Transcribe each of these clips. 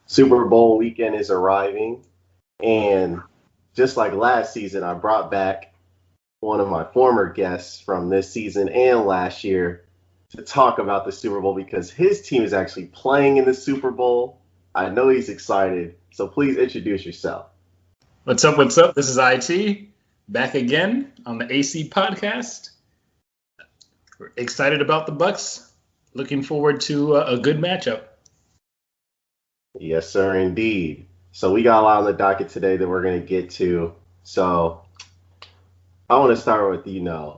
Super Bowl weekend is arriving, and just like last season, I brought back one of my former guests from this season and last year to talk about the Super Bowl because his team is actually playing in the Super Bowl. I know he's excited, so please introduce yourself. What's up? What's up? This is IT back again on the AC podcast. We're excited about the Bucs. Looking forward to a good matchup. Yes, sir, indeed. So we got a lot on the docket today that we're going to get to. So I want to start with,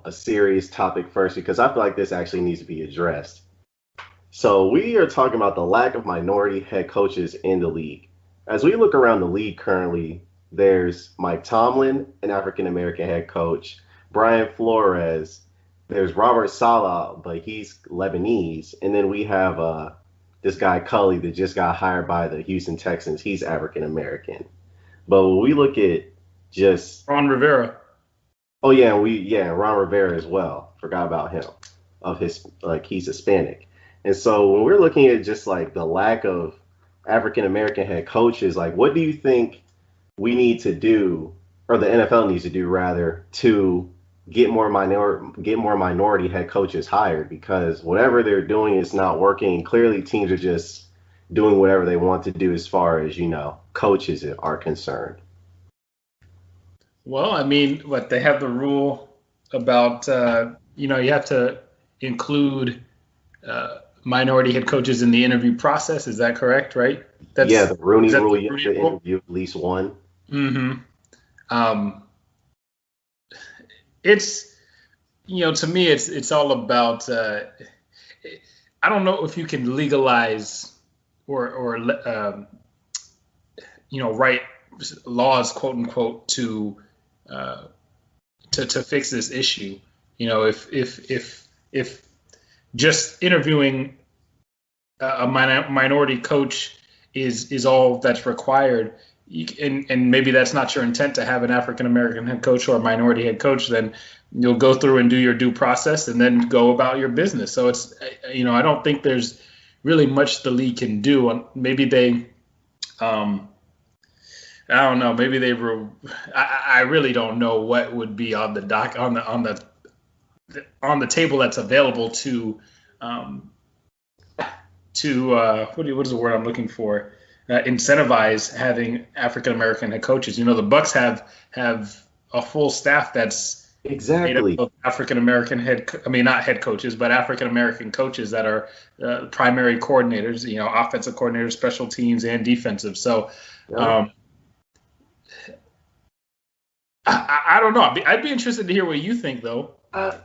a serious topic first because I feel like this actually needs to be addressed. So we are talking about the lack of minority head coaches in the league. As we look around the league currently, there's Mike Tomlin, an African-American head coach, Brian Flores, there's Robert Saleh, but he's Lebanese, and then we have this guy Cully that just got hired by the Houston Texans. He's African-American. But when we look at just Ron Rivera. Oh yeah, Ron Rivera as well. Forgot about him. He's Hispanic. And so when we're looking at just like the lack of African American head coaches, like what do you think we need to do, or the NFL needs to do rather, to get more minority head coaches hired? Because whatever they're doing is not working. Clearly teams are just doing whatever they want to do as far as, coaches are concerned. Well, I mean, they have the rule about, you have to include minority head coaches in the interview process. Is that correct, right? The Rooney rule, you have to interview at least one. Mm-hmm. It's, to me, it's all about, I don't know if you can legalize or write laws, quote unquote, to fix this issue. If just interviewing a minority coach is all that's required, and maybe that's not your intent to have an African American head coach or a minority head coach, then you'll go through and do your due process and then go about your business. So it's, I don't think there's really much the league can do. Maybe they, I don't know. Maybe they were. I really don't know what would be on the on the table that's available to what is the word I'm looking for? Incentivize having African American head coaches. The Bucs have a full staff that's exactly made up of African American not head coaches, but African American coaches that are primary coordinators. Offensive coordinators, special teams, and defensive. So. Yeah. I don't know. I'd be interested to hear what you think, though. I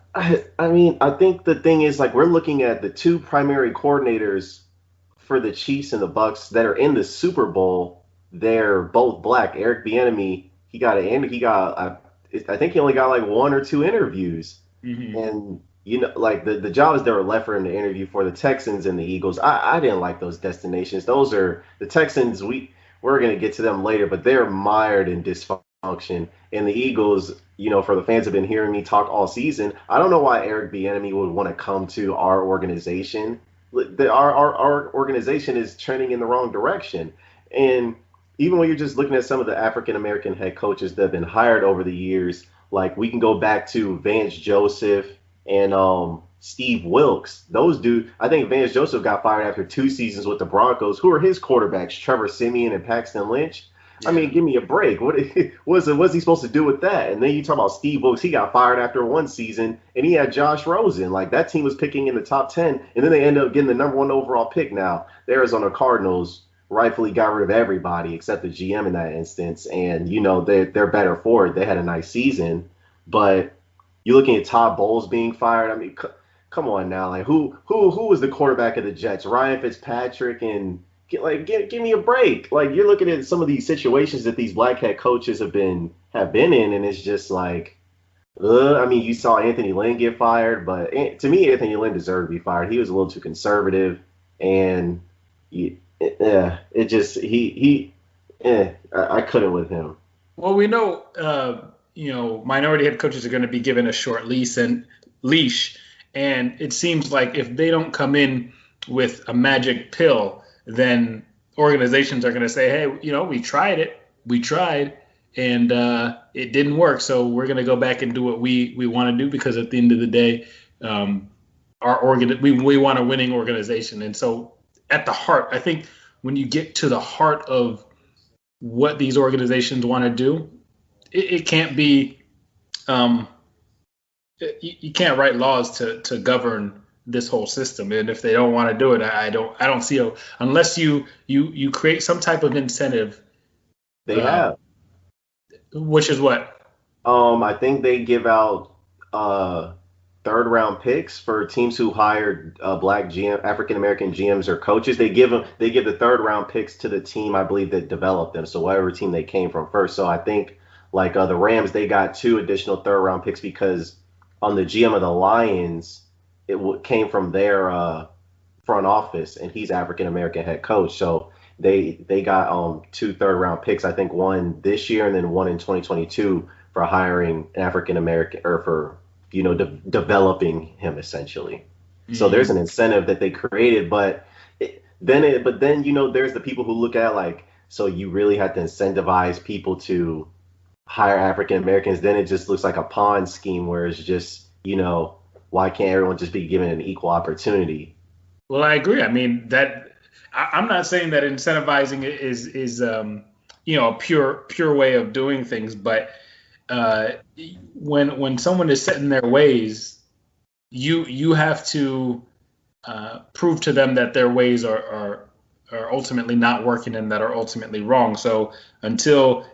think the thing is, we're looking at the two primary coordinators for the Chiefs and the Bucs that are in the Super Bowl. They're both black. Eric Bieniemy, I think he only got one or two interviews. Mm-hmm. And the jobs that were left for him to interview for the Texans and the Eagles, I didn't like those destinations. Those are the Texans. We're going to get to them later, but they're mired in dysfunction. And the Eagles, for the fans have been hearing me talk all season, I don't know why Eric Bieniemy would want to come to our organization. Our organization is trending in the wrong direction. And even when you're just looking at some of the African-American head coaches that have been hired over the years, we can go back to Vance Joseph and Steve Wilks. Those dudes, I think Vance Joseph got fired after 2 seasons with the Broncos. Who are his quarterbacks? Trevor Siemian and Paxton Lynch? Yeah. I mean, give me a break. What's he supposed to do with that? And then you talk about Steve Wilks. He got fired after 1 season, and he had Josh Rosen. That team was picking in the top 10, and then they ended up getting the number 1 overall pick. Now, the Arizona Cardinals rightfully got rid of everybody except the GM in that instance, and, they're better for it. They had a nice season, but you're looking at Todd Bowles being fired. I mean, come on now. Who was the quarterback of the Jets? Ryan Fitzpatrick and – give me a break. You're looking at some of these situations that these black head coaches have been in, and it's just you saw Anthony Lynn get fired, but to me, Anthony Lynn deserved to be fired. He was a little too conservative, and I couldn't with him. Well, we know, minority head coaches are going to be given a short leash, and it seems like if they don't come in with a magic pill, then organizations are going to say, hey, we tried it. We tried, and it didn't work. So we're going to go back and do what we want to do, because at the end of the day, we want a winning organization. And so at the heart, I think when you get to the heart of what these organizations want to do, it can't be you can't write laws to govern this whole system. And if they don't want to do it, I don't see unless you create some type of incentive. They have. Which is what? I think they give out third round picks for teams who hired black African American GMs or coaches. They give the third round picks to the team, I believe, that developed them. So whatever team they came from first. So I think like the Rams, they got 2 additional third round picks because on the GM of the Lions, it came from their front office, and he's African American head coach. So they got 2 third round picks. I think one this year and then one in 2022 for hiring an African American, or for developing him essentially. Mm-hmm. So there's an incentive that they created, but then there's the people who look at like, so you really have to incentivize people to hire African Americans. Then it just looks like a pawn scheme where it's just, why can't everyone just be given an equal opportunity? Well, I agree. I mean, I'm not saying that incentivizing is a pure way of doing things, but when someone is set in their ways, you have to prove to them that their ways are ultimately not working and that are ultimately wrong. So until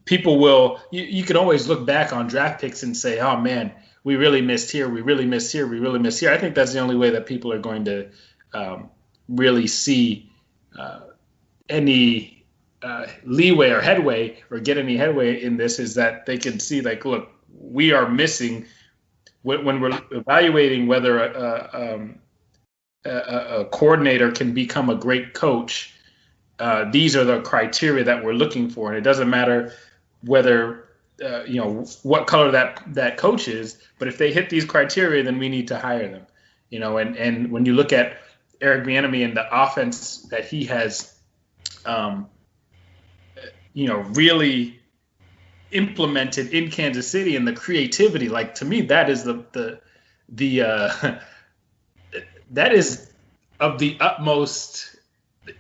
people will, you can always look back on draft picks and say, oh man, we really missed here, we really missed here, we really missed here. I think that's the only way that people are going to really see any leeway or headway, or get any headway in this, is that they can see like, look, we are missing when we're evaluating whether a coordinator can become a great coach. These are the criteria that we're looking for, and it doesn't matter whether what color that coach is, but if they hit these criteria, then we need to hire them. And when you look at Eric Bieniemy and the offense that he has really implemented in Kansas City, and the creativity, like, to me, that is that is of the utmost.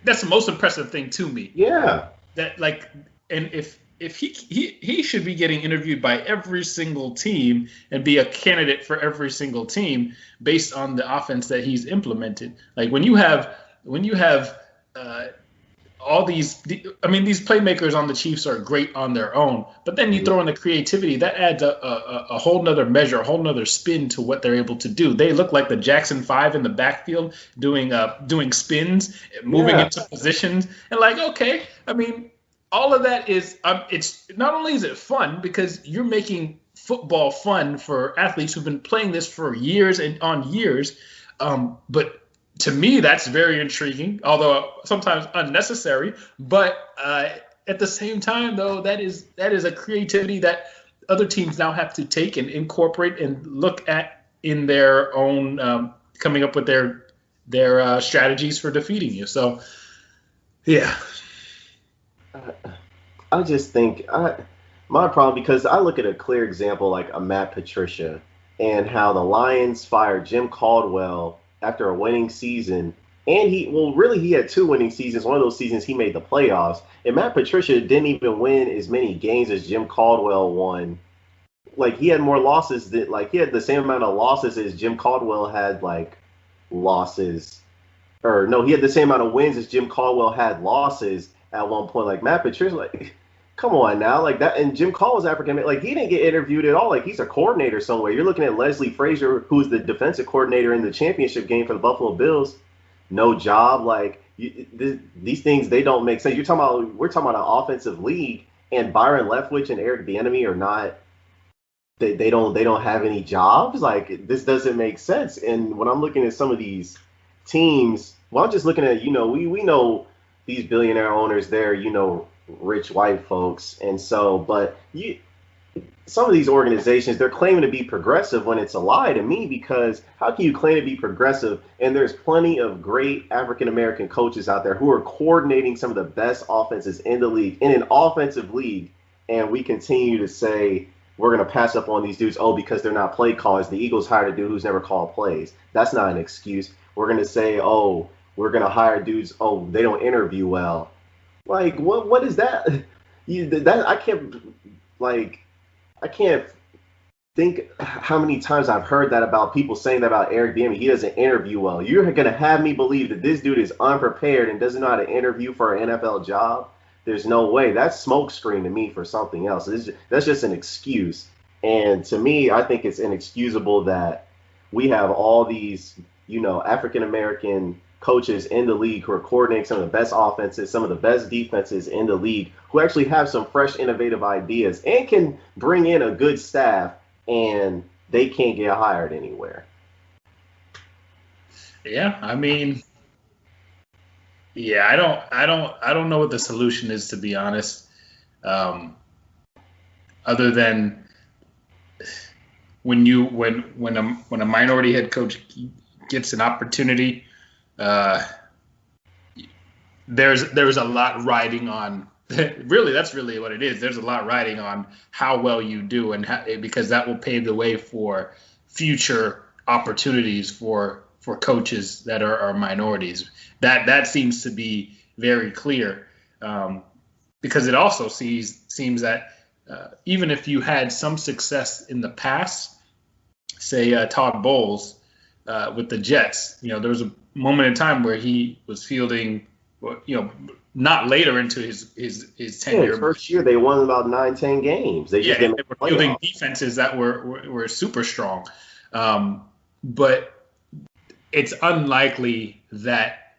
That's the most impressive thing to me. Yeah. That, like, and if he should be getting interviewed by every single team and be a candidate for every single team based on the offense that he's implemented. Like when you have all these playmakers on the Chiefs are great on their own, but then you throw in the creativity that adds a whole nother measure, a whole nother spin to what they're able to do. They look like the Jackson 5 in the backfield doing spins, moving into positions, and like, okay, I mean, all of that is it's not only is it fun because you're making football fun for athletes who've been playing this for years and on years, but to me, that's very intriguing, although sometimes unnecessary. But at the same time, though, that is a creativity that other teams now have to take and incorporate and look at in their own, coming up with their strategies for defeating you. So, yeah. I just think my problem, because I look at a clear example like a Matt Patricia and how the Lions fired Jim Caldwell after a winning season, and he had 2 winning seasons. One of those seasons he made the playoffs, and Matt Patricia didn't even win as many games as Jim Caldwell won. Like, he had more losses he had the same amount of losses as Jim Caldwell had losses, or no, he had the same amount of wins as Jim Caldwell had losses at one point. Like, Matt Patricia, come on now, like that. And Jim Caldwell's African, like, he didn't get interviewed at all. Like, he's a coordinator somewhere. You're looking at Leslie Frazier, who's the defensive coordinator in the championship game for the Buffalo Bills. No job. Like, these things, they don't make sense. We're talking about an offensive league, and Byron Leftwich and Eric Bieniemy are not. They don't have any jobs. Like, this doesn't make sense. And when I'm looking at some of these teams, well, I'm just looking at we know these billionaire owners, they're rich white folks, and so, but some of these organizations, they're claiming to be progressive when it's a lie to me, because how can you claim to be progressive and there's plenty of great African American coaches out there who are coordinating some of the best offenses in the league, in an offensive league, and we continue to say we're going to pass up on these dudes, because they're not play callers. The Eagles hired a dude who's never called plays. That's not an excuse. We're going to say, we're going to hire dudes, they don't interview well. Like, what is that? I can't think how many times I've heard that about people saying that about Eric Bieniemy. He doesn't interview well. You're going to have me believe that this dude is unprepared and doesn't know how to interview for an NFL job? There's no way. That's smokescreen to me for something else. That's just an excuse. And to me, I think it's inexcusable that we have all these, African American coaches in the league who are coordinating some of the best offenses, some of the best defenses in the league, who actually have some fresh, innovative ideas and can bring in a good staff, and they can't get hired anywhere. Yeah, I mean, I don't know what the solution is, to be honest. Other than when a minority head coach gets an opportunity, there's a lot riding on. Really, that's really what it is. There's a lot riding on how well you do, and because that will pave the way for future opportunities for coaches that are minorities. That seems to be very clear, because it also seems that even if you had some success in the past, say Todd Bowles with the Jets, there was a moment in time where he was fielding, not later into his tenure. Yeah, his first year they won about 9-10 games. They were fielding defenses that were super strong, but it's unlikely that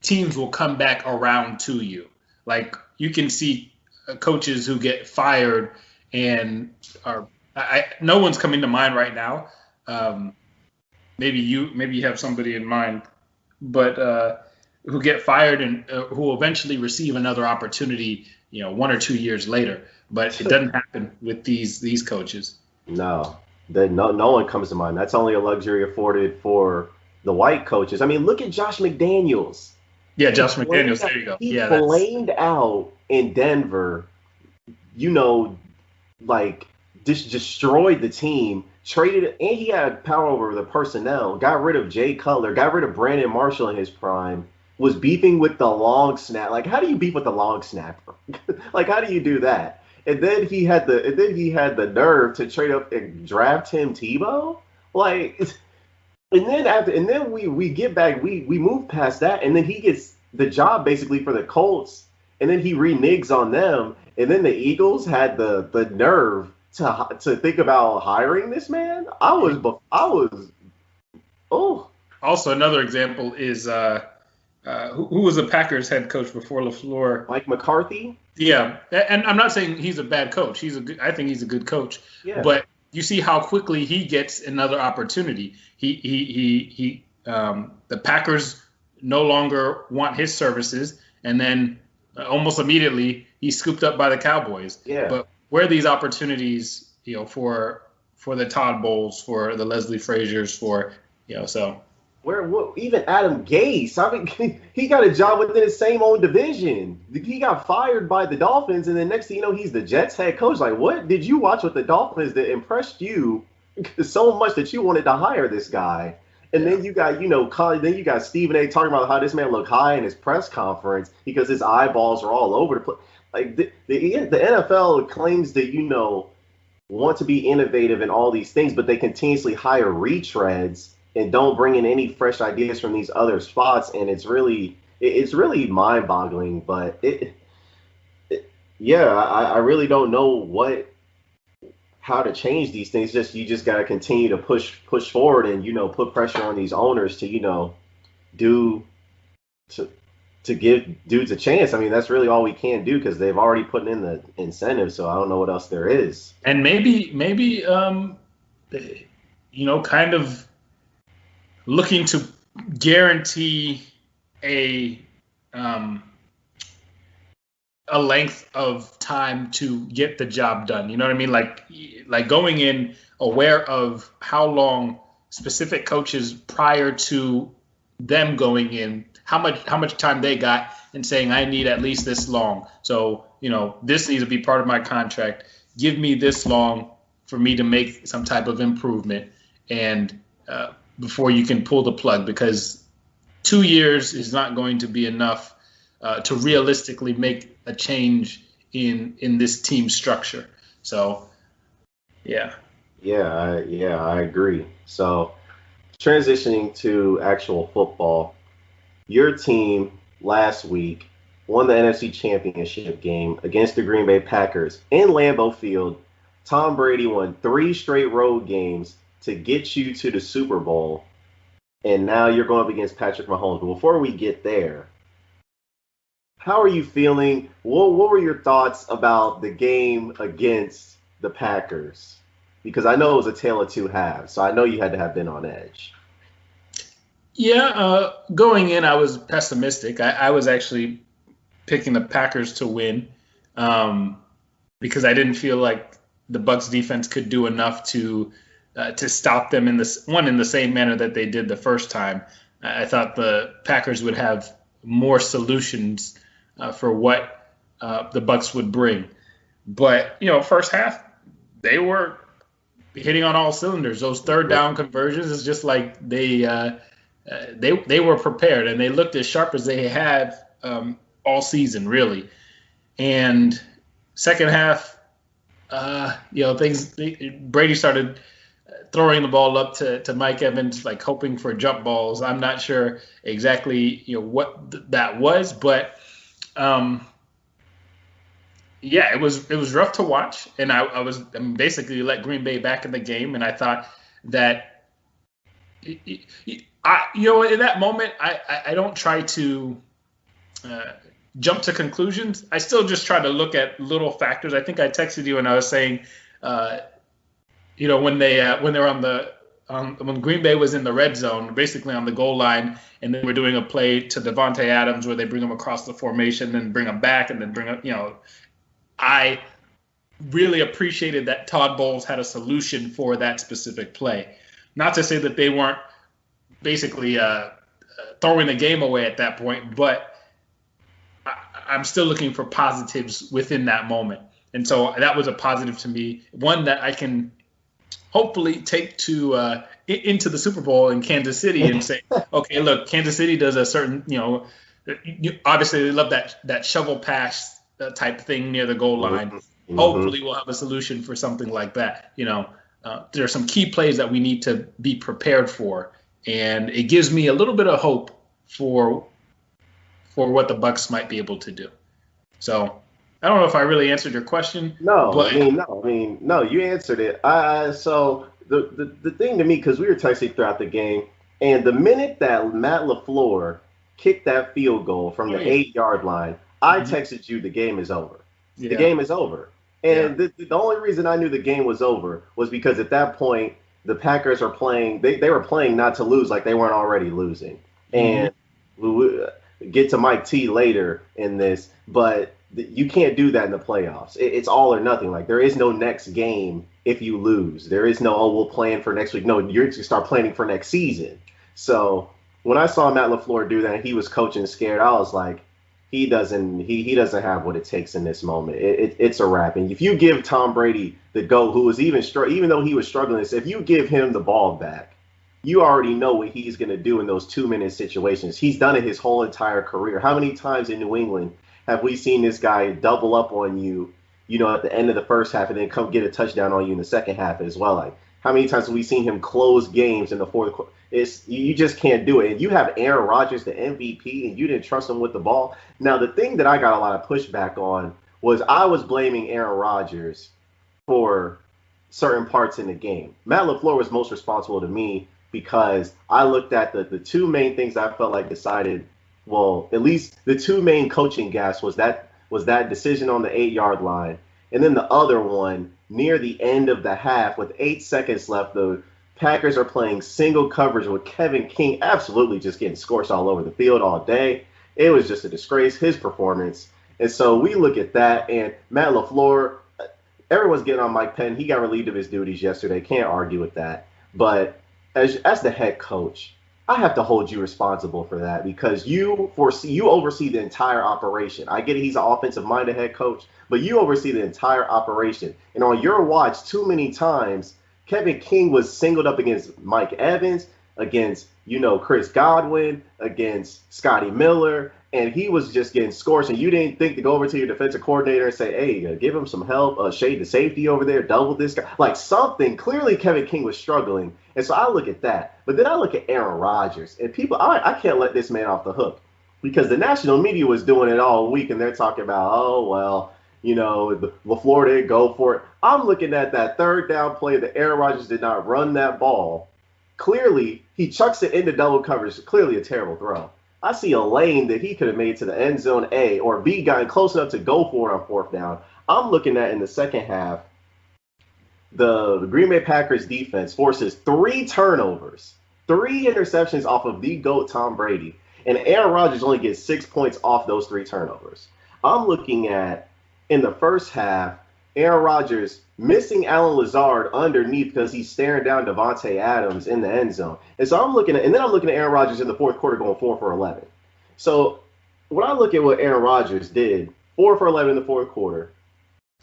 teams will come back around to you. Like, you can see coaches who get fired and no one's coming to mind right now. Maybe you have somebody in mind, but who get fired and who will eventually receive another opportunity, 1 or 2 years later. But it doesn't happen with these coaches. No one comes to mind. That's only a luxury afforded for the white coaches. I mean, look at Josh McDaniels. Yeah, Josh McDaniels. There you go. He flamed out in Denver, just destroyed the team, traded, and he had power over the personnel, got rid of Jay Cutler, got rid of Brandon Marshall in his prime, was beefing with the long snap. Like, how do you beef with the long snapper? Like, how do you do that? And then he had the nerve to trade up and draft Tim Tebow. Like, and then we get back, we move past that, and then he gets the job basically for the Colts, and then he reneges on them, and then the Eagles had the nerve to think about hiring this man. I was. Also, another example is who was the Packers head coach before LaFleur? Mike McCarthy. Yeah, and I'm not saying he's a bad coach. I think he's a good coach. Yeah. But you see how quickly he gets another opportunity. The Packers no longer want his services, and then almost immediately he's scooped up by the Cowboys. Yeah. But where are these opportunities, for the Todd Bowles, for the Leslie Frazier's, so. Even Adam Gase, I mean, he got a job within his same own division. He got fired by the Dolphins, and then next thing you know, he's the Jets head coach. Like, what did you watch with the Dolphins that impressed you so much that you wanted to hire this guy? And then you got Stephen A. talking about how this man looked high in his press conference because his eyeballs are all over the place. Like, the NFL claims that, want to be innovative in all these things, but they continuously hire retreads and don't bring in any fresh ideas from these other spots, and it's really mind-boggling. But I really don't know how to change these things. You just got to continue to push forward and put pressure on these owners to to give dudes a chance. I mean, that's really all we can do because they've already put in the incentive. So I don't know what else there is. And maybe kind of looking to guarantee a a length of time to get the job done. You know what I mean? Like going in aware of how long specific coaches prior to them going in, how much time they got, and saying I need at least this long. So this needs to be part of my contract. Give me this long for me to make some type of improvement, and before you can pull the plug, because 2 years is not going to be enough to realistically make a change in this team structure. So, yeah. I agree. So, transitioning to actual football, your team last week won the NFC Championship game against the Green Bay Packers in Lambeau Field. Tom Brady won 3 straight road games to get you to the Super Bowl, and now you're going up against Patrick Mahomes. But before we get there, how are you feeling? What were your thoughts about the game against the Packers? Because I know it was a tale of two halves, so I know you had to have been on edge. Yeah, going in, I was pessimistic. I was actually picking the Packers to win because I didn't feel like the Bucs defense could do enough to stop them in the same manner that they did the first time. I thought the Packers would have more solutions for what the Bucs would bring. But first half they were hitting on all cylinders. Those third down conversions is just like they were prepared, and they looked as sharp as they had all season, really. And second half, Brady started throwing the ball up to Mike Evans, like hoping for jump balls. I'm not sure exactly what that was, but it was rough to watch, and I basically let Green Bay back in the game, and I thought that in that moment I don't try to jump to conclusions. I still just try to look at little factors. I think I texted you and I was saying, when Green Bay was in the red zone, basically on the goal line, and then we're doing a play to Devontae Adams where they bring him across the formation, then bring him back, and then bring him, I really appreciated that Todd Bowles had a solution for that specific play. Not to say that they weren't basically throwing the game away at that point, but I'm still looking for positives within that moment. And so that was a positive to me, one that I can hopefully take to into the Super Bowl in Kansas City and say, okay, look, Kansas City does a certain, obviously they love that shovel pass type thing near the goal line. Mm-hmm. Hopefully we'll have a solution for something like that. There are some key plays that we need to be prepared for, and it gives me a little bit of hope for what the Bucs might be able to do. So I don't know if I really answered your question. No, you answered it. So the thing to me, because we were texting throughout the game, and the minute that Matt LaFleur kicked that field goal from the 8-yard line, I texted you, the game is over. Yeah. The game is over. And the only reason I knew the game was over was because at that point, the Packers are playing, they were playing not to lose, like they weren't already losing. And we'll get to Mike T later in this, but you can't do that in the playoffs. It's all or nothing. Like, there is no next game if you lose. There is no, we'll plan for next week. No, you're to start planning for next season. So when I saw Matt LaFleur do that, he was coaching scared. I was like, he doesn't have what it takes in this moment. It's a wrap. And if you give Tom Brady the go, who was even though he was struggling, if you give him the ball back, you already know what he's going to do in those 2-minute situations. He's done it his whole entire career. How many times in New England have we seen this guy double up on you, at the end of the first half, and then come get a touchdown on you in the second half as well? Like, how many times have we seen him close games in the fourth quarter? You just can't do it. And you have Aaron Rodgers, the MVP, and you didn't trust him with the ball. Now, the thing that I got a lot of pushback on was I was blaming Aaron Rodgers for certain parts in the game. Matt LaFleur was most responsible to me because I looked at the two main things I felt like decided, well, at least the two main coaching gaps was that decision on the 8-yard line. And then the other one, near the end of the half with 8 seconds left, the Packers are playing single coverage with Kevin King absolutely just getting scorched all over the field all day. It was just a disgrace, his performance. And so we look at that, and Matt LaFleur, everyone's getting on Mike Penn. He got relieved of his duties yesterday. Can't argue with that. But as the head coach, I have to hold you responsible for that because you oversee the entire operation. I get it, he's an offensive minded head coach, but you oversee the entire operation. And on your watch, too many times, Kevin King was singled up against Mike Evans, against Chris Godwin, against Scotty Miller, and he was just getting scorched. And you didn't think to go over to your defensive coordinator and say, "Hey, give him some help, shade the safety over there, double this guy," like something. Clearly, Kevin King was struggling, and so I look at that. But then I look at Aaron Rodgers, and people, I can't let this man off the hook because the national media was doing it all week, and they're talking about, oh well. LaFleur didn't go for it. I'm looking at that third down play that Aaron Rodgers did not run that ball. Clearly, he chucks it into double coverage. Clearly a terrible throw. I see a lane that he could have made to the end zone A or B, gotten close enough to go for it on fourth down. I'm looking at in the second half, the Green Bay Packers defense forces 3 turnovers, 3 interceptions off of the GOAT Tom Brady, and Aaron Rodgers only gets 6 points off those 3 turnovers. I'm looking at in the first half, Aaron Rodgers missing Allen Lazard underneath because he's staring down Devontae Adams in the end zone. And so I'm looking at Aaron Rodgers in the fourth quarter going 4 for 11. So when I look at what Aaron Rodgers did, 4 for 11 in the fourth quarter,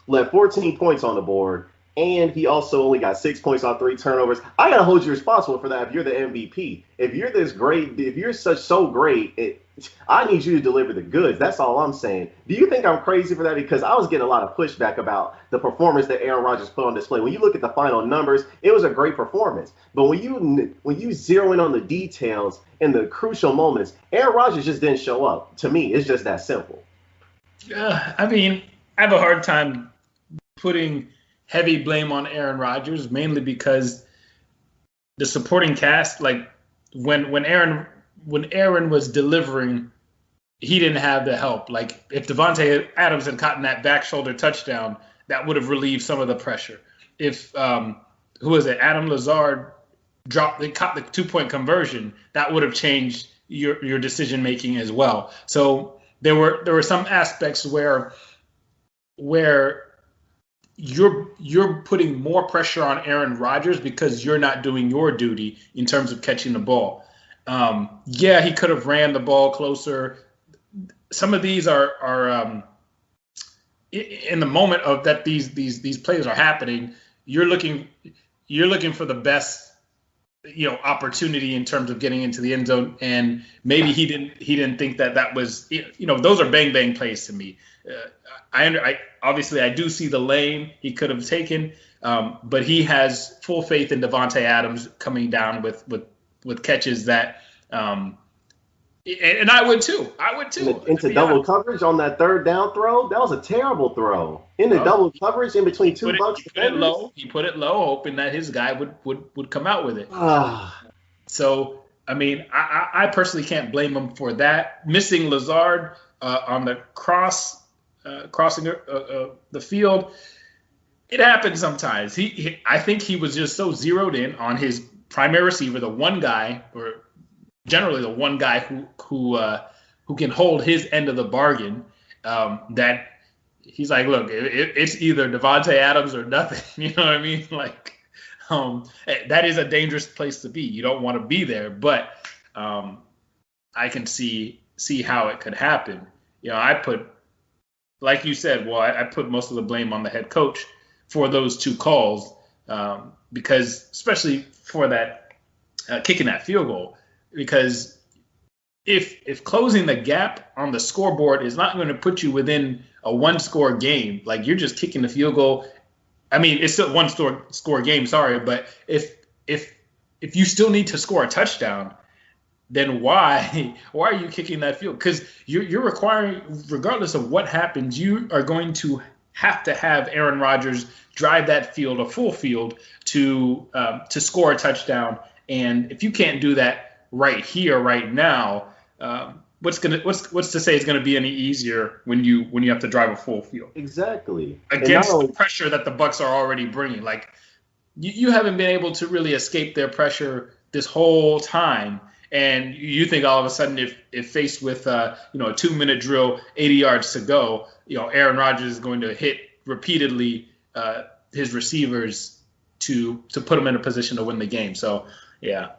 left 14 points on the board, and he also only got 6 points off 3 turnovers. I got to hold you responsible for that if you're the MVP. If you're this great, if you're so great, I need you to deliver the goods. That's all I'm saying. Do you think I'm crazy for that? Because I was getting a lot of pushback about the performance that Aaron Rodgers put on display. When you look at the final numbers, it was a great performance. But when you zero in on the details and the crucial moments, Aaron Rodgers just didn't show up. To me, it's just that simple. I mean, I have a hard time putting heavy blame on Aaron Rodgers, mainly because the supporting cast, like when Aaron was delivering, he didn't have the help. Like if Devontae Adams had gotten that back shoulder touchdown, that would have relieved some of the pressure. If Adam Lazard caught the 2-point conversion, that would have changed your decision making as well. So there were some aspects where you're putting more pressure on Aaron Rodgers because you're not doing your duty in terms of catching the ball. Yeah, he could have ran the ball closer. Some of these are in the moment of that these plays are happening. You're looking for the best opportunity in terms of getting into the end zone, and maybe he didn't think that was those are bang plays to me. I obviously I do see the lane he could have taken, but he has full faith in Devontae Adams coming down with catches that, and I would too. Into double coverage on that third down throw. That was a terrible throw. Double coverage in between 2 Bucs defenders. He put it low, hoping that his guy would come out with it. So I mean, I personally can't blame him for that. Missing Lazard on the crossing the field, it happens sometimes. I think he was just so zeroed in on his primary receiver, the one guy, or generally the one guy who can hold his end of the bargain, that he's like, look, it's either Devontae Adams or nothing. You know what I mean? Like, that is a dangerous place to be. You don't want to be there, but I can see how it could happen. I put, like you said, I put most of the blame on the head coach for those 2 calls, because especially for that kicking that field goal, because if closing the gap on the scoreboard is not going to put you within a 1-score game, like you're just kicking the field goal. I mean, it's still 1-score game, sorry, but if you still need to score a touchdown, then why are you kicking that field? Because you're requiring, regardless of what happens, you are going to have Aaron Rodgers drive that field, a full field, to score a touchdown. And if you can't do that right here, right now, what's to say it's going to be any easier when you have to drive a full field? Exactly. Against the pressure that the Bucs are already bringing. Like you haven't been able to really escape their pressure this whole time. and you think all of a sudden if faced with a 2-minute drill, 80 yards to go, Aaron Rodgers is going to hit repeatedly his receivers to put them in a position to win the game. So yeah.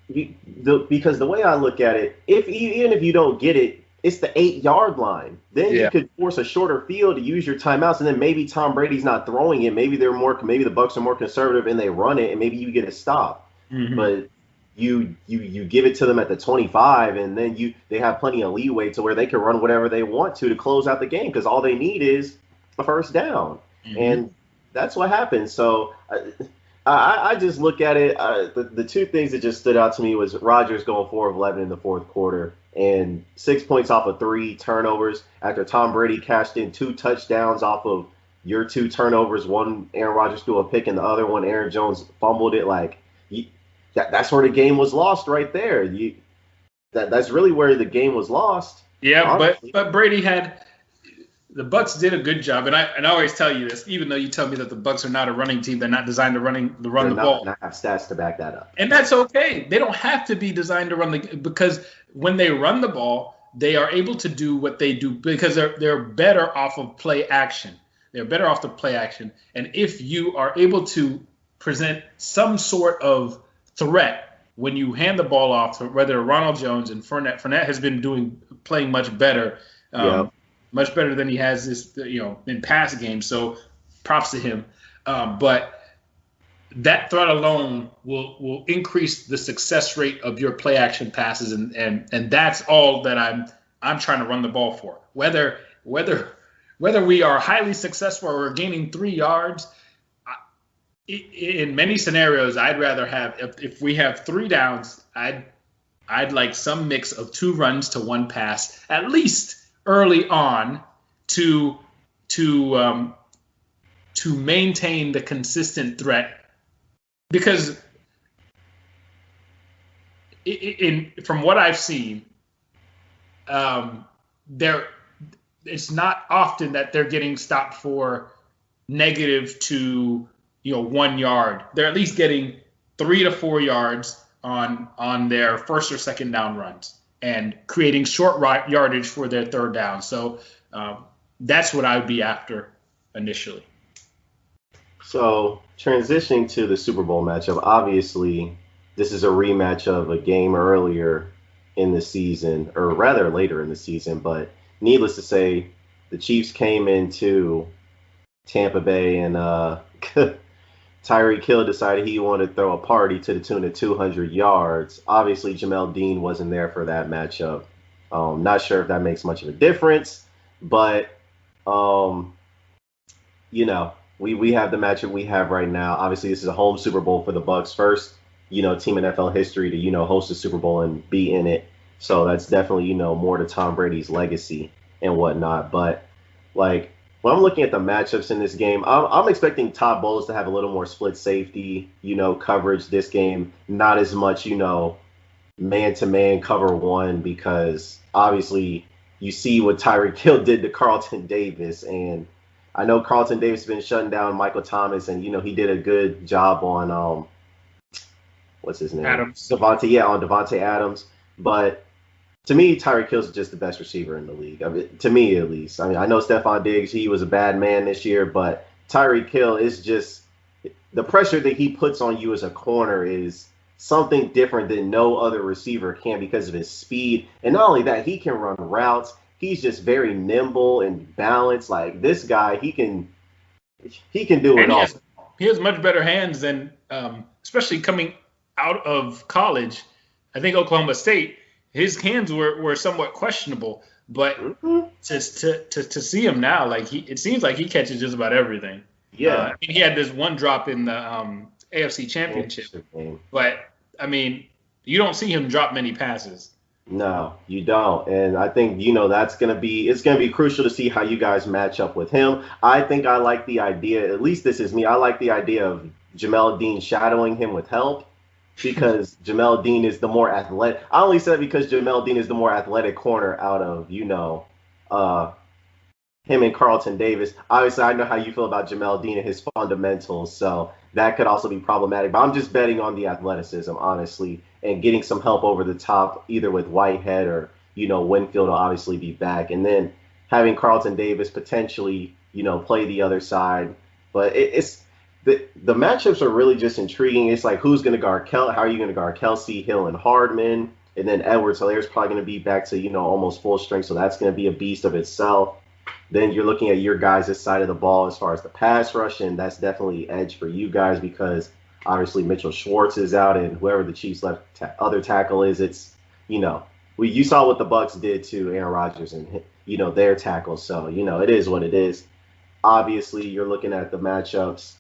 Because the way I look at it, even if you don't get it, it's the 8-yard line. Then you could force a shorter field to use your timeouts, and then maybe Tom Brady's not throwing it. Maybe the Bucs are more conservative and they run it, and maybe you get a stop. Mm-hmm. But you give it to them at the 25, and then they have plenty of leeway to where they can run whatever they want to close out the game, because all they need is a first down, and that's what happens. So I just look at it. The two things that just stood out to me was Rodgers going 4 of 11 in the fourth quarter and 6 points off of 3 turnovers after Tom Brady cashed in 2 touchdowns off of your 2 turnovers. One, Aaron Rodgers threw a pick, and the other one, Aaron Jones fumbled it. That's where the game was lost right there. That's really where the game was lost. Yeah, honestly. but Brady had – the Bucs did a good job, and I always tell you this, even though you tell me that the Bucs are not a running team, they're not designed to run the ball. And I have stats to back that up. And that's okay. They don't have to be designed to because when they run the ball, they are able to do what they do because they're better off of play action. They're better off the play action. And if you are able to present some sort of threat when you hand the ball off to whether Ronald Jones and Fournette has been playing much better. Much better than he has this, in past games. So props to him. But that threat alone will increase the success rate of your play action passes, and that's all that I'm trying to run the ball for. Whether we are highly successful or we're gaining 3 yards, in many scenarios, I'd rather have if we have 3 downs, I'd like some mix of 2 runs to 1 pass at least early on to maintain the consistent threat, because from what I've seen, it's not often that they're getting stopped for negative to 1 yard. They're at least getting 3 to 4 yards on their first or second down runs, and creating short yardage for their third down. So that's what I would be after initially. So transitioning to the Super Bowl matchup, obviously this is a rematch of a game earlier in the season, or rather later in the season. But needless to say, the Chiefs came into Tampa Bay and Tyreek Hill decided he wanted to throw a party to the tune of 200 yards. Obviously, Jamel Dean wasn't there for that matchup. Not sure if that makes much of a difference, but, we have the matchup we have right now. Obviously, this is a home Super Bowl for the Bucs. First, team in NFL history to, host a Super Bowl and be in it. So that's definitely, more to Tom Brady's legacy and whatnot. But, when I'm looking at the matchups in this game, I'm expecting Todd Bowles to have a little more split safety, coverage this game. Not as much, man-to-man cover one, because obviously you see what Tyreek Hill did to Carlton Davis. And I know Carlton Davis has been shutting down Michael Thomas, and, he did a good job on, what's his name? Adams. On Devontae Adams. But to me, Tyreek Hill's just the best receiver in the league. I mean, to me, at least. I mean, I know Stephon Diggs, he was a bad man this year, but Tyreek Hill is just the pressure that he puts on you as a corner is something different than no other receiver can because of his speed. And not only that, he can run routes. He's just very nimble and balanced. Like this guy, he can do it all. He has much better hands than, especially coming out of college. I think Oklahoma State. His hands were somewhat questionable, but to see him now, it seems like he catches just about everything. Yeah, he had this one drop in the AFC Championship, but you don't see him drop many passes. No, you don't, and I think it's gonna be crucial to see how you guys match up with him. I think I like the idea. At least this is me. I like the idea of Jamel Dean shadowing him with help. Because Jamel Dean is the more athletic. I only said because Jamel Dean is the more athletic corner out of, him and Carlton Davis. Obviously, I know how you feel about Jamel Dean and his fundamentals, so that could also be problematic. But I'm just betting on the athleticism, honestly, and getting some help over the top, either with Whitehead or Winfield will obviously be back, and then having Carlton Davis potentially play the other side. But it's the matchups are really just intriguing. It's like who's going to guard how are you going to guard Kelsey, Hill, and Hardman, and then Edwards-Hilaire's probably going to be back to almost full strength, so that's going to be a beast of itself. Then you're looking at your guys' side of the ball as far as the pass rush, and that's definitely edge for you guys because obviously Mitchell Schwartz is out, and whoever the Chiefs' other tackle is, it's you saw what the Bucs did to Aaron Rodgers and their tackles, so it is what it is. Obviously, you're looking at the matchups.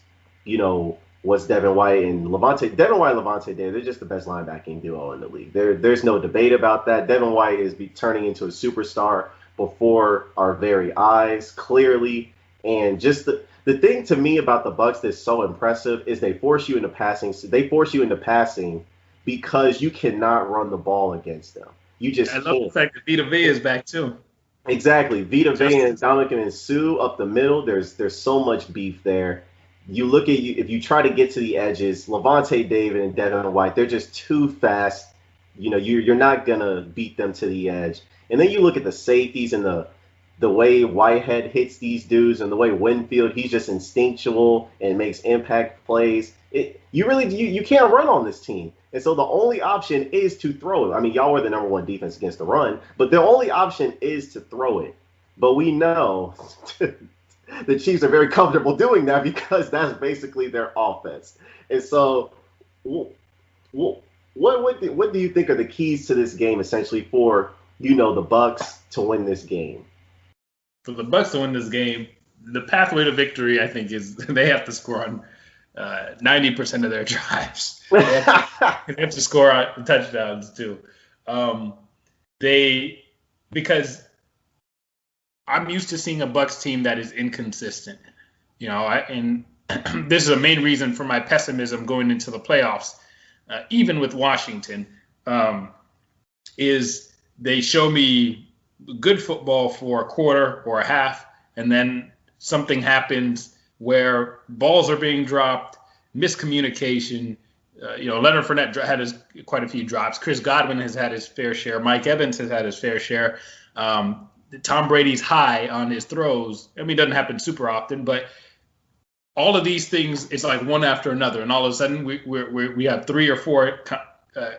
What's Devin White and Levante? Devin White and Levante David, they're just the best linebacking duo in the league. There's no debate about that. Devin White is turning into a superstar before our very eyes, clearly. And just the thing to me about the Bucs that's so impressive is they force you into passing. They force you into passing because you cannot run the ball against them. You just I love the fact that Vita Vea is back too. Exactly. Vita Vea and Dominican and Sue up the middle. There's so much beef there. You look at if you try to get to the edges, Levante David and Devin White, they're just too fast. You're not gonna beat them to the edge. And then you look at the safeties and the way Whitehead hits these dudes and the way Winfield, he's just instinctual and makes impact plays. You can't run on this team. And so the only option is to throw it. I mean, y'all were the number one defense against the run, but the only option is to throw it. But we know the Chiefs are very comfortable doing that because that's basically their offense. And so what do you think are the keys to this game essentially for, the Bucs to win this game? For the Bucs to win this game, the pathway to victory, I think, is they have to score on 90% of their drives. They have to score touchdowns too. Because I'm used to seeing a Bucs team that is inconsistent. And this is a main reason for my pessimism going into the playoffs, even with Washington, is they show me good football for a quarter or a half, and then something happens where balls are being dropped, miscommunication. Leonard Fournette had quite a few drops. Chris Godwin has had his fair share. Mike Evans has had his fair share. Tom Brady's high on his throws. I mean, it doesn't happen super often, but all of these things, it's like one after another, and all of a sudden we have 3 or 4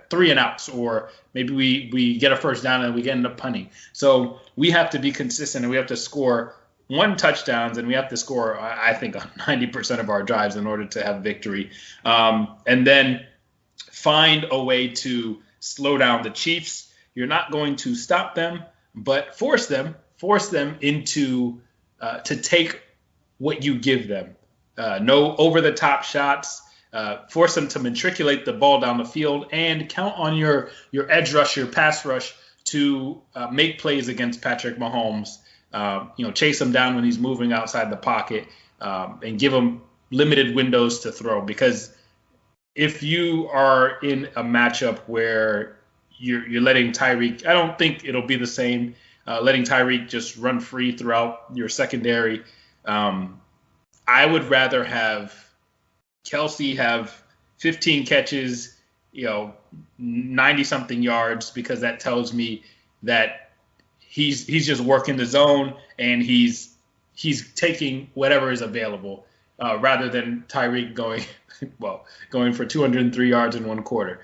3 and outs, or maybe we get a first down and we end up punting. So we have to be consistent, and we have to score 1 touchdowns, and we have to score, I think, 90% of our drives in order to have victory. And then find a way to slow down the Chiefs. You're not going to stop them, but force them into to take what you give them. No over-the-top shots. Force them to matriculate the ball down the field, and count on your edge rush, your pass rush to make plays against Patrick Mahomes. Chase him down when he's moving outside the pocket, and give him limited windows to throw. Because if you are in a matchup where you're letting Tyreek, I don't think it'll be the same, letting Tyreek just run free throughout your secondary. I would rather have Kelsey have 15 catches, 90-something yards, because that tells me that he's just working the zone and he's taking whatever is available, rather than Tyreek going for 203 yards in 1 quarter.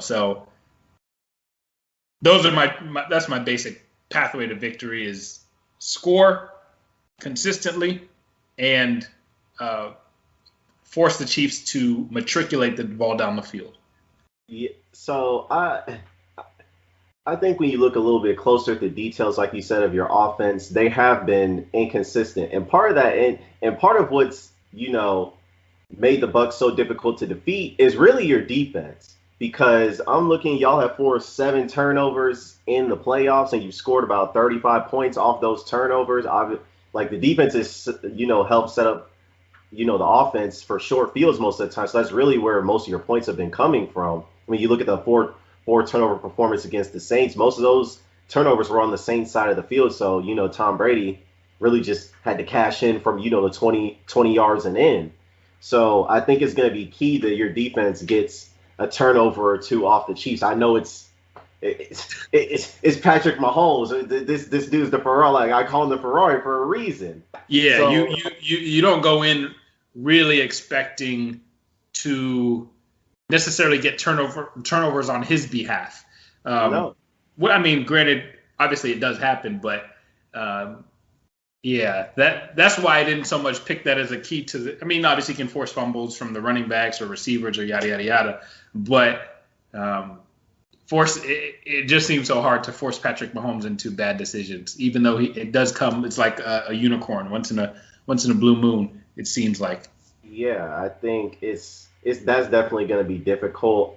So those are that's my basic pathway to victory: is score consistently and force the Chiefs to matriculate the ball down the field. Yeah, so I think when you look a little bit closer at the details, like you said, of your offense, they have been inconsistent. And part of that, and part of what's, made the Bucs so difficult to defeat is really your defense. Because I'm looking, y'all have forced 7 turnovers in the playoffs, and you've scored about 35 points off those turnovers. Like, the defense is, helped set up, the offense for short fields most of the time. So that's really where most of your points have been coming from. I mean, you look at the four turnover performance against the Saints, most of those turnovers were on the Saints side of the field. So, Tom Brady, really just had to cash in from, the 20 yards and in. So I think it's going to be key that your defense gets a turnover or two off the Chiefs. I know it's Patrick Mahomes. This dude's the Ferrari. Like, I call him the Ferrari for a reason. Yeah, so, you don't go in really expecting to necessarily get turnovers on his behalf. No. Well, I mean, granted, obviously it does happen, but that's why I didn't so much pick that as a key to the. I mean, obviously, you can force fumbles from the running backs or receivers or yada yada yada, but it just seems so hard to force Patrick Mahomes into bad decisions, even though it does come. It's like a unicorn once in a blue moon. It seems like. Yeah, I think that's definitely going to be difficult.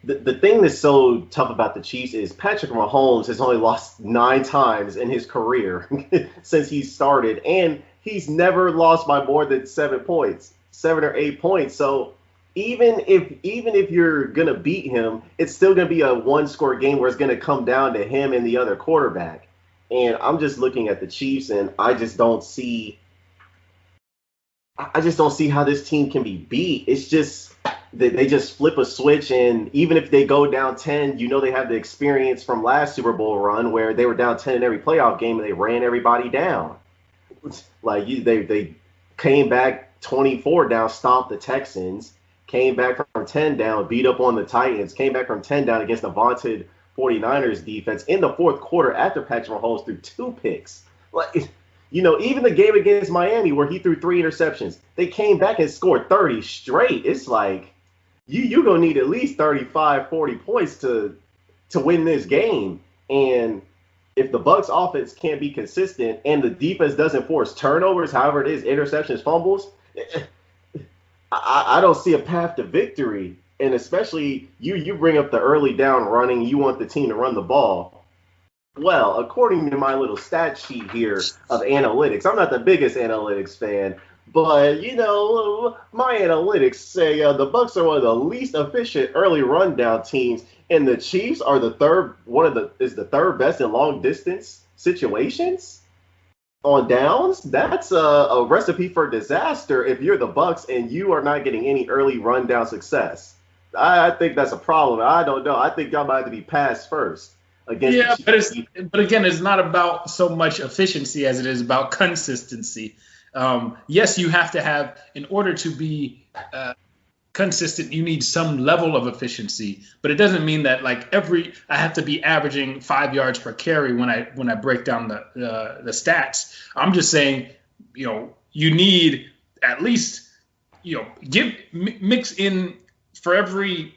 The thing that's so tough about the Chiefs is Patrick Mahomes has only lost 9 times in his career since he started, and he's never lost by more than 7 points, 7 or 8 points. So even if you're gonna beat him, it's still gonna be a 1-score game where it's gonna come down to him and the other quarterback. And I'm just looking at the Chiefs, and I just don't see how this team can be beat. It's just they just flip a switch, and even if they go down 10, they have the experience from last Super Bowl run where they were down 10 in every playoff game and they ran everybody down. Like they came back 24 down, stomped the Texans, came back from 10 down, beat up on the Titans, came back from 10 down against the vaunted 49ers defense in the fourth quarter after Patrick Mahomes threw 2 picks. Like, even the game against Miami where he threw 3 interceptions, they came back and scored 30 straight. It's like, you're going to need at least 35, 40 points to win this game. And if the Bucs offense can't be consistent and the defense doesn't force turnovers, however it is, interceptions, fumbles, I don't see a path to victory. And especially you bring up the early down running, you want the team to run the ball. Well, according to my little stat sheet here of analytics, I'm not the biggest analytics fan, but, my analytics say the Bucs are one of the least efficient early rundown teams, and the Chiefs are the third best in long distance situations on downs. That's a recipe for disaster if you're the Bucs and you are not getting any early rundown success. I think that's a problem. I don't know. I think y'all might have to be passed first. But again, it's not about so much efficiency as it is about consistency. Yes, you have to have, in order to be consistent, you need some level of efficiency, but it doesn't mean that I have to be averaging 5 yards per carry when I break down the stats. I'm just saying, you need at least, mix in for every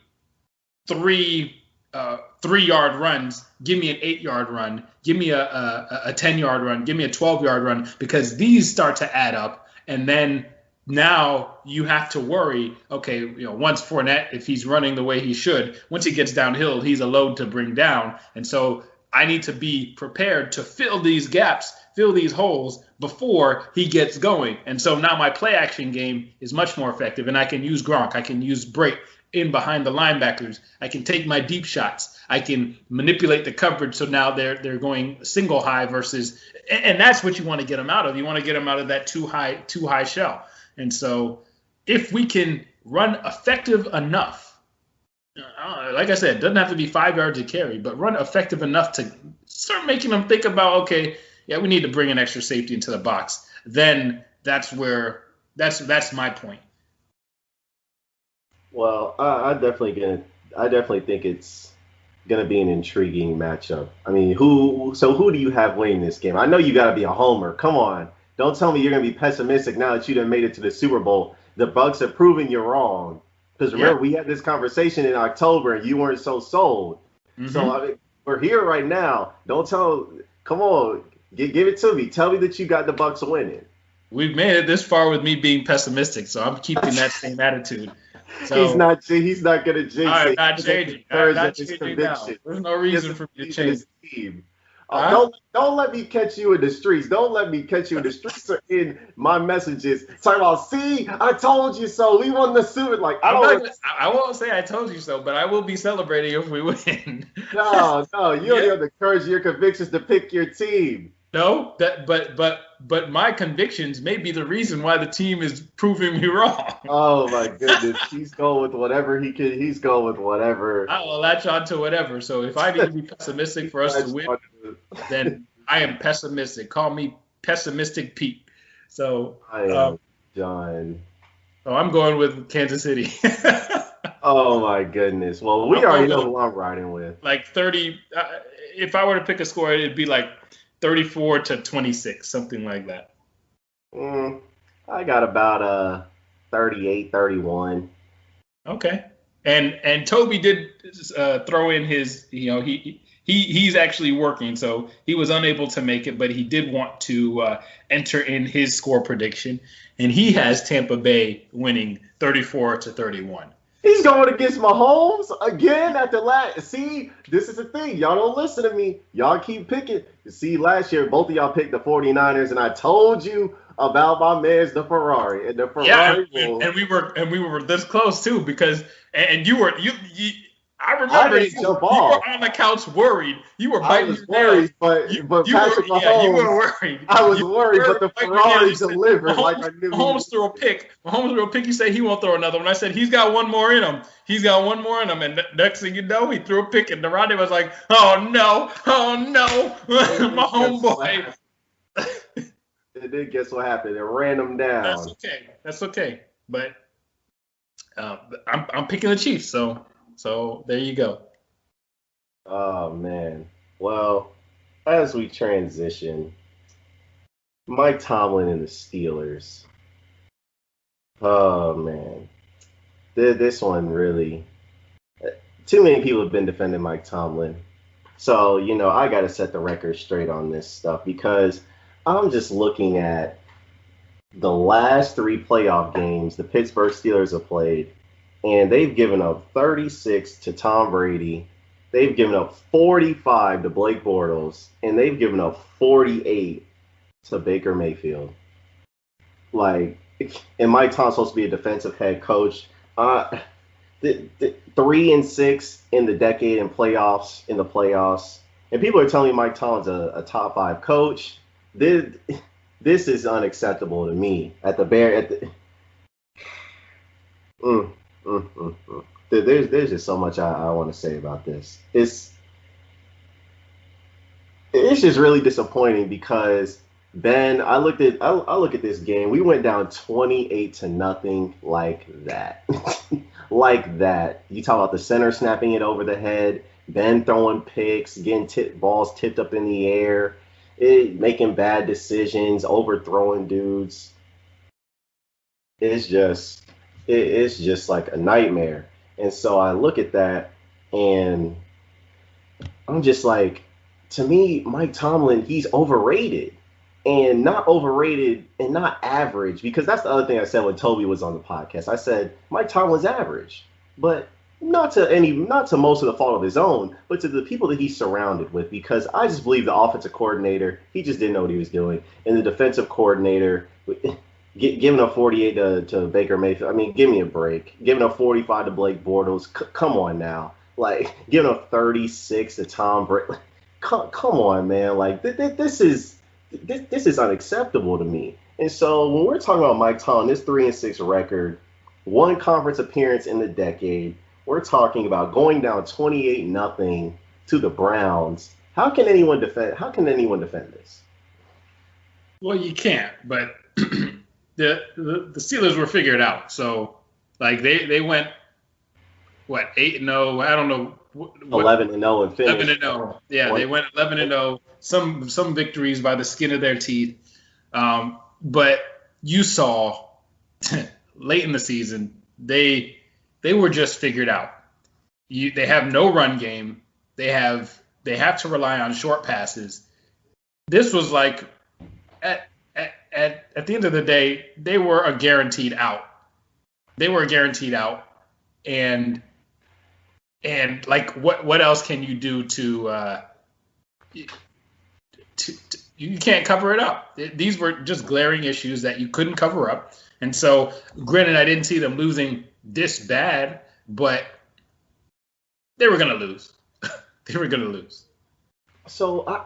3-yard runs, give me an 8-yard run, give me a 10-yard run, give me a 12-yard run, because these start to add up. And then now you have to worry, okay, once Fournette, if he's running the way he should, once he gets downhill, he's a load to bring down. And so I need to be prepared to fill these gaps, fill these holes before he gets going. And so now my play action game is much more effective, and I can use Gronk, I can use Brake in behind the linebackers. I can take my deep shots. I can manipulate the coverage, so now they're going single high versus, and that's what you want to get them out of. You want to get them out of that too high shell. And so if we can run effective enough, like I said, it doesn't have to be 5 yards a carry, but run effective enough to start making them think about, okay, yeah, we need to bring an extra safety into the box. Then that's my point. Well, I definitely think it's gonna be an intriguing matchup. I mean, who do you have winning this game? I know you gotta be a homer. Come on. Don't tell me you're gonna be pessimistic now that you done made it to the Super Bowl. The Bucs have proven you wrong. Because remember, we had this conversation in October and you weren't so sold. Mm-hmm. So we're here right now. Come on, give it to me. Tell me that you got the Bucs winning. We've made it this far with me being pessimistic, so I'm keeping that same attitude. So, he's not going to jinx it. I'm not changing. Now. There's no reason for me to change. Don't let me catch you in the streets. Don't let me catch you in the streets or in my messages talking about, see, I told you so. We won the Super. I won't say I told you so, but I will be celebrating if we win. No, you don't have the courage, your convictions to pick your team. No, but my convictions may be the reason why the team is proving me wrong. Oh my goodness, he's going with whatever he can. He's going with whatever. I will latch on to whatever. So if I need to be pessimistic for us to win, then I am pessimistic. Call me pessimistic Pete. So I am done. so I'm going with Kansas City. Oh my goodness. Well, we I'm already going know with who I'm riding with. like 30. If I were to pick a score, it'd be like 34-26, something like that. I got about 38, 31. Okay. And Toby did throw in his, he's actually working, so he was unable to make it, but he did want to enter in his score prediction, and he has Tampa Bay winning 34-31. He's going against Mahomes again at the last. See, this is the thing. Y'all don't listen to me. Y'all keep picking. See, last year, both of y'all picked the 49ers, and I told you about my man's the Ferrari. And the Ferrari and we were this close too, because and you I remember I didn't jump off. You were on the couch worried. You were biting your worried, but Patrick Mahomes, you were worried. I was worried, but the Ferrari delivered like I knew. Mahomes threw a pick. You say he won't throw another one. I said he's got one more in him. And next thing you know, he threw a pick, and Rodney was like, "Oh no, my homeboy." And then guess what happened? It ran him down. That's okay. But I'm picking the Chiefs, so there you go. Oh man. Well, as we transition, Mike Tomlin and the Steelers. Oh man. This one really, too many people have been defending Mike Tomlin. So, I got to set the record straight on this stuff because I'm just looking at the last 3 playoff games the Pittsburgh Steelers have played, and they've given up 36 to Tom Brady. They've given up 45 to Blake Bortles, and they've given up 48 to Baker Mayfield. Like, and Mike Tomlin's supposed to be a defensive head coach. 3-6 in the decade in the playoffs. And people are telling me Mike Tomlin's a top 5 coach. This is unacceptable to me. There's just so much I want to say about this. It's just really disappointing because Ben, I look at this game. We went down 28-0 like that. Like that. You talk about the center snapping it over the head, Ben throwing picks, getting balls tipped up in the air, making bad decisions, overthrowing dudes. It's just like a nightmare. And so I look at that and I'm just like, to me, Mike Tomlin, he's overrated. And not overrated and not average, because that's the other thing I said when Toby was on the podcast. I said Mike Tomlin's average, but not to most of the fault of his own, but to the people that he's surrounded with, because I just believe the offensive coordinator, he just didn't know what he was doing. And the defensive coordinator, giving a 48 to Baker Mayfield, I mean, give me a break. Giving a 45 to Blake Bortles, come on now. Like, giving a 36 to Tom Brady. Come on, man. Like, this is unacceptable to me. And so when we're talking about Mike Tomlin, this 3-6 record, 1 conference appearance in the decade, we're talking about going down 28-0 to the Browns. How can anyone defend this? Well, you can't, but the Steelers were figured out. So, like, they went, 8-0? I don't know. 11-0 and finished. 11-0. Yeah, they went 11-0. Some victories by the skin of their teeth. But you saw late in the season, they were just figured out. They have no run game. They have to rely on short passes. This was like at the end of the day, they were a guaranteed out. And like what else can you do to you can't cover it up. These were just glaring issues that you couldn't cover up. And so, granted, I didn't see them losing this bad, but they were going to lose. They were going to lose. So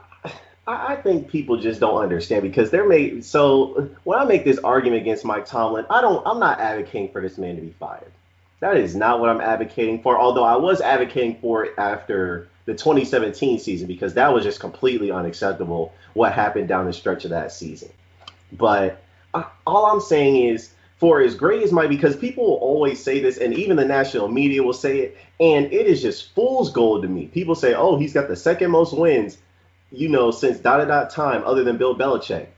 I think people just don't understand because they're made. So when I make this argument against Mike Tomlin, I'm not advocating for this man to be fired. That is not what I'm advocating for. Although I was advocating for it after the 2017 season because that was just completely unacceptable what happened down the stretch of that season. But all I'm saying is, for as great as because people will always say this, and even the national media will say it, and it is just fool's gold to me. People say, oh, he's got the second most wins, since dot to dot time, other than Bill Belichick.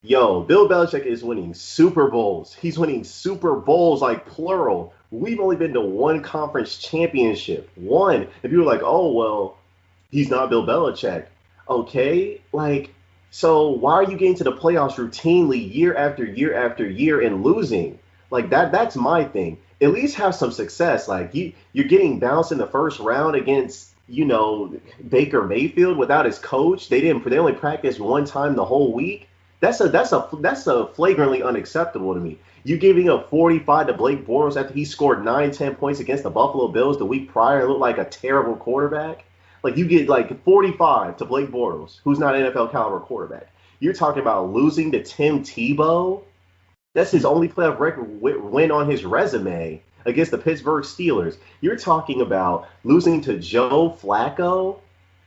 Yo, Bill Belichick is winning Super Bowls. He's winning Super Bowls, like plural. We've only been to one conference championship. One. And people are like, oh, well, he's not Bill Belichick. Okay, like, so why are you getting to the playoffs routinely year after year after year and losing? Like that's my thing. At least have some success. Like you're getting bounced in the first round against, Baker Mayfield without his coach. They only practiced one time the whole week. That's a flagrantly unacceptable to me. You giving up 45 to Blake Bortles after he scored 10 points against the Buffalo Bills the week prior and looked like a terrible quarterback. Like you get like 45 to Blake Bortles, who's not an NFL caliber quarterback. You're talking about losing to Tim Tebow. That's his only playoff record win on his resume against the Pittsburgh Steelers. You're talking about losing to Joe Flacco.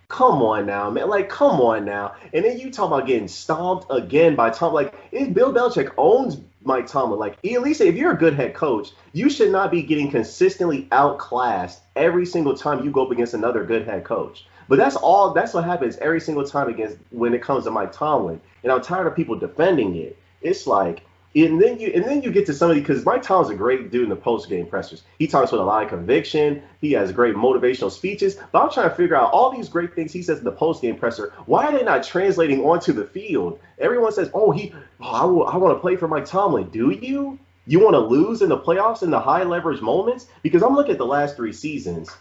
Come on now, man. Like, come on now. And then you talk about getting stomped again by Tom. Like, if Bill Belichick owns Mike Tomlin, like, at least if you're a good head coach, you should not be getting consistently outclassed every single time you go up against another good head coach. But that's what happens every single time when it comes to Mike Tomlin. And I'm tired of people defending it. It's like, and then you get to somebody, because Mike Tomlin's a great dude in the post game pressers. He talks with a lot of conviction. He has great motivational speeches. But I'm trying to figure out all these great things he says in the post game presser. Why are they not translating onto the field? Everyone says, I want to play for Mike Tomlin. Do you? You want to lose in the playoffs in the high leverage moments? Because I'm looking at the last 3 seasons,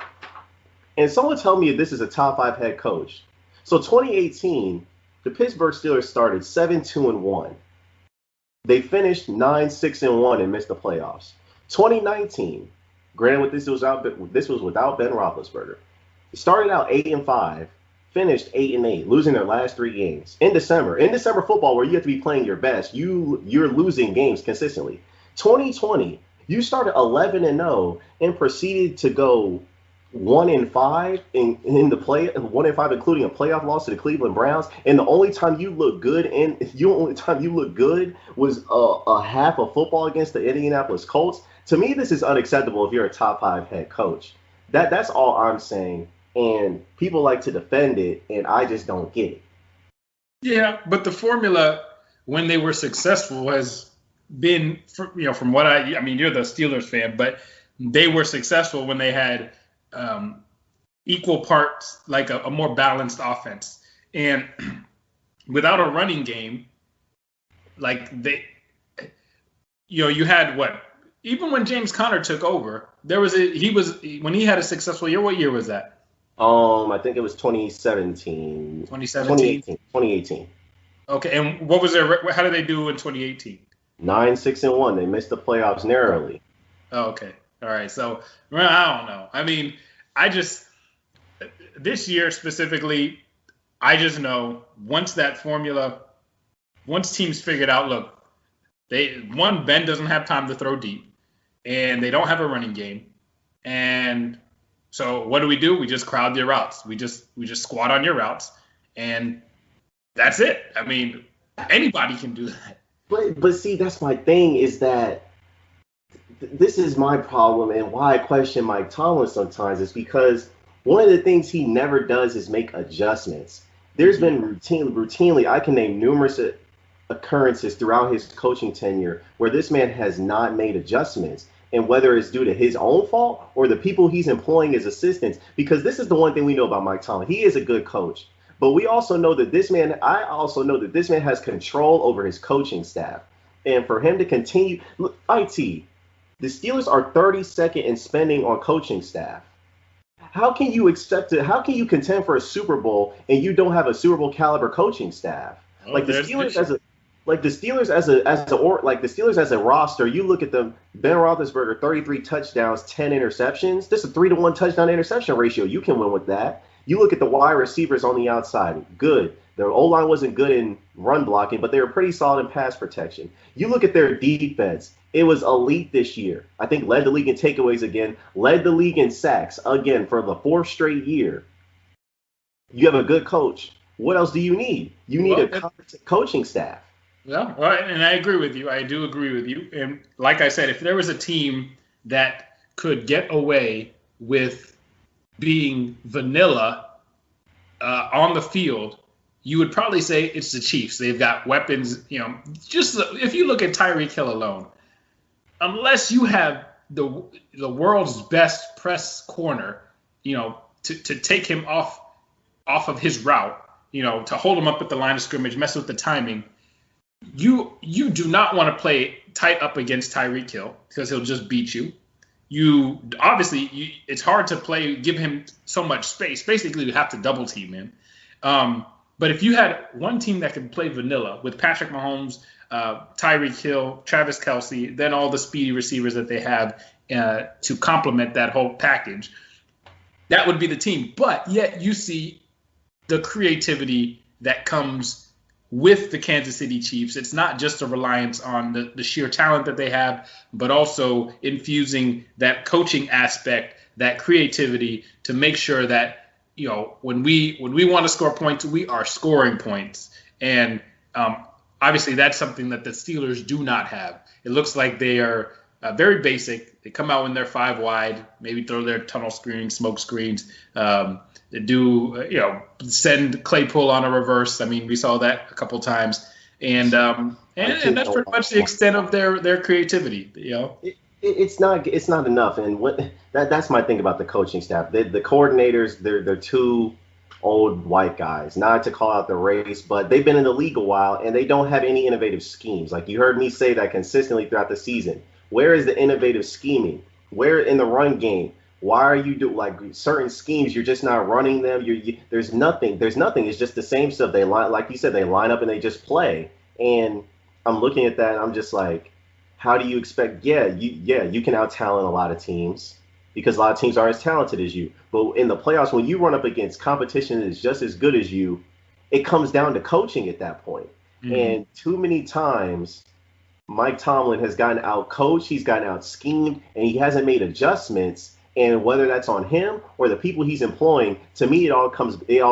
and someone tell me if this is a top 5 head coach. So 2018, the Pittsburgh Steelers started 7-2-1. They finished 9-6-1 and missed the playoffs. 2019, granted, this was without Ben Roethlisberger. It started out 8-5, finished 8-8, losing their last 3 games in December. In December football, where you have to be playing your best, you're losing games consistently. 2020, you started 11-0 and proceeded to go 1-5 in the play, 1-5, including a playoff loss to the Cleveland Browns. And the only time you look good, was a half of football against the Indianapolis Colts. To me, this is unacceptable if you're a top 5 head coach. That's all I'm saying. And people like to defend it, and I just don't get it. Yeah, but the formula when they were successful has been, from what I mean, you're the Steelers fan, but they were successful when they had equal parts, like a more balanced offense. And without a running game, like you had what? Even when James Conner took over, when he had a successful year. What year was that? I think it was 2017. 2018. Okay, and what was how did they do in 2018? 9-6-1. They missed the playoffs narrowly. Oh, okay. All right. So, I don't know. I mean, this year specifically, I just know once teams figured out, look, Ben doesn't have time to throw deep, and they don't have a running game. And so what do? We just crowd your routes. We just squat on your routes, and that's it. I mean, anybody can do that. But see, that's my thing, is that this is my problem, and why I question Mike Tomlin sometimes is because one of the things he never does is make adjustments. There's been routinely, I can name numerous occurrences throughout his coaching tenure where this man has not made adjustments, and whether it's due to his own fault or the people he's employing as assistants, because this is the one thing we know about Mike Tomlin. He is a good coach, but I also know that this man has control over his coaching staff. And for him to continue, look, the Steelers are 32nd in spending on coaching staff. How can you accept it? How can you contend for a Super Bowl and you don't have a Super Bowl caliber coaching staff? Like the Steelers as a roster, you look at them. Ben Roethlisberger, 33 touchdowns, 10 interceptions. This is a 3-to-1 touchdown interception ratio. You can win with that. You look at the wide receivers on the outside. Good. Their O-line wasn't good in run blocking, but they were pretty solid in pass protection. You look at their defense, it was elite this year. I think led the league in takeaways again, led the league in sacks again for the fourth straight year. You have a good coach. What else do you need? You need a competent coaching staff. Yeah, well, and I agree with you. I do agree with you. And like I said, if there was a team that could get away with being vanilla on the field, you would probably say it's the Chiefs. They've got weapons. Just if you look at Tyreek Hill alone, unless you have the world's best press corner, to take him off of his route, to hold him up at the line of scrimmage, mess with the timing. You do not want to play tight up against Tyreek Hill because he'll just beat you. It's hard to give him so much space. Basically, you have to double team him. But if you had one team that could play vanilla with Patrick Mahomes, Tyreek Hill, Travis Kelce, then all the speedy receivers that they have to complement that whole package, that would be the team. But yet you see the creativity that comes with the Kansas City Chiefs. It's not just a reliance on the sheer talent that they have, but also infusing that coaching aspect, that creativity to make sure that, when we want to score points, we are scoring points. And obviously that's something that the Steelers do not have. It looks like they are very basic. They come out when they're 5 wide, maybe throw their tunnel screens, smoke screens. They do, send Claypool on a reverse. I mean, we saw that a couple times. And that's pretty much the extent of their creativity, It's not enough, and that's my thing about the coaching staff. The coordinators, they're two old white guys. Not to call out the race, but they've been in the league a while, and they don't have any innovative schemes. Like you heard me say that consistently throughout the season. Where is the innovative scheming? Where in the run game? Why are you doing certain schemes? You're just not running them. There's nothing. It's just the same stuff. They like you said, they line up and they just play. And I'm looking at that, and I'm just like, how do you expect? You can out-talent a lot of teams because a lot of teams aren't as talented as you. But in the playoffs, when you run up against competition that is just as good as you, it comes down to coaching at that point. Mm-hmm. And too many times, Mike Tomlin has gotten out-coached, he's gotten out-schemed, and he hasn't made adjustments. And whether that's on him or the people he's employing, to me, it all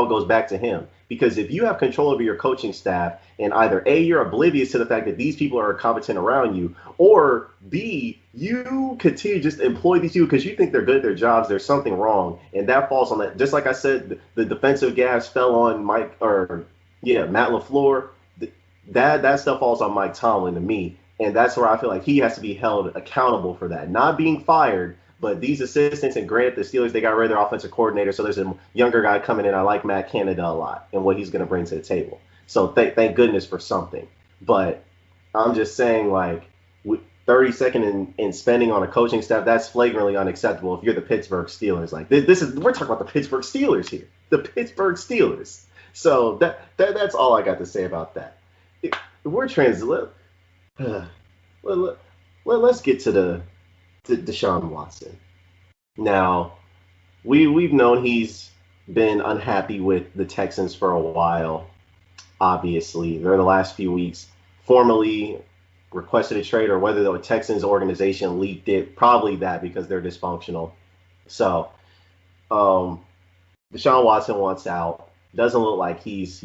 goes back to him. Because if you have control over your coaching staff and either A, you're oblivious to the fact that these people are competent around you, or B, you continue to just employ these people because you think they're good at their jobs, there's something wrong. And that falls on that. Just like I said, the defensive gas fell on Matt LaFleur. That stuff falls on Mike Tomlin to me. And that's where I feel like he has to be held accountable for that. Not being fired, but these assistants, and granted, the Steelers, they got rid of their offensive coordinator, so there's a younger guy coming in. I like Matt Canada a lot and what he's going to bring to the table. So thank goodness for something. But I'm just saying, 30 seconds in spending on a coaching staff, that's flagrantly unacceptable if you're the Pittsburgh Steelers. We're talking about the Pittsburgh Steelers here. The Pittsburgh Steelers. So that's all I got to say about that. Let's get to Deshaun Watson. Now, we've known he's been unhappy with the Texans for a while. Obviously, they're the last few weeks formally requested a trade, or whether the Texans organization leaked it, probably that because they're dysfunctional. So, Deshaun Watson wants out. Doesn't look like he's,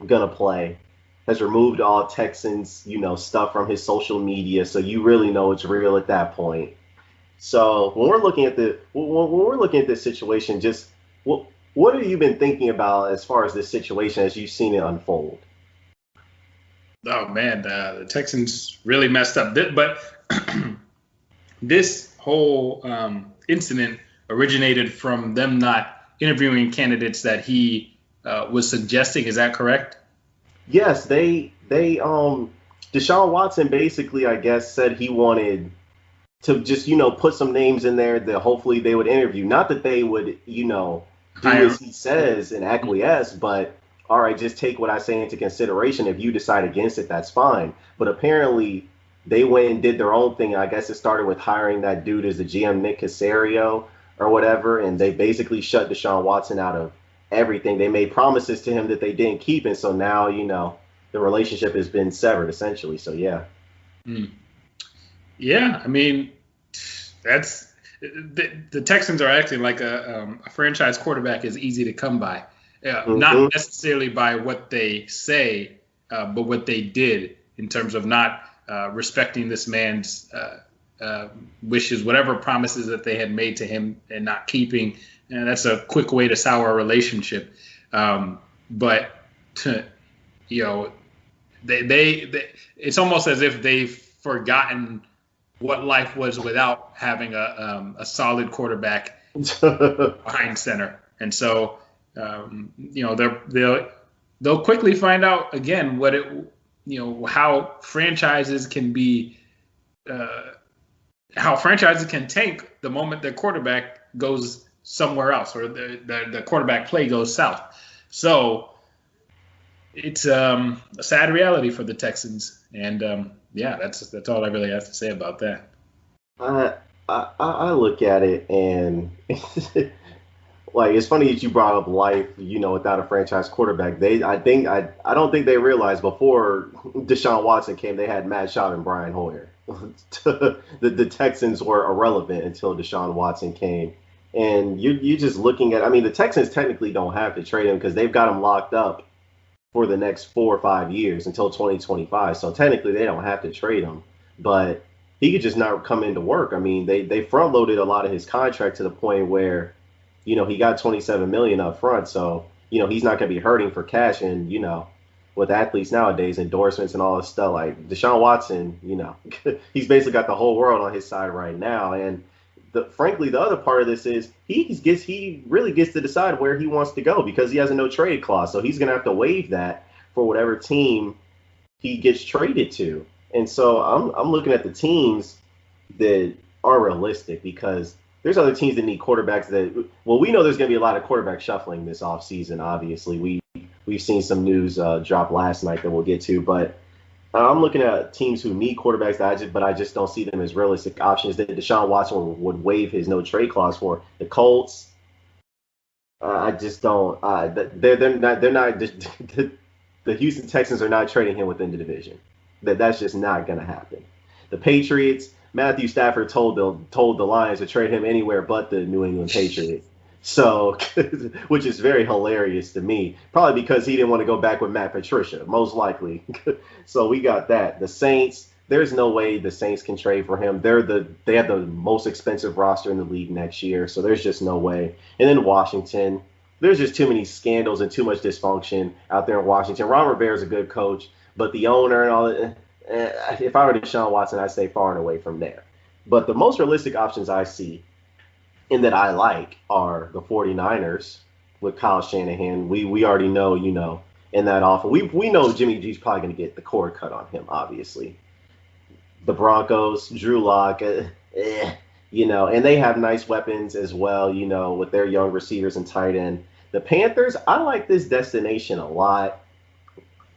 gonna play. Has removed all Texans, stuff from his social media, so you really know it's real at that point. So when we're looking at this situation, just what have you been thinking about as far as this situation as you've seen it unfold? Oh man, the Texans really messed up. But this whole incident originated from them not interviewing candidates that he was suggesting. Is that correct? Yes, Deshaun Watson basically, I guess, said he wanted to just, put some names in there that hopefully they would interview. Not that they would, do as he says and acquiesce, but all right, just take what I say into consideration. If you decide against it, that's fine. But apparently they went and did their own thing. I guess it started with hiring that dude as the GM, Nick Caserio or whatever, and they basically shut Deshaun Watson out of everything. They made promises to him that they didn't keep, and so now, the relationship has been severed essentially. So yeah. Mm. Yeah, I mean, that's the Texans are acting like a franchise quarterback is easy to come by. Not necessarily by what they say, but what they did in terms of not respecting this man's wishes, whatever promises that they had made to him and not keeping. And that's a quick way to sour a relationship. But they it's almost as if they've forgotten what life was without having a solid quarterback behind center. And so, they'll quickly find out again how franchises can be, how franchises can tank the moment their quarterback goes somewhere else or the quarterback play goes south. So it's a sad reality for the Texans. And that's all I really have to say about that. I look at it and like it's funny that you brought up life, without a franchise quarterback. I don't think they realized before Deshaun Watson came, they had Matt Schaub and Brian Hoyer. The Texans were irrelevant until Deshaun Watson came. And you're just looking at, I mean, the Texans technically don't have to trade him because they've got him locked up for the next 4 or 5 years until 2025. So technically they don't have to trade him, but he could just not come into work. I mean, they front loaded a lot of his contract to the point where, he got $27 million up front. So, he's not going to be hurting for cash. And, with athletes nowadays, endorsements and all this stuff, like Deshaun Watson, he's basically got the whole world on his side right now. And frankly, the other part of this is he really gets to decide where he wants to go because he has a no trade clause. So he's going to have to waive that for whatever team he gets traded to. And so I'm looking at the teams that are realistic because there's other teams that need quarterbacks we know there's going to be a lot of quarterback shuffling this offseason. Obviously, we've seen some news drop last night that we'll get to, but I'm looking at teams who need quarterbacks but I just don't see them as realistic options that Deshaun Watson would waive his no trade clause for. The Colts, I just don't. They're not. The Houston Texans are not trading him within the division. That's just not going to happen. The Patriots, Matthew Stafford told the Lions to trade him anywhere but the New England Patriots. So, which is very hilarious to me, probably because he didn't want to go back with Matt Patricia, most likely. So we got that. The Saints, there's no way the Saints can trade for him. They have the most expensive roster in the league next year, so there's just no way. And then Washington, there's just too many scandals and too much dysfunction out there in Washington. Ron Rivera's a good coach, but the owner and all that, if I were Deshaun Watson, I'd stay far and away from there. But the most realistic options I see and that I like are the 49ers with Kyle Shanahan. We already know, in that offer. We know Jimmy G's probably going to get the cord cut on him, obviously. The Broncos, Drew Lock, and they have nice weapons as well, with their young receivers and tight end. The Panthers, I like this destination a lot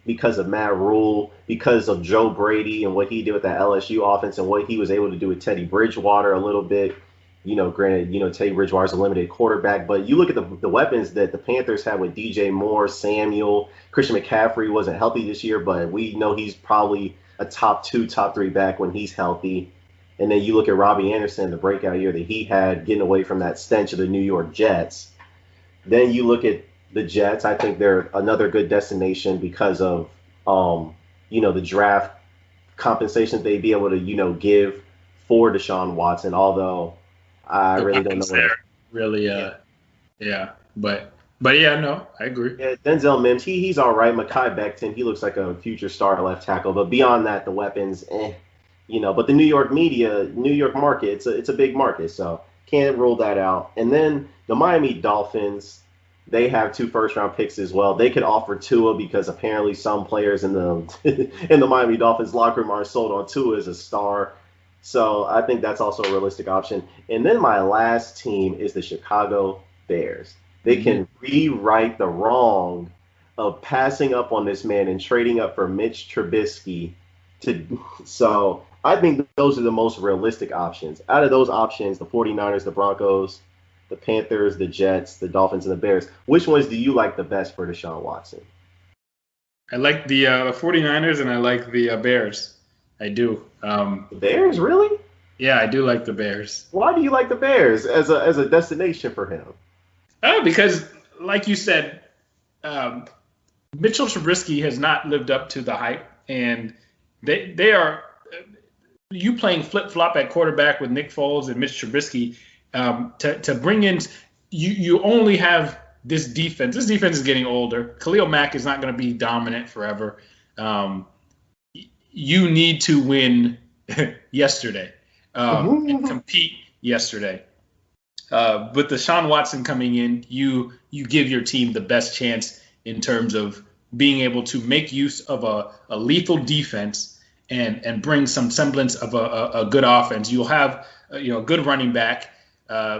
because of Matt Rule, because of Joe Brady and what he did with that LSU offense and what he was able to do with Teddy Bridgewater a little bit. Granted, Teddy Bridgewater's a limited quarterback, but you look at the weapons that the Panthers had with DJ Moore, Samuel, Christian McCaffrey wasn't healthy this year, but we know he's probably a top 2, top 3 back when he's healthy. And then you look at Robbie Anderson, the breakout year that he had, getting away from that stench of the New York Jets. Then you look at the Jets. I think they're another good destination because of, the draft compensation they'd be able to, give for Deshaun Watson, although I really don't know. But yeah, no, I agree. Yeah, Denzel Mims, he's all right. Mekhi Becton, he looks like a future star left tackle. But beyond that, the weapons, But the New York market, it's a big market, so can't rule that out. And then the Miami Dolphins, they have 2 first-round picks as well. They could offer Tua because apparently some players in the in the Miami Dolphins locker room are sold on Tua as a star. So I think that's also a realistic option. And then my last team is the Chicago Bears. They can rewrite the wrong of passing up on this man and trading up for Mitch Trubisky. So I think those are the most realistic options. Out of those options, the 49ers, the Broncos, the Panthers, the Jets, the Dolphins, and the Bears. Which ones do you like the best for Deshaun Watson? I like the 49ers and I like the Bears. I do. The Bears, really? Yeah, I do like the Bears. Why do you like the Bears as a destination for him? Because, like you said, Mitchell Trubisky has not lived up to the hype, and they are you playing flip flop at quarterback with Nick Foles and Mitch Trubisky to bring in. You only have this defense. This defense is getting older. Khalil Mack is not going to be dominant forever. You need to win yesterday and compete yesterday. With Deshaun Watson coming in, you give your team the best chance in terms of being able to make use of a lethal defense and bring some semblance of a good offense. You'll have a good running back,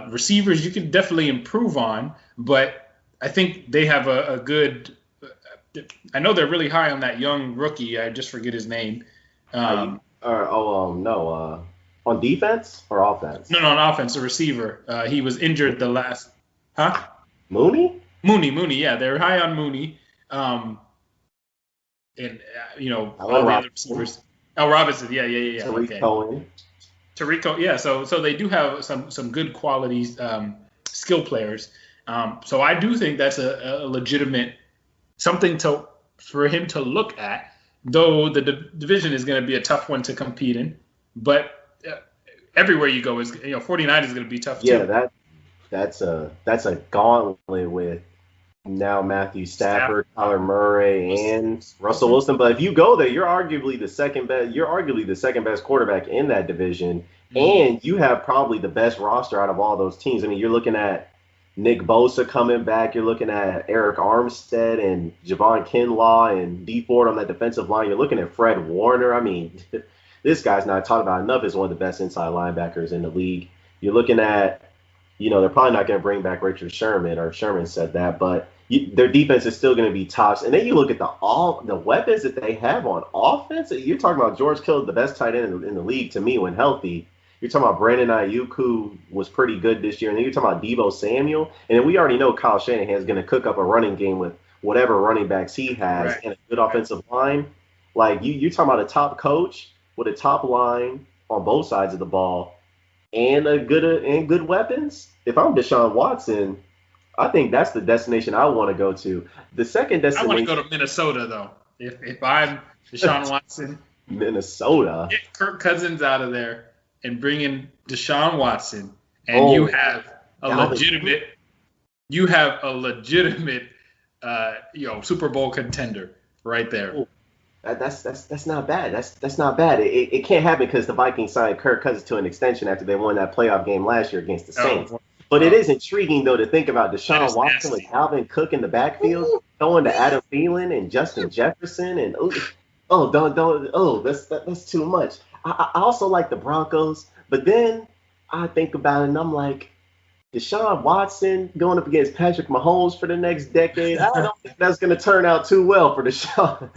receivers you can definitely improve on, but I think they have a good. I know they're really high on that young rookie. I just forget his name. No. On defense or offense? No, on offense, a receiver. He was injured the last. Huh? Mooney. Yeah, they're high on Mooney. And all the other receivers. Oh, Robinson. Yeah. Tariq Cohen. Tariq, yeah. So they do have some good qualities, skill players. So I do think that's a legitimate something for him to look at. Though the division is going to be a tough one to compete in, but everywhere you go is 49 is going to be tough too. Yeah, that's a gauntlet with now Matthew Stafford, Kyler Murray, and Russell Wilson. But if you go there, you're arguably the second best quarterback in that division, and you have probably the best roster out of all those teams. I mean, you're looking at Nick Bosa coming back. You're looking at Eric Armstead and Javon Kinlaw and Dee Ford on that defensive line. You're looking at Fred Warner. I mean, this guy's not talked about enough as one of the best inside linebackers in the league. You're looking at, they're probably not going to bring back Richard Sherman, or Sherman said that, but their defense is still going to be tops. And then you look at the weapons that they have on offense. You're talking about George Kittle, the best tight end in the league to me when healthy. You're talking about Brandon Ayuk, who was pretty good this year. And then you're talking about Deebo Samuel. And then we already know Kyle Shanahan is going to cook up a running game with whatever running backs he has and a good offensive line. Like, you're talking about a top coach with a top line on both sides of the ball and good weapons. If I'm Deshaun Watson, I think that's the destination I want to go to. The second destination. I want to go to Minnesota, though. If I'm Deshaun Watson. Minnesota. Get Kirk Cousins out of there and bring in Deshaun Watson, and you have a legitimate Super Bowl contender right there. That's not bad. That's not bad. It can't happen because the Vikings signed Kirk Cousins to an extension after they won that playoff game last year against the Saints. But it is intriguing though to think about Deshaun Watson with Dalvin Cook in the backfield, throwing to Adam Thielen and Justin Jefferson, and that's too much. I also like the Broncos, but then I think about it and I'm like, Deshaun Watson going up against Patrick Mahomes for the next decade. I don't think that's going to turn out too well for Deshaun.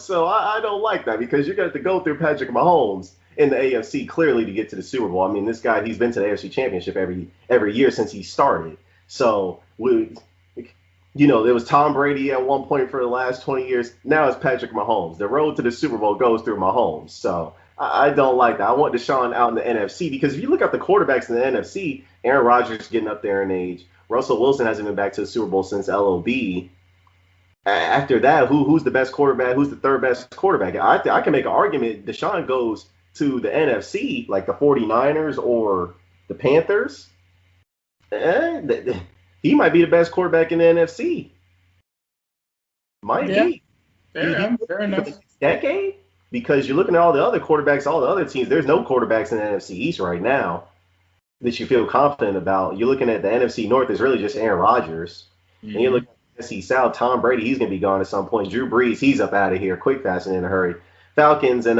So I don't like that because you're going to have to go through Patrick Mahomes in the AFC clearly to get to the Super Bowl. I mean, this guy, he's been to the AFC Championship every year since he started. So there was Tom Brady at one point for the last 20 years. Now it's Patrick Mahomes. The road to the Super Bowl goes through Mahomes. So I don't like that. I want Deshaun out in the NFC because if you look at the quarterbacks in the NFC, Aaron Rodgers getting up there in age. Russell Wilson hasn't been back to the Super Bowl since LOB. After that, who's the best quarterback? Who's the third best quarterback? I can make an argument Deshaun goes to the NFC, like the 49ers or the Panthers. He might be the best quarterback in the NFC. Might be. Fair enough. Decade? Because you're looking at all the other quarterbacks, all the other teams. There's no quarterbacks in the NFC East right now that you feel confident about. You're looking at the NFC North. It's really just Aaron Rodgers. Mm-hmm. And you're looking at the NFC South. Tom Brady, he's going to be gone at some point. Drew Brees, he's up out of here quick, fast, and in a hurry. Falcons and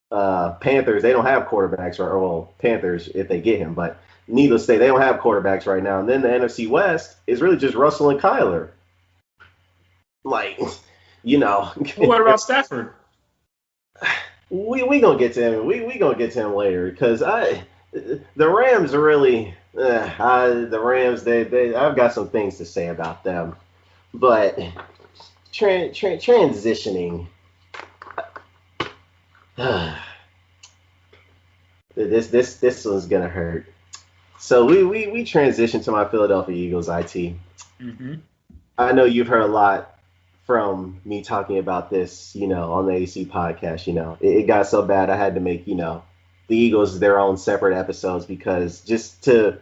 Panthers, they don't have quarterbacks. Panthers if they get him. But needless to say, they don't have quarterbacks right now. And then the NFC West is really just Russell and Kyler. Like, What about Stafford? We gonna get to him. We gonna get to him later because the Rams are really the Rams. I've got some things to say about them, but transitioning. This one's gonna hurt. So we transitioned to my Philadelphia Eagles. Mm-hmm. I know you've heard a lot from me talking about this, on the AC podcast. It got so bad I had to make, the Eagles their own separate episodes because just to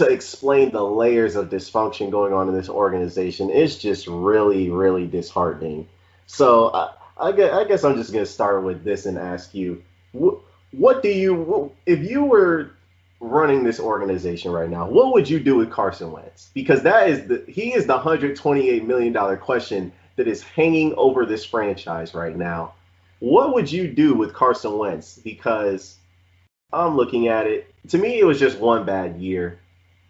explain the layers of dysfunction going on in this organization, it's just really, really disheartening. So I guess I'm just gonna start with this and ask you, what do you, if you were running this organization right now, what would you do with Carson Wentz? Because he is the $128 million question that is hanging over this franchise right now. What would you do with Carson Wentz? Because I'm looking at it. To me, it was just one bad year.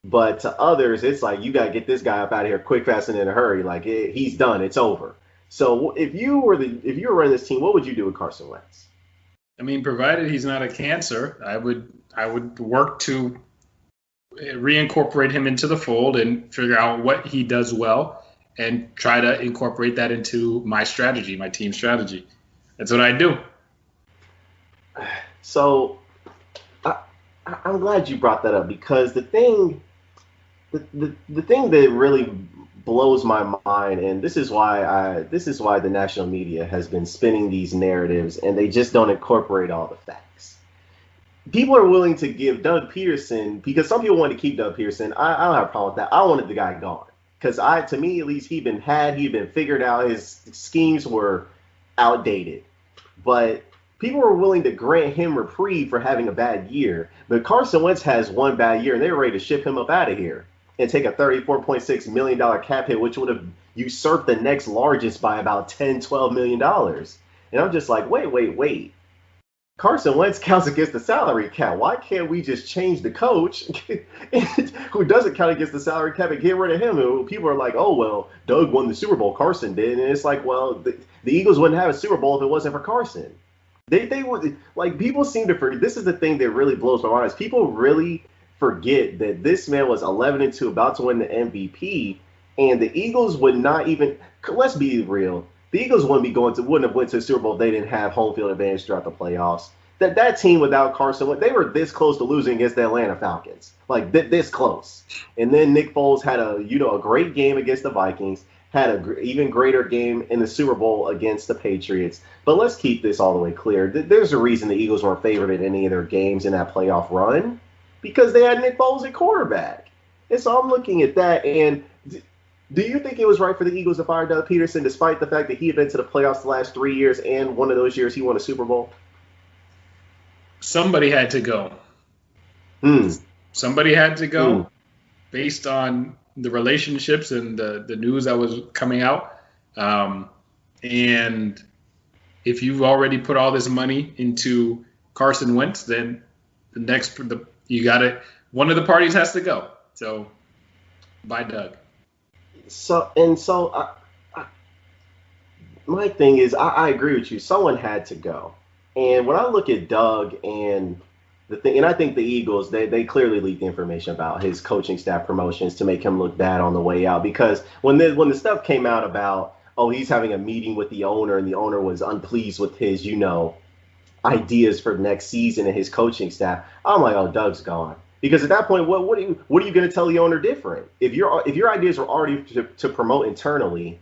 But to others, it's like you got to get this guy up out of here quick, fast, and in a hurry. Like he's done. It's over. So if you were running this team, what would you do with Carson Wentz? I mean, provided he's not a cancer, I would work to reincorporate him into the fold and figure out what he does well and try to incorporate that into my strategy, my team strategy. That's what I do. So I'm glad you brought that up because the thing that really blows my mind, and this is why the national media has been spinning these narratives, and they just don't incorporate all the facts. People are willing to give Doug Peterson, because some people want to keep Doug Peterson. I don't have a problem with that. I wanted the guy gone because to me at least, he'd been figured out. His schemes were outdated, but people were willing to grant him reprieve for having a bad year. But Carson Wentz has one bad year, and they're ready to ship him up out of here and take a $34.6 million cap hit, which would have usurped the next largest by about $10-12 million. And I'm just like, wait. Carson Wentz counts against the salary cap. Why can't we just change the coach who doesn't count against the salary cap and get rid of him? And people are like, oh, well, Doug won the Super Bowl. Carson did. And it's like, well, the Eagles wouldn't have a Super Bowl if it wasn't for Carson. They would, like, people seem to forget. This is the thing that really blows my mind is people really forget that this man was 11-2, about to win the MVP, and the Eagles would not even. Let's be real. The Eagles wouldn't have went to the Super Bowl if they didn't have home field advantage throughout the playoffs. That team without Carson, they were this close to losing against the Atlanta Falcons, like this close. And then Nick Foles had a great game against the Vikings, had an even greater game in the Super Bowl against the Patriots. But let's keep this all the way clear. There's a reason the Eagles weren't favored in any of their games in that playoff run because they had Nick Foles at quarterback. And so I'm looking at that, and do you think it was right for the Eagles to fire Doug Peterson despite the fact that he had been to the playoffs the last 3 years and one of those years he won a Super Bowl? Somebody had to go. Somebody had to go based on the relationships and the news that was coming out. And if you've already put all this money into Carson Wentz, then you got it. One of the parties has to go. So, bye, Doug. My thing is, I agree with you. Someone had to go. And when I look at Doug and the thing, and I think the Eagles, they clearly leaked information about his coaching staff promotions to make him look bad on the way out. Because when the stuff came out about, oh, he's having a meeting with the owner and the owner was unpleased with his, ideas for next season and his coaching staff, I'm like, oh, Doug's gone. Because at that point, what are you going to tell the owner different? If your ideas were already to promote internally,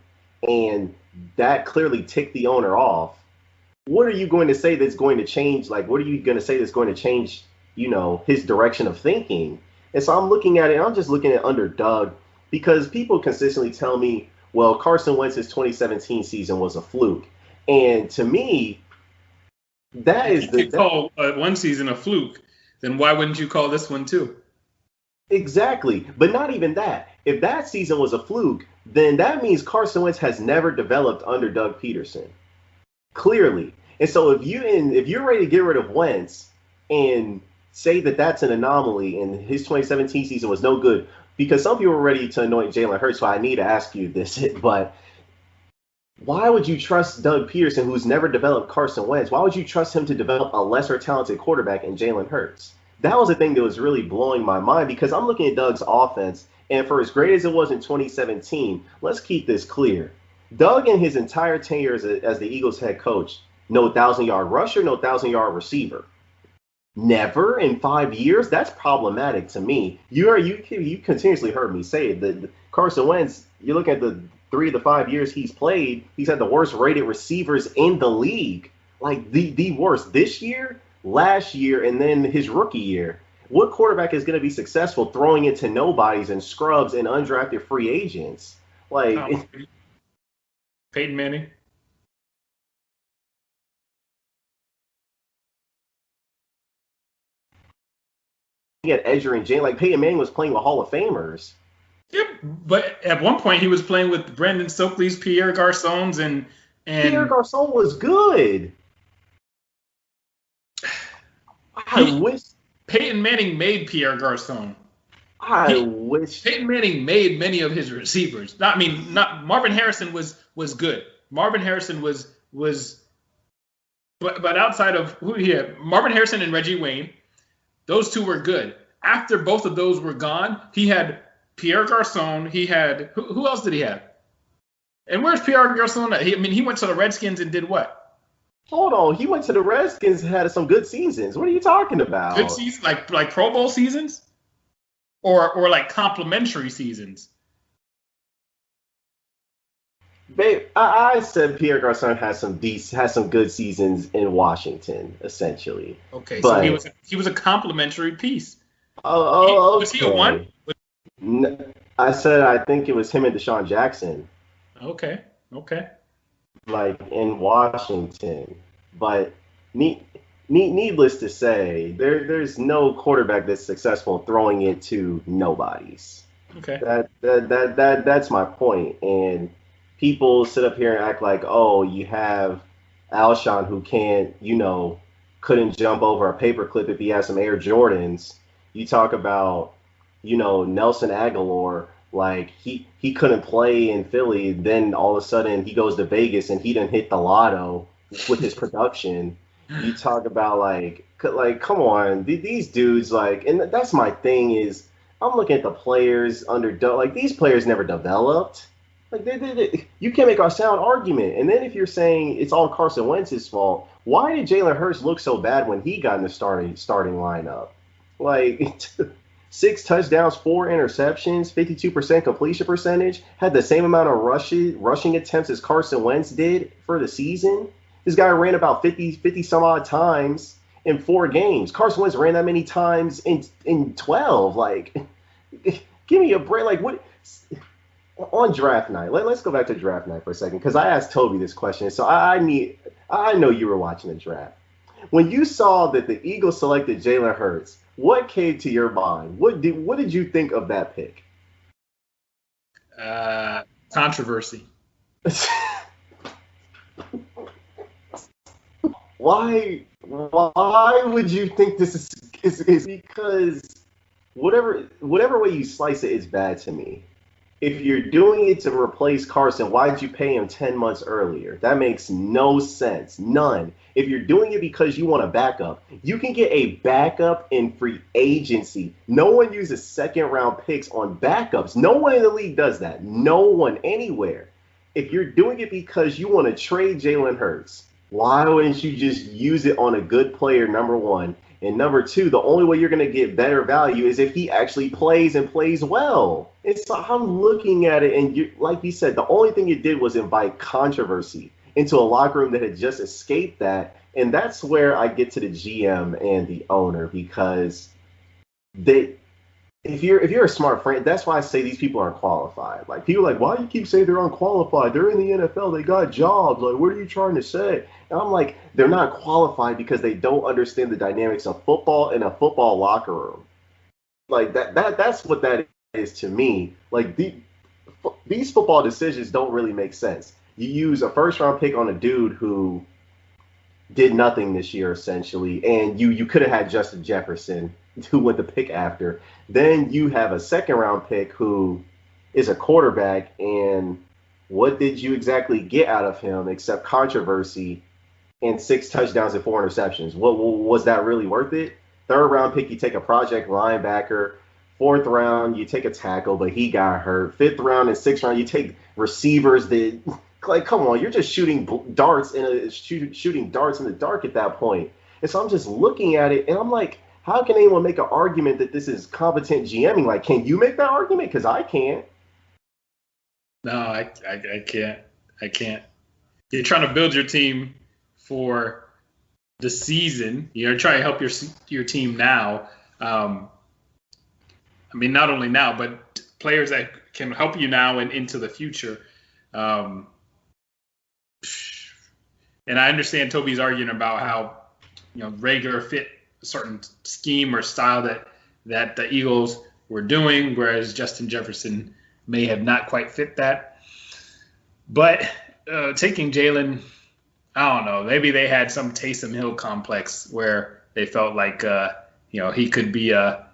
and that clearly ticked the owner off, what are you going to say that's going to change? Like, what are you going to say that's going to change, his direction of thinking? And so I'm looking at it. I'm just looking at under Doug because people consistently tell me, well, Carson Wentz's 2017 season was a fluke, and to me, that is if you call one season a fluke, then why wouldn't you call this one too? Exactly. But not even that. If that season was a fluke, then that means Carson Wentz has never developed under Doug Peterson. Clearly. And so if you're ready to get rid of Wentz and say that that's an anomaly and his 2017 season was no good, because some people were ready to anoint Jalen Hurts, so I need to ask you this, but why would you trust Doug Peterson, who's never developed Carson Wentz? Why would you trust him to develop a lesser talented quarterback in Jalen Hurts? That was the thing that was really blowing my mind because I'm looking at Doug's offense, and for as great as it was in 2017, let's keep this clear. Doug, in his entire tenure as the Eagles head coach, no 1,000-yard rusher, no 1,000-yard receiver. Never in 5 years. That's problematic to me. You continuously heard me say it. The Carson Wentz. You look at the 3 to 5 years he's played. He's had the worst rated receivers in the league. Like the worst this year, last year, and then his rookie year. What quarterback is going to be successful throwing it to nobodies and scrubs and undrafted free agents? Like Peyton Manning. He had Edger and Jane. Like Peyton Manning was playing with Hall of Famers. Yep, but at one point he was playing with Brandon Stokely's, Pierre Garçons, and Pierre Garçon was good. I wish Peyton Manning made Pierre Garçon. I wish Peyton Manning made many of his receivers. Not Marvin Harrison was good. Marvin Harrison was but outside of who he had, Marvin Harrison and Reggie Wayne, those two were good. After both of those were gone, he had Pierre Garçon. He had who else did he have? And where's Pierre Garçon? He went to the Redskins and did what? Hold on, he went to the Redskins and had some good seasons. What are you talking about? Good seasons, like Pro Bowl seasons, or like complimentary seasons. Babe, I said Pierre Garçon has some good seasons in Washington, essentially. Okay, but, so he was a complimentary piece. Oh, okay. Was he a one? I said I think it was him and Deshaun Jackson. Okay. Like in Washington, but needless to say, there's no quarterback that's successful throwing it to nobodies. Okay. That's my point. And people sit up here and act like, oh, you have Alshon who couldn't jump over a paperclip if he had some Air Jordans. You talk about, Nelson Aguilar. Like he couldn't play in Philly, then all of a sudden he goes to Vegas and he didn't hit the lotto with his production. You talk about like come on, these dudes and that's my thing is I'm looking at the players these players never developed. Like you can't make a sound argument. And then if you're saying it's all Carson Wentz's fault, why did Jalen Hurts look so bad when he got in the starting lineup? Like 6 touchdowns, 4 interceptions, 52% completion percentage, had the same amount of rushing attempts as Carson Wentz did for the season. This guy ran about 50 some odd times in 4 games. Carson Wentz ran that many times in 12. Like, give me a break. Like, what? On draft night, let's go back to draft night for a second because I asked Toby this question. So I know you were watching the draft. When you saw that the Eagles selected Jalen Hurts, what came to your mind? What did you think of that pick? Controversy. Why would you think this is because whatever way you slice it is bad to me. If you're doing it to replace Carson, why did you pay him 10 months earlier? That makes no sense. None. If you're doing it because you want a backup, you can get a backup in free agency. No one uses second-round picks on backups. No one in the league does that. No one anywhere. If you're doing it because you want to trade Jalen Hurts, why wouldn't you just use it on a good player, number one? And number two, the only way you're going to get better value is if he actually plays and plays well. I'm looking at it, and like you said, the only thing you did was invite controversy into a locker room that had just escaped that. And that's where I get to the GM and the owner because if you're a smart friend, that's why I say these people aren't qualified. Like people are like, why do you keep saying they're unqualified? They're in the NFL. They got jobs. Like, what are you trying to say? And I'm like, they're not qualified because they don't understand the dynamics of football in a football locker room. Like that's what that is to me. Like these football decisions don't really make sense. You use a first-round pick on a dude who did nothing this year, essentially, and you could have had Justin Jefferson, who went the pick after. Then you have a second-round pick who is a quarterback and what did you exactly get out of him except controversy and 6 touchdowns and 4 interceptions? What was that really worth it? Third round pick, you take a project linebacker. Fourth round, you take a tackle, but he got hurt. Fifth round and sixth round, you take receivers that, like, come on, you're just shooting darts shooting darts in the dark at that point. And so I'm just looking at it, and I'm like, how can anyone make an argument that this is competent GMing? Like, can you make that argument? Because I can't. No, I can't. I can't. You're trying to build your team for the season. You're trying to help your team now. I mean, not only now, but players that can help you now and into the future. And I understand Toby's arguing about how, Rager fit a certain scheme or style that the Eagles were doing, whereas Justin Jefferson may have not quite fit that. But taking Jalen, I don't know, maybe they had some Taysom Hill complex where they felt like, he could be a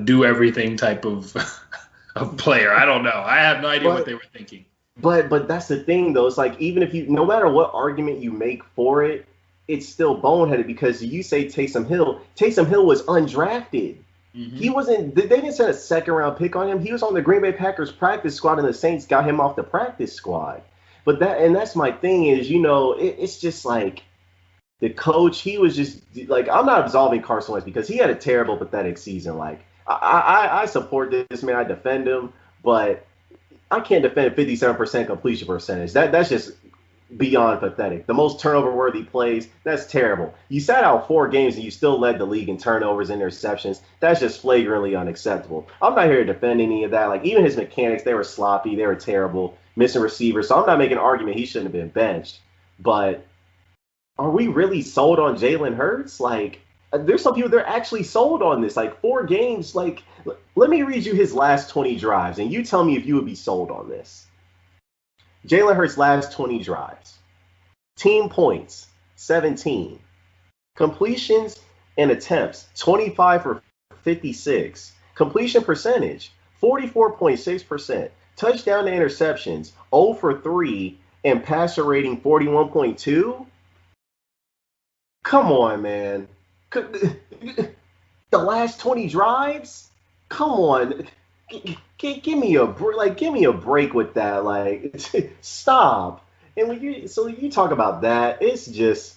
do everything type of player. I don't know. I have no idea what they were thinking. But that's the thing, though. It's like, even if no matter what argument you make for it, it's still boneheaded, because you say Taysom Hill was undrafted. Mm-hmm. He wasn't. They didn't send a second-round pick on him. He was on the Green Bay Packers practice squad, and the Saints got him off the practice squad. But that's my thing is, it's just like the coach. He was just like, I'm not absolving Carson Wentz because he had a terrible, pathetic season. Like, I support this man. I defend him, but I can't defend 57% completion percentage. That's just beyond pathetic. The most turnover-worthy plays, that's terrible. You sat out 4 games and you still led the league in turnovers and interceptions. That's just flagrantly unacceptable. I'm not here to defend any of that. Like, even his mechanics, they were sloppy. They were terrible. Missing receivers. So I'm not making an argument he shouldn't have been benched. But are we really sold on Jalen Hurts? Like, there's some people that are actually sold on this. Like, 4 games. Like, let me read you his last 20 drives, and you tell me if you would be sold on this. Jalen Hurts' last 20 drives. Team points, 17. Completions and attempts, 25 for 56. Completion percentage, 44.6%. Touchdown to interceptions, 0 for 3. And passer rating, 41.2. Come on, man. The last 20 drives? Come on. Give me a break with that. Like, stop. And when you talk about that, it's just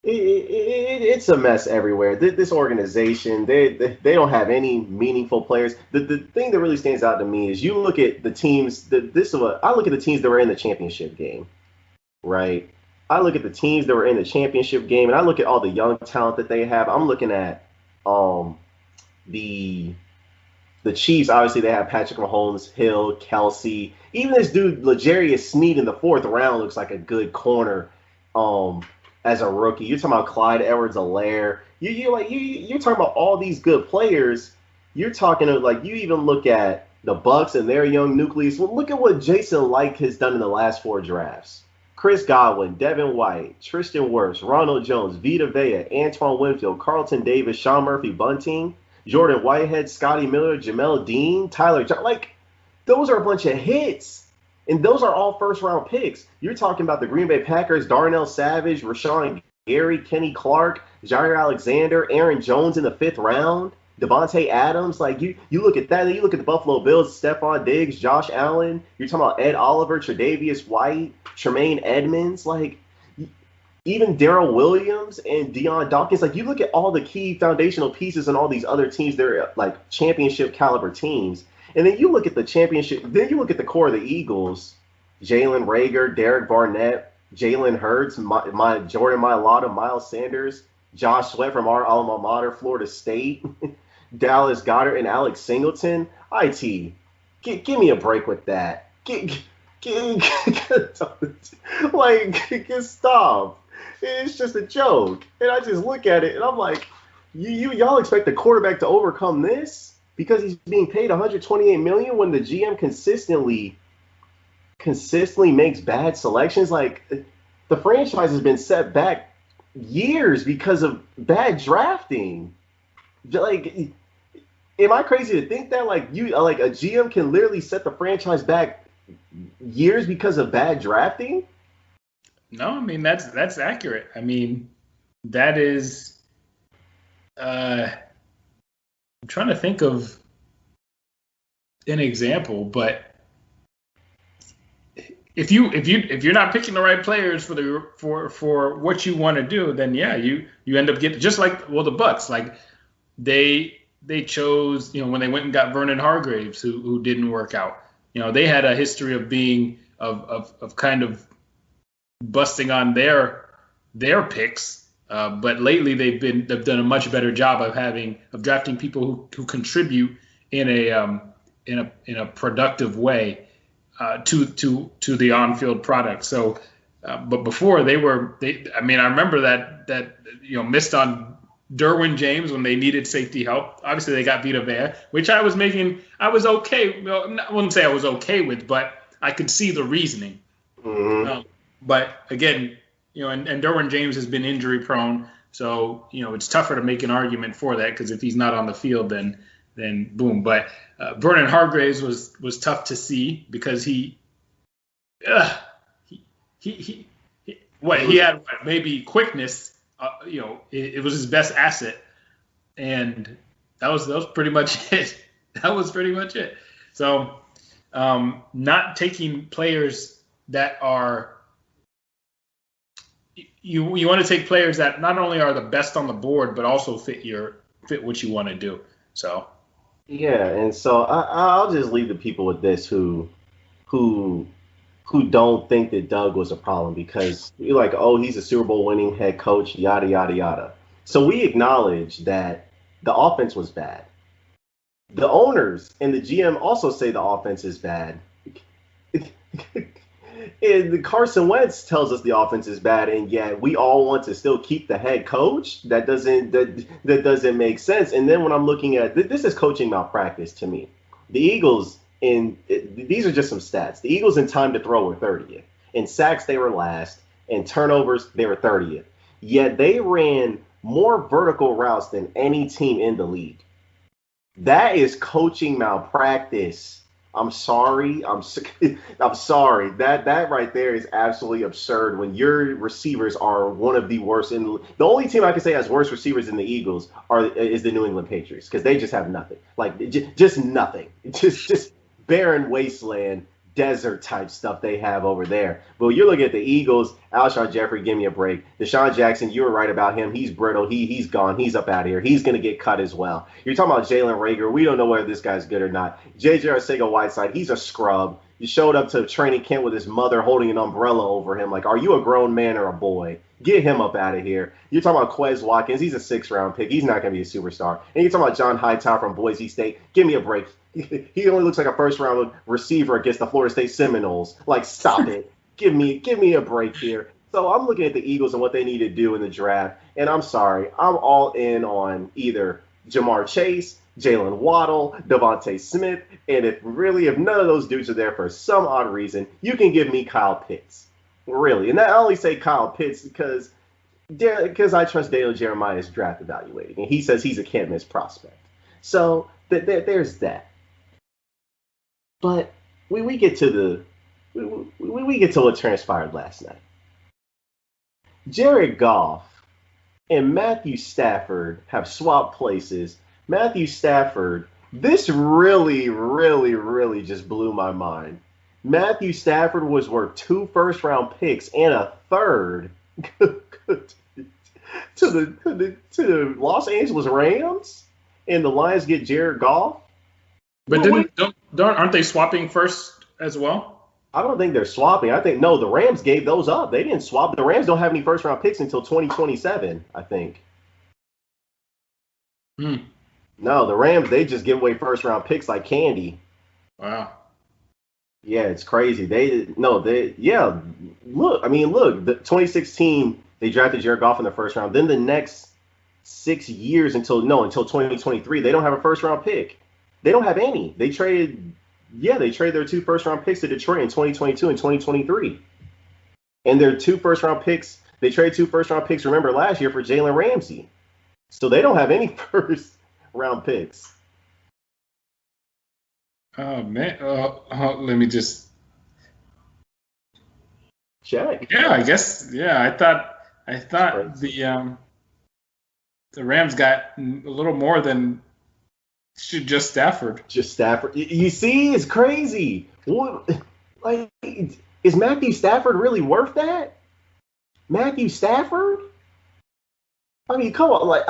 it's a mess everywhere. This organization, they don't have any meaningful players. The thing that really stands out to me is you look at the teams. I look at the teams that were in the championship game, right? I look at the teams that were in the championship game, and I look at all the young talent that they have. I'm looking at the Chiefs. Obviously, they have Patrick Mahomes, Hill, Kelsey. Even this dude, L'Jarius Sneed, in the 4th round looks like a good corner as a rookie. You're talking about Clyde Edwards-Helaire. You're talking about all these good players. You're talking like, you even look at the Bucs and their young nucleus. Well, look at what Jason Licht has done in the last 4 drafts. Chris Godwin, Devin White, Tristan Wirfs, Ronald Jones, Vita Vea, Antoine Winfield, Carlton Davis, Sean Murphy-Bunting, Jordan Whitehead, Scotty Miller, Jamel Dean, Tyler Johnson. Like, those are a bunch of hits. And those are all first-round picks. You're talking about the Green Bay Packers, Darnell Savage, Rashawn Gary, Kenny Clark, Jair Alexander, Aaron Jones in the 5th round, Devontae Adams. Like, you look at that, then you look at the Buffalo Bills, Stephon Diggs, Josh Allen. You're talking about Ed Oliver, Tre'Davious White, Tremaine Edmonds. Like, even Darrell Williams and Deion Dawkins. Like, you look at all the key foundational pieces and all these other teams, they're like championship caliber teams. And then you look at the championship, then you look at the core of the Eagles, Jalen Reagor, Derek Barnett, Jalen Hurts, Jordan Mailata, Miles Sanders, Josh Sweat from our alma mater, Florida State, Dallas Goedert, and Alex Singleton. Give me a break with that. Stop. It's just a joke. And I just look at it and I'm like, y'all expect the quarterback to overcome this because he's being paid $128 million when the GM consistently makes bad selections? Like, the franchise has been set back years because of bad drafting. Like, am I crazy to think that? Like, a GM can literally set the franchise back years because of bad drafting? No, I mean that's accurate. I mean that is. I'm trying to think of an example, but if you're not picking the right players for what you want to do, then yeah, you end up getting just like the Bucs, like they chose, when they went and got Vernon Hargraves, who didn't work out. They had a history of being of kind of busting on their picks, but lately they've done a much better job of drafting people who contribute in a productive way to the on-field product. So, but before I remember that missed on Derwin James when they needed safety help. Obviously, they got Vita Vea, which I was okay. Well, I wouldn't say I was okay with, but I could see the reasoning. Mm-hmm. But again, and Derwin James has been injury prone, so it's tougher to make an argument for that because if he's not on the field, then boom. But Vernon Hargraves was tough to see because he had maybe quickness. It was his best asset, and that was pretty much it. That was pretty much it. So, not taking players that are you want to take players that not only are the best on the board but also fit what you want to do. So. Yeah, and so I'll just leave the people with this who don't think that Doug was a problem because you're like, oh, he's a Super Bowl winning head coach, yada yada yada. So we acknowledge that the offense was bad. The owners and the GM also say the offense is bad. And Carson Wentz tells us the offense is bad, and yet we all want to still keep the head coach. That doesn't make sense. And then when I'm looking at this is coaching malpractice to me. The Eagles these are just some stats. The Eagles in time to throw were 30th. In sacks they were last. In turnovers they were 30th. Yet they ran more vertical routes than any team in the league. That is coaching malpractice. I'm sorry. I'm sorry. That right there is absolutely absurd when your receivers are one of the worst. The only team I can say has worse receivers than the Eagles is the New England Patriots because they just have nothing. Like just nothing. Just barren wasteland, desert type stuff they have over there. But you're looking at the Eagles, Alshon Jeffrey, give me a break. Deshaun Jackson, you were right about him. He's brittle. He's gone. He's up out of here. He's going to get cut as well. You're talking about Jalen Reagor. We don't know whether this guy's good or not. J.J. Arcega-Whiteside, he's a scrub. He showed up to training camp with his mother holding an umbrella over him. Like, are you a grown man or a boy? Get him up out of here. You're talking about Quez Watkins. He's a 6th-round pick. He's not going to be a superstar. And you're talking about John Hightower from Boise State. Give me a break. He only looks like a 1st-round receiver against the Florida State Seminoles. Like, stop it. Give me a break here. So I'm looking at the Eagles and what they need to do in the draft. And I'm sorry. I'm all in on either Jamar Chase, Jalen Waddle, Devontae Smith. And if none of those dudes are there for some odd reason, you can give me Kyle Pitts. Really. And I only say Kyle Pitts because I trust Daniel Jeremiah's draft evaluating. And he says he's a can't-miss prospect. So there's that. But we get to what transpired last night. Jared Goff and Matthew Stafford have swapped places. Matthew Stafford, this really, really, really just blew my mind. Matthew Stafford was worth 2 first-round picks and a 3rd to the Los Angeles Rams, and the Lions get Jared Goff. But aren't they swapping first as well? I don't think they're swapping. I think the Rams gave those up. They didn't swap. The Rams don't have any first-round picks until 2027, I think. No, the Rams, they just give away first-round picks like candy. Wow. Yeah, it's crazy. Look, the 2016, they drafted Jared Goff in the 1st round. Then the next 6 years until 2023, they don't have a first-round pick. They don't have any. They traded their 2 first-round picks to Detroit in 2022 and 2023. And their 2 first-round picks, they traded 2 first-round picks, remember, last year for Jalen Ramsey. So they don't have any first-round picks. Oh, man. Let me just Check. Yeah, I guess. Yeah, I thought the Rams got a little more than just Stafford. Just Stafford. You see, it's crazy. What, like, is Matthew Stafford really worth that? Matthew Stafford? I mean, come on. Like,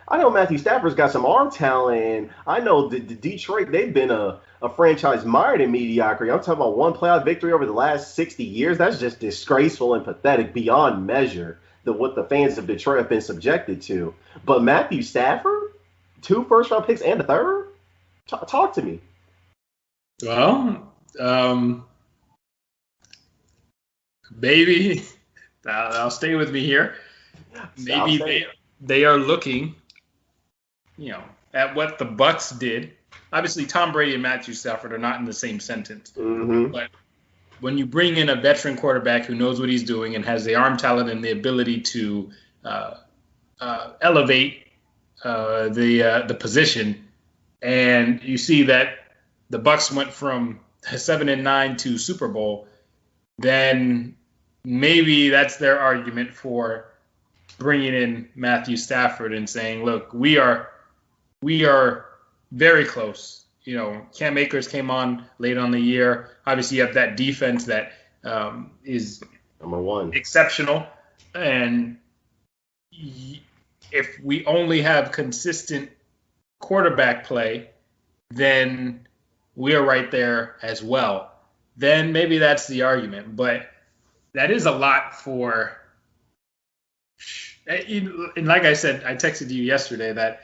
I know Matthew Stafford's got some arm talent, and I know the Detroit, they've been a franchise mired in mediocrity. I'm talking about one playoff victory over the last 60 years. That's just disgraceful and pathetic beyond measure, what the fans of Detroit have been subjected to. But Matthew Stafford? 2 first-round picks and a third? Talk to me. Well, maybe I'll stay with me here. Maybe they are looking, at what the Bucs did. Obviously, Tom Brady and Matthew Stafford are not in the same sentence. Mm-hmm. But when you bring in a veteran quarterback who knows what he's doing and has the arm talent and the ability to elevate the position, and you see that the Bucs went from 7-9 to Super Bowl, then maybe that's their argument for bringing in Matthew Stafford and saying, look, we are very close. Cam Akers came on late on the year. Obviously, you have that defense that is number one, exceptional. And if we only have consistent quarterback play, then we are right there as well. Then maybe that's the argument. But that is a lot for. And like I said, I texted you yesterday that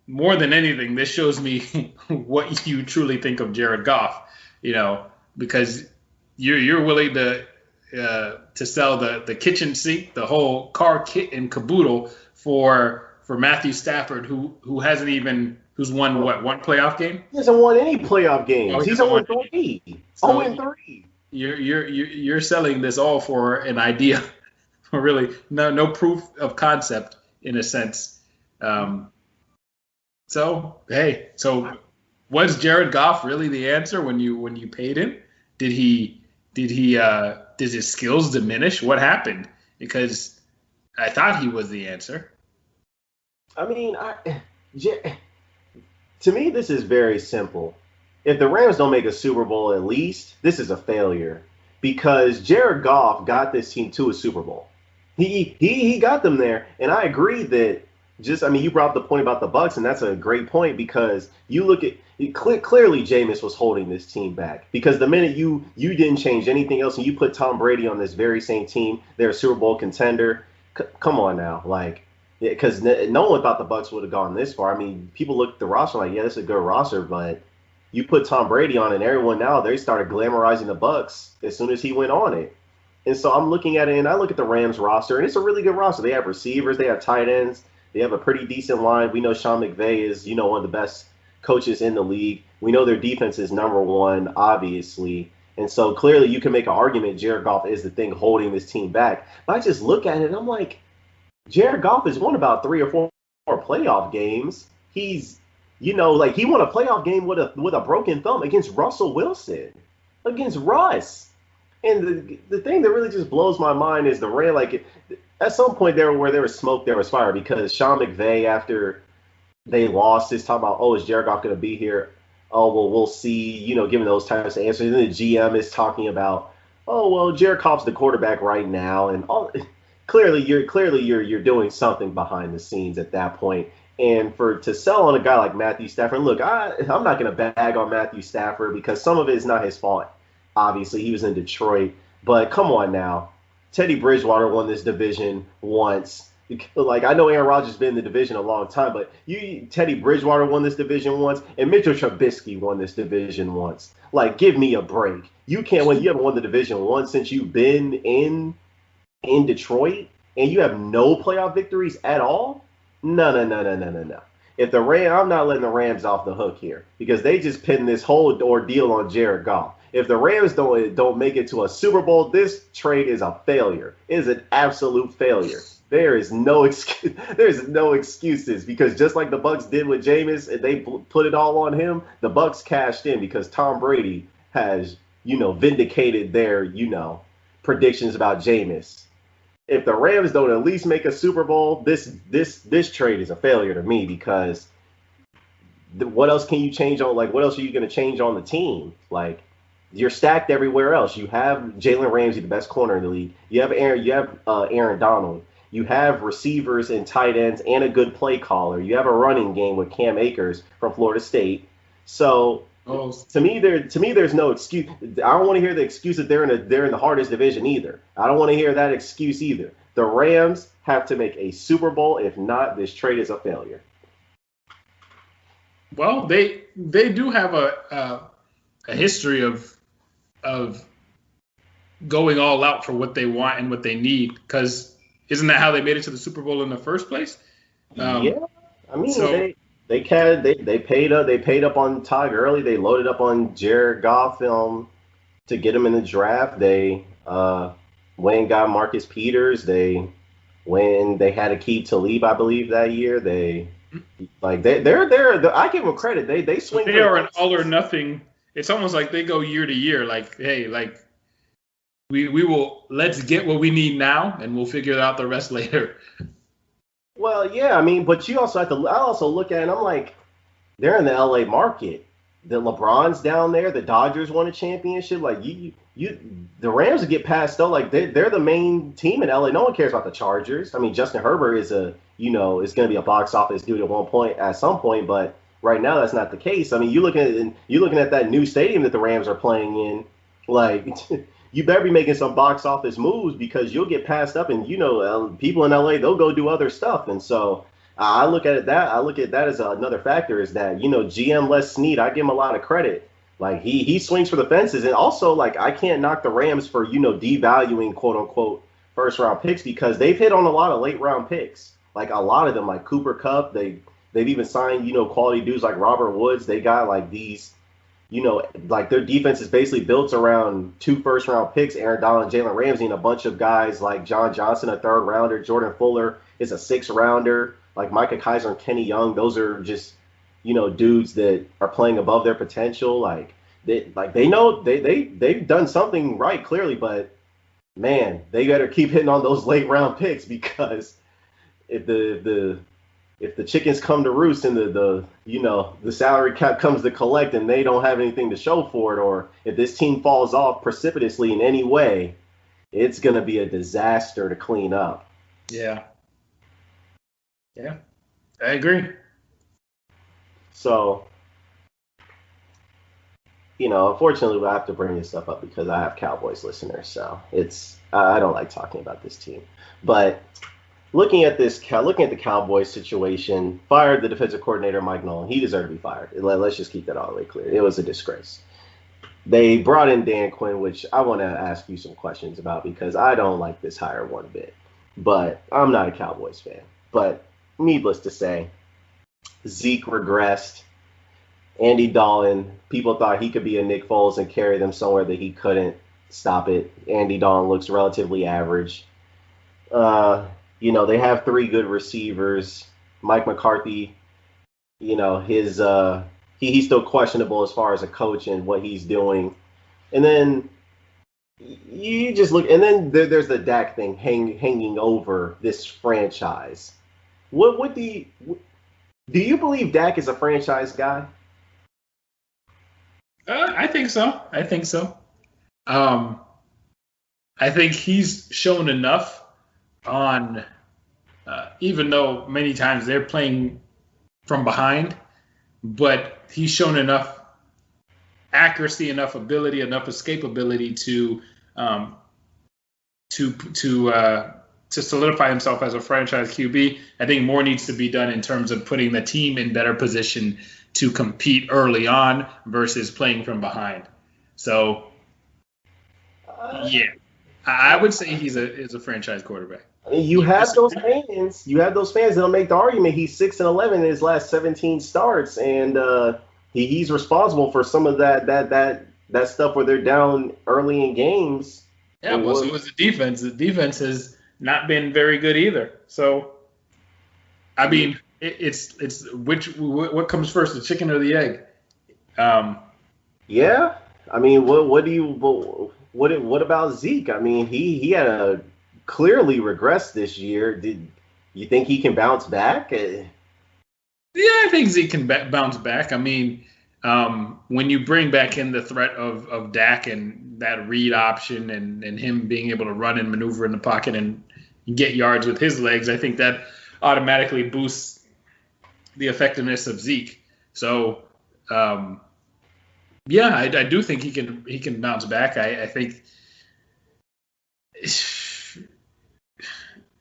more than anything, this shows me what you truly think of Jared Goff. Because you're willing to sell the kitchen sink, the whole car kit and caboodle for Matthew Stafford, who's won one playoff game? He hasn't won any playoff games. Oh, he's 0-3. 0-3. You're selling this all for an idea, really no proof of concept in a sense. So was Jared Goff really the answer when you paid him? Did his skills diminish? What happened? Because I thought he was the answer. I mean, to me, this is very simple. If the Rams don't make a Super Bowl at least, this is a failure. Because Jared Goff got this team to a Super Bowl. He got them there. And I agree that you brought up the point about the Bucs, and that's a great point because you look at clearly Jameis was holding this team back because the minute you didn't change anything else and you put Tom Brady on this very same team, they're a Super Bowl contender. Come on now, because no one thought the Bucs would have gone this far. I mean, people look at the roster like, yeah, this is a good roster, but you put Tom Brady on, and everyone now they started glamorizing the Bucs as soon as he went on it. And so I'm looking at it, and I look at the Rams roster, and it's a really good roster. They have receivers, they have tight ends. They have a pretty decent line. We know Sean McVay is, one of the best coaches in the league. We know their defense is number one, obviously. And so clearly you can make an argument Jared Goff is the thing holding this team back. But I just look at it and I'm like, Jared Goff has won about 3 or 4 playoff games. He's, he won a playoff game with a broken thumb against Russell Wilson, against Russ. And the thing that really just blows my mind is at some point where there was smoke, there was fire because Sean McVay, after they lost, is talking about, is Jared Goff going to be here? Oh, well, we'll see, giving those types of answers. And the GM is talking about, Jared Goff's the quarterback right now. And clearly you're doing something behind the scenes at that point. And to sell on a guy like Matthew Stafford, look, I'm not going to bag on Matthew Stafford because some of it is not his fault. Obviously, he was in Detroit. But come on now. Teddy Bridgewater won this division once. I know Aaron Rodgers has been in the division a long time, but Teddy Bridgewater won this division once, and Mitchell Trubisky won this division once. Give me a break. You can't win. You haven't won the division once since you've been in Detroit, and you have no playoff victories at all? No. I'm not letting the Rams off the hook here because they just pinned this whole ordeal on Jared Goff. If the Rams don't make it to a Super Bowl, this trade is a failure. It is an absolute failure. There is no excuse. There's no excuses because just like the Bucs did with Jameis, and they put it all on him. The Bucs cashed in because Tom Brady has, vindicated their, predictions about Jameis. If the Rams don't at least make a Super Bowl, this trade is a failure to me because what else can you change on? Like, what else are you going to change on the team? Like, you're stacked everywhere else. You have Jalen Ramsey, the best corner in the league. You have Aaron Donald. You have receivers and tight ends and a good play caller. You have a running game with Cam Akers from Florida State. So to me, there's no excuse. I don't want to hear the excuse that they're in the hardest division either. I don't want to hear that excuse either. The Rams have to make a Super Bowl. If not, this trade is a failure. Well, they do have a history of going all out for what they want and what they need. Because isn't that how they made it to the Super Bowl in the first place? Yeah, I mean they paid up on Todd Gurley. They loaded up on Jared Goff to get him in the draft. They went and got Marcus Peters. They had Aqib Talib, I believe, that year. They're I give them credit. They swing. They are an all or nothing. It's almost like they go year to year. Like, hey, like we will let's get what we need now, and we'll figure out the rest later. Well, yeah, I mean, but you also have to. I also look at it, and I'm like, they're in the LA market. The LeBron's down there. The Dodgers won a championship. Like the Rams would get past though. Like they're the main team in LA. No one cares about the Chargers. I mean, Justin Herbert is is going to be a box office dude at some point, but right now that's not the case. I mean, you're looking at that new stadium that the Rams are playing in. Like, you better be making some box office moves because you'll get passed up, and people in LA, they'll go do other stuff. And so I look at that as another factor is that GM Les Snead, I give him a lot of credit. Like he swings for the fences, and also like I can't knock the Rams for devaluing quote unquote first round picks because they've hit on a lot of late round picks. Like a lot of them, like Cooper Kupp, they've even signed quality dudes like Robert Woods. They got like these. Like their defense is basically built around 2 first-round picks, Aaron Donald and Jalen Ramsey, and a bunch of guys like John Johnson, a 3rd-rounder, Jordan Fuller is a 6th-rounder, like Micah Kaiser and Kenny Young. Those are just, dudes that are playing above their potential. Like they know they've done something right clearly, but man, they better keep hitting on those late-round picks because if the chickens come to roost and the salary cap comes to collect and they don't have anything to show for it, or if this team falls off precipitously in any way, it's going to be a disaster to clean up. Yeah, I agree. So, unfortunately, I have to bring this stuff up because I have Cowboys listeners. So I don't like talking about this team, but. Looking at the Cowboys situation, fired the defensive coordinator Mike Nolan. He deserved to be fired. Let's just keep that all the way clear. It was a disgrace. They brought in Dan Quinn, which I want to ask you some questions about because I don't like this hire one bit. But I'm not a Cowboys fan. But needless to say, Zeke regressed. Andy Dalton, people thought he could be a Nick Foles and carry them somewhere that he couldn't. Stop it. Andy Dalton looks relatively average. They have 3 good receivers. Mike McCarthy, he's still questionable as far as a coach and what he's doing. And then you just look, and then there's the Dak thing hanging over this franchise. Do you believe Dak is a franchise guy? I think so. I think he's shown enough on, even though many times they're playing from behind, but he's shown enough accuracy, enough ability, enough escapability to solidify himself as a franchise QB. I think more needs to be done in terms of putting the team in better position to compete early on versus playing from behind. So, yeah, I would say he's a franchise quarterback. You have those fans that'll make the argument he's 6-11 in his last 17 starts, and he's responsible for some of that stuff where they're down early in games. Yeah, well, so it was the defense. The defense has not been very good either. So, I mean, it's what comes first, the chicken or the egg? Yeah, I mean, what do you? what about Zeke? I mean, he had a clearly regressed this year. Did you think he can bounce back? Yeah, I think Zeke can bounce back. I mean, when you bring back in the threat of Dak and that read option and him being able to run and maneuver in the pocket and get yards with his legs, I think that automatically boosts the effectiveness of Zeke. So, yeah, I do think he can bounce back. I think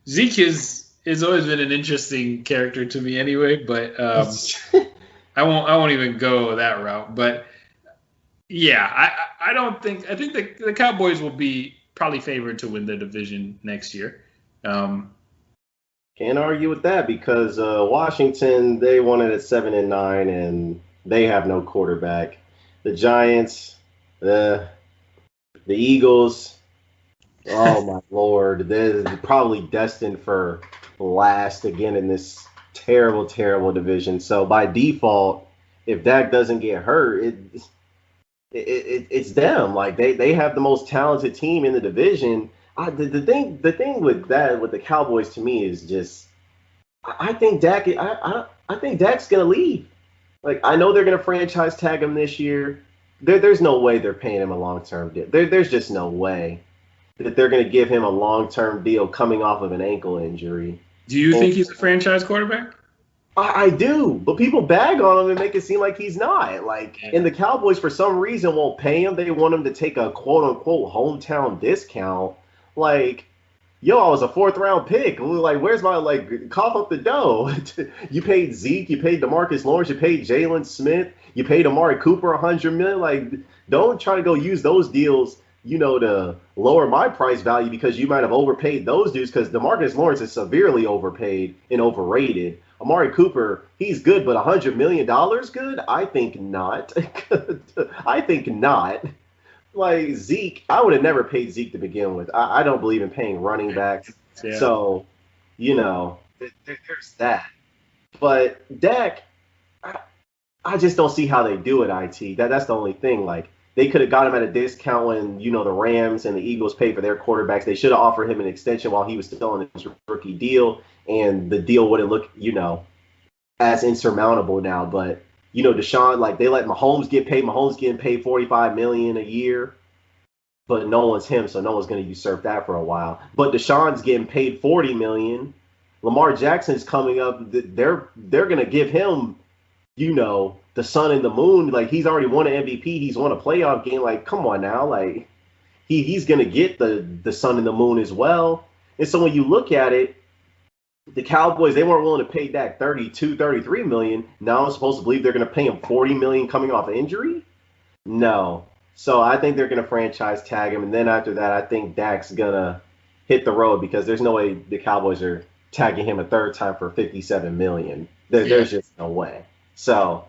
Zeke is always been an interesting character to me anyway, but I won't even go that route. But yeah, I think the Cowboys will be probably favored to win the division next year. Can't argue with that because Washington, they won it at 7-9 and they have no quarterback. The Giants, the Eagles, oh my Lord, they're probably destined for last again in this terrible, terrible division. So by default, if Dak doesn't get hurt, it's them. Like they have the most talented team in the division. The thing with that with the Cowboys to me is just I think I think Dak's gonna leave. Like I know they're gonna franchise tag him this year. There's no way they're paying him a long term deal. There's just no way that they're gonna give him a long term deal coming off of an ankle injury. Do you think he's a franchise quarterback? I do, but people bag on him and make it seem like he's not. Like, and the Cowboys, for some reason, won't pay him. They want him to take a quote-unquote hometown discount. Like, yo, I was a fourth-round pick. Like, where's my, like, cough up the dough? You paid Zeke, you paid DeMarcus Lawrence, you paid Jalen Smith, you paid Amari Cooper $100 million. Like, don't try to go use those deals, to lower my price value because you might have overpaid those dudes because DeMarcus Lawrence is severely overpaid and overrated. Amari Cooper, he's good, but $100 million good? I think not. I think not. Like Zeke, I would have never paid Zeke to begin with. I don't believe in paying running backs. Yeah. So, there's that. But Dak, I just don't see how they do it, IT. That's the only thing. Like, they could have got him at a discount when, the Rams and the Eagles paid for their quarterbacks. They should have offered him an extension while he was still on his rookie deal, and the deal wouldn't look, as insurmountable now. But, Deshaun, like, they let Mahomes get paid. Mahomes getting paid $45 million a year, but no one's him, so no one's going to usurp that for a while. But Deshaun's getting paid $40 million. Lamar Jackson's coming up. They're going to give him, the sun and the moon. Like, he's already won an MVP. He's won a playoff game. Like, come on now. Like, he's going to get the sun and the moon as well. And so when you look at it, the Cowboys, they weren't willing to pay Dak $33 million. Now I'm supposed to believe they're going to pay him $40 million coming off an injury? No. So I think they're going to franchise tag him. And then after that, I think Dak's going to hit the road because there's no way the Cowboys are tagging him a third time for $57 million. There's just no way. So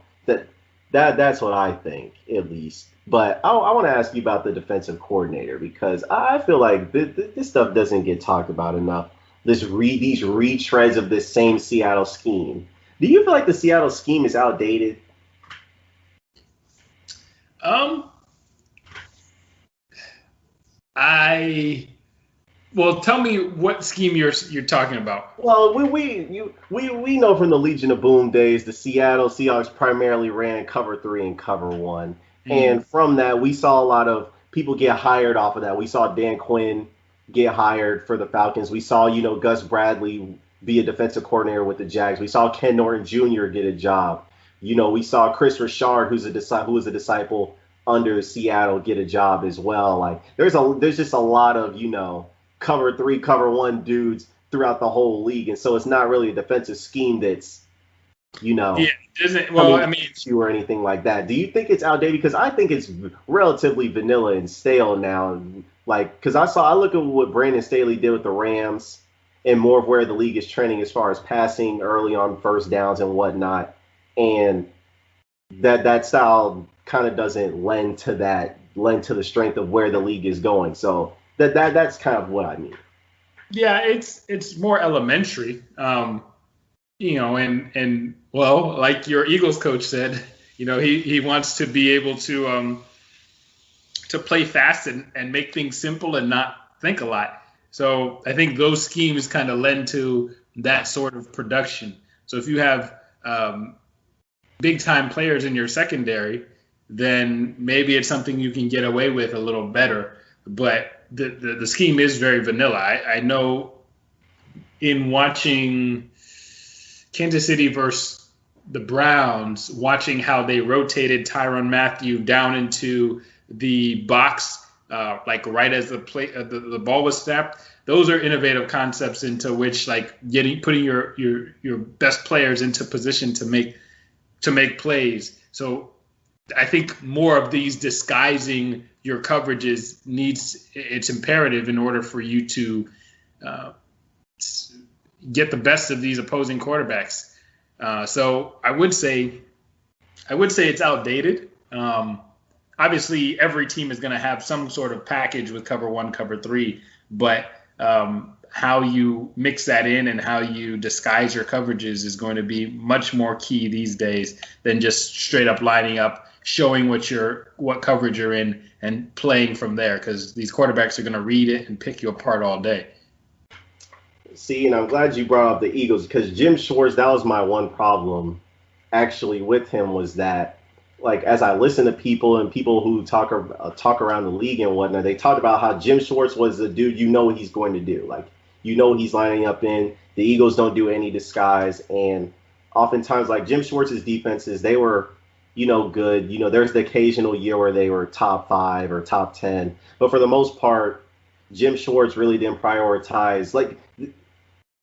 that's what I think, at least. But I want to ask you about the defensive coordinator because I feel like this stuff doesn't get talked about enough. These retreads of this same Seattle scheme. Do you feel like the Seattle scheme is outdated? Well, tell me what scheme you're talking about. Well, we know from the Legion of Boom days, the Seattle Seahawks primarily ran cover 3 and cover 1. Mm-hmm. And from that, we saw a lot of people get hired off of that. We saw Dan Quinn get hired for the Falcons. We saw, Gus Bradley be a defensive coordinator with the Jags. We saw Ken Norton Jr. get a job. We saw Chris Richard, who was a disciple under Seattle, get a job as well. Like, there's just a lot of, cover 3, cover 1 dudes throughout the whole league. And so it's not really a defensive scheme that's, or anything like that. Do you think it's outdated? Because I think it's relatively vanilla and stale now. Like, because I look at what Brandon Staley did with the Rams and more of where the league is trending as far as passing early on first downs and whatnot. And that style kind of doesn't lend to the strength of where the league is going. So that's kind of what I mean. Yeah, it's more elementary. And well, like your Eagles coach said, he wants to be able to to play fast and make things simple and not think a lot. So I think those schemes kind of lend to that sort of production. So if you have big time players in your secondary, then maybe it's something you can get away with a little better. But the scheme is very vanilla. I know in watching Kansas City versus the Browns, watching how they rotated Tyrann Mathieu down into the box, like right as the ball was snapped. Those are innovative concepts into which, like, putting your best players into position to make plays. So I think more of these disguising your coverages it's imperative in order for you to get the best of these opposing quarterbacks. So I would say it's outdated. Obviously, every team is going to have some sort of package with cover 1, cover 3, but how you mix that in and how you disguise your coverages is going to be much more key these days than just straight up lining up, showing what coverage you're in, and playing from there, because these quarterbacks are going to read it and pick you apart all day. See, and I'm glad you brought up the Eagles, because Jim Schwartz, that was my one problem actually with him, was that, like, as I listen to people and people who talk around the league and whatnot, they talked about how Jim Schwartz was the dude you know what he's going to do. Like, you know he's lining up in. The Eagles don't do any disguise. And oftentimes, like, Jim Schwartz's defenses, they were, good. There's the occasional year where they were top 5 or top 10. But for the most part, Jim Schwartz really didn't prioritize. Like,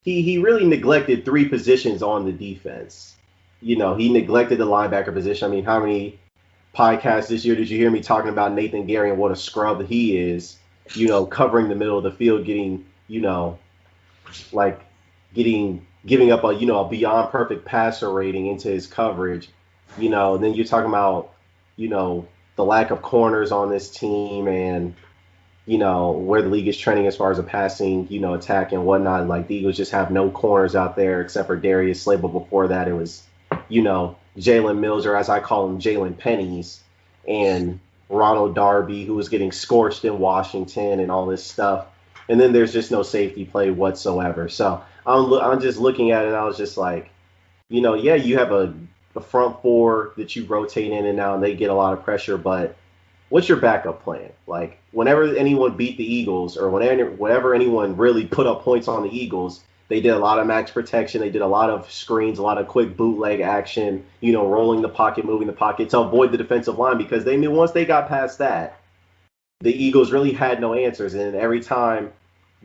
he really neglected 3 positions on the defense. He neglected the linebacker position. I mean, how many podcasts this year did you hear me talking about Nathan Gary and what a scrub he is, covering the middle of the field, getting, giving up a beyond perfect passer rating into his coverage. And then you're talking about, the lack of corners on this team and, where the league is trending as far as a passing, attack and whatnot. Like, the Eagles just have no corners out there except for Darius Slay. But before that, it was, Jalen Mills, or as I call him, Jalen Pennies, and Ronald Darby, who was getting scorched in Washington and all this stuff. And then there's just no safety play whatsoever. So I'm just looking at it, and I was just like, yeah, you have a front 4 that you rotate in and out, and they get a lot of pressure, but what's your backup plan? Like, whenever anyone beat the Eagles, or whenever anyone really put up points on the Eagles, they did a lot of max protection. They did a lot of screens, a lot of quick bootleg action, rolling the pocket, moving the pocket to avoid the defensive line, because they knew once they got past that, the Eagles really had no answers. And every time,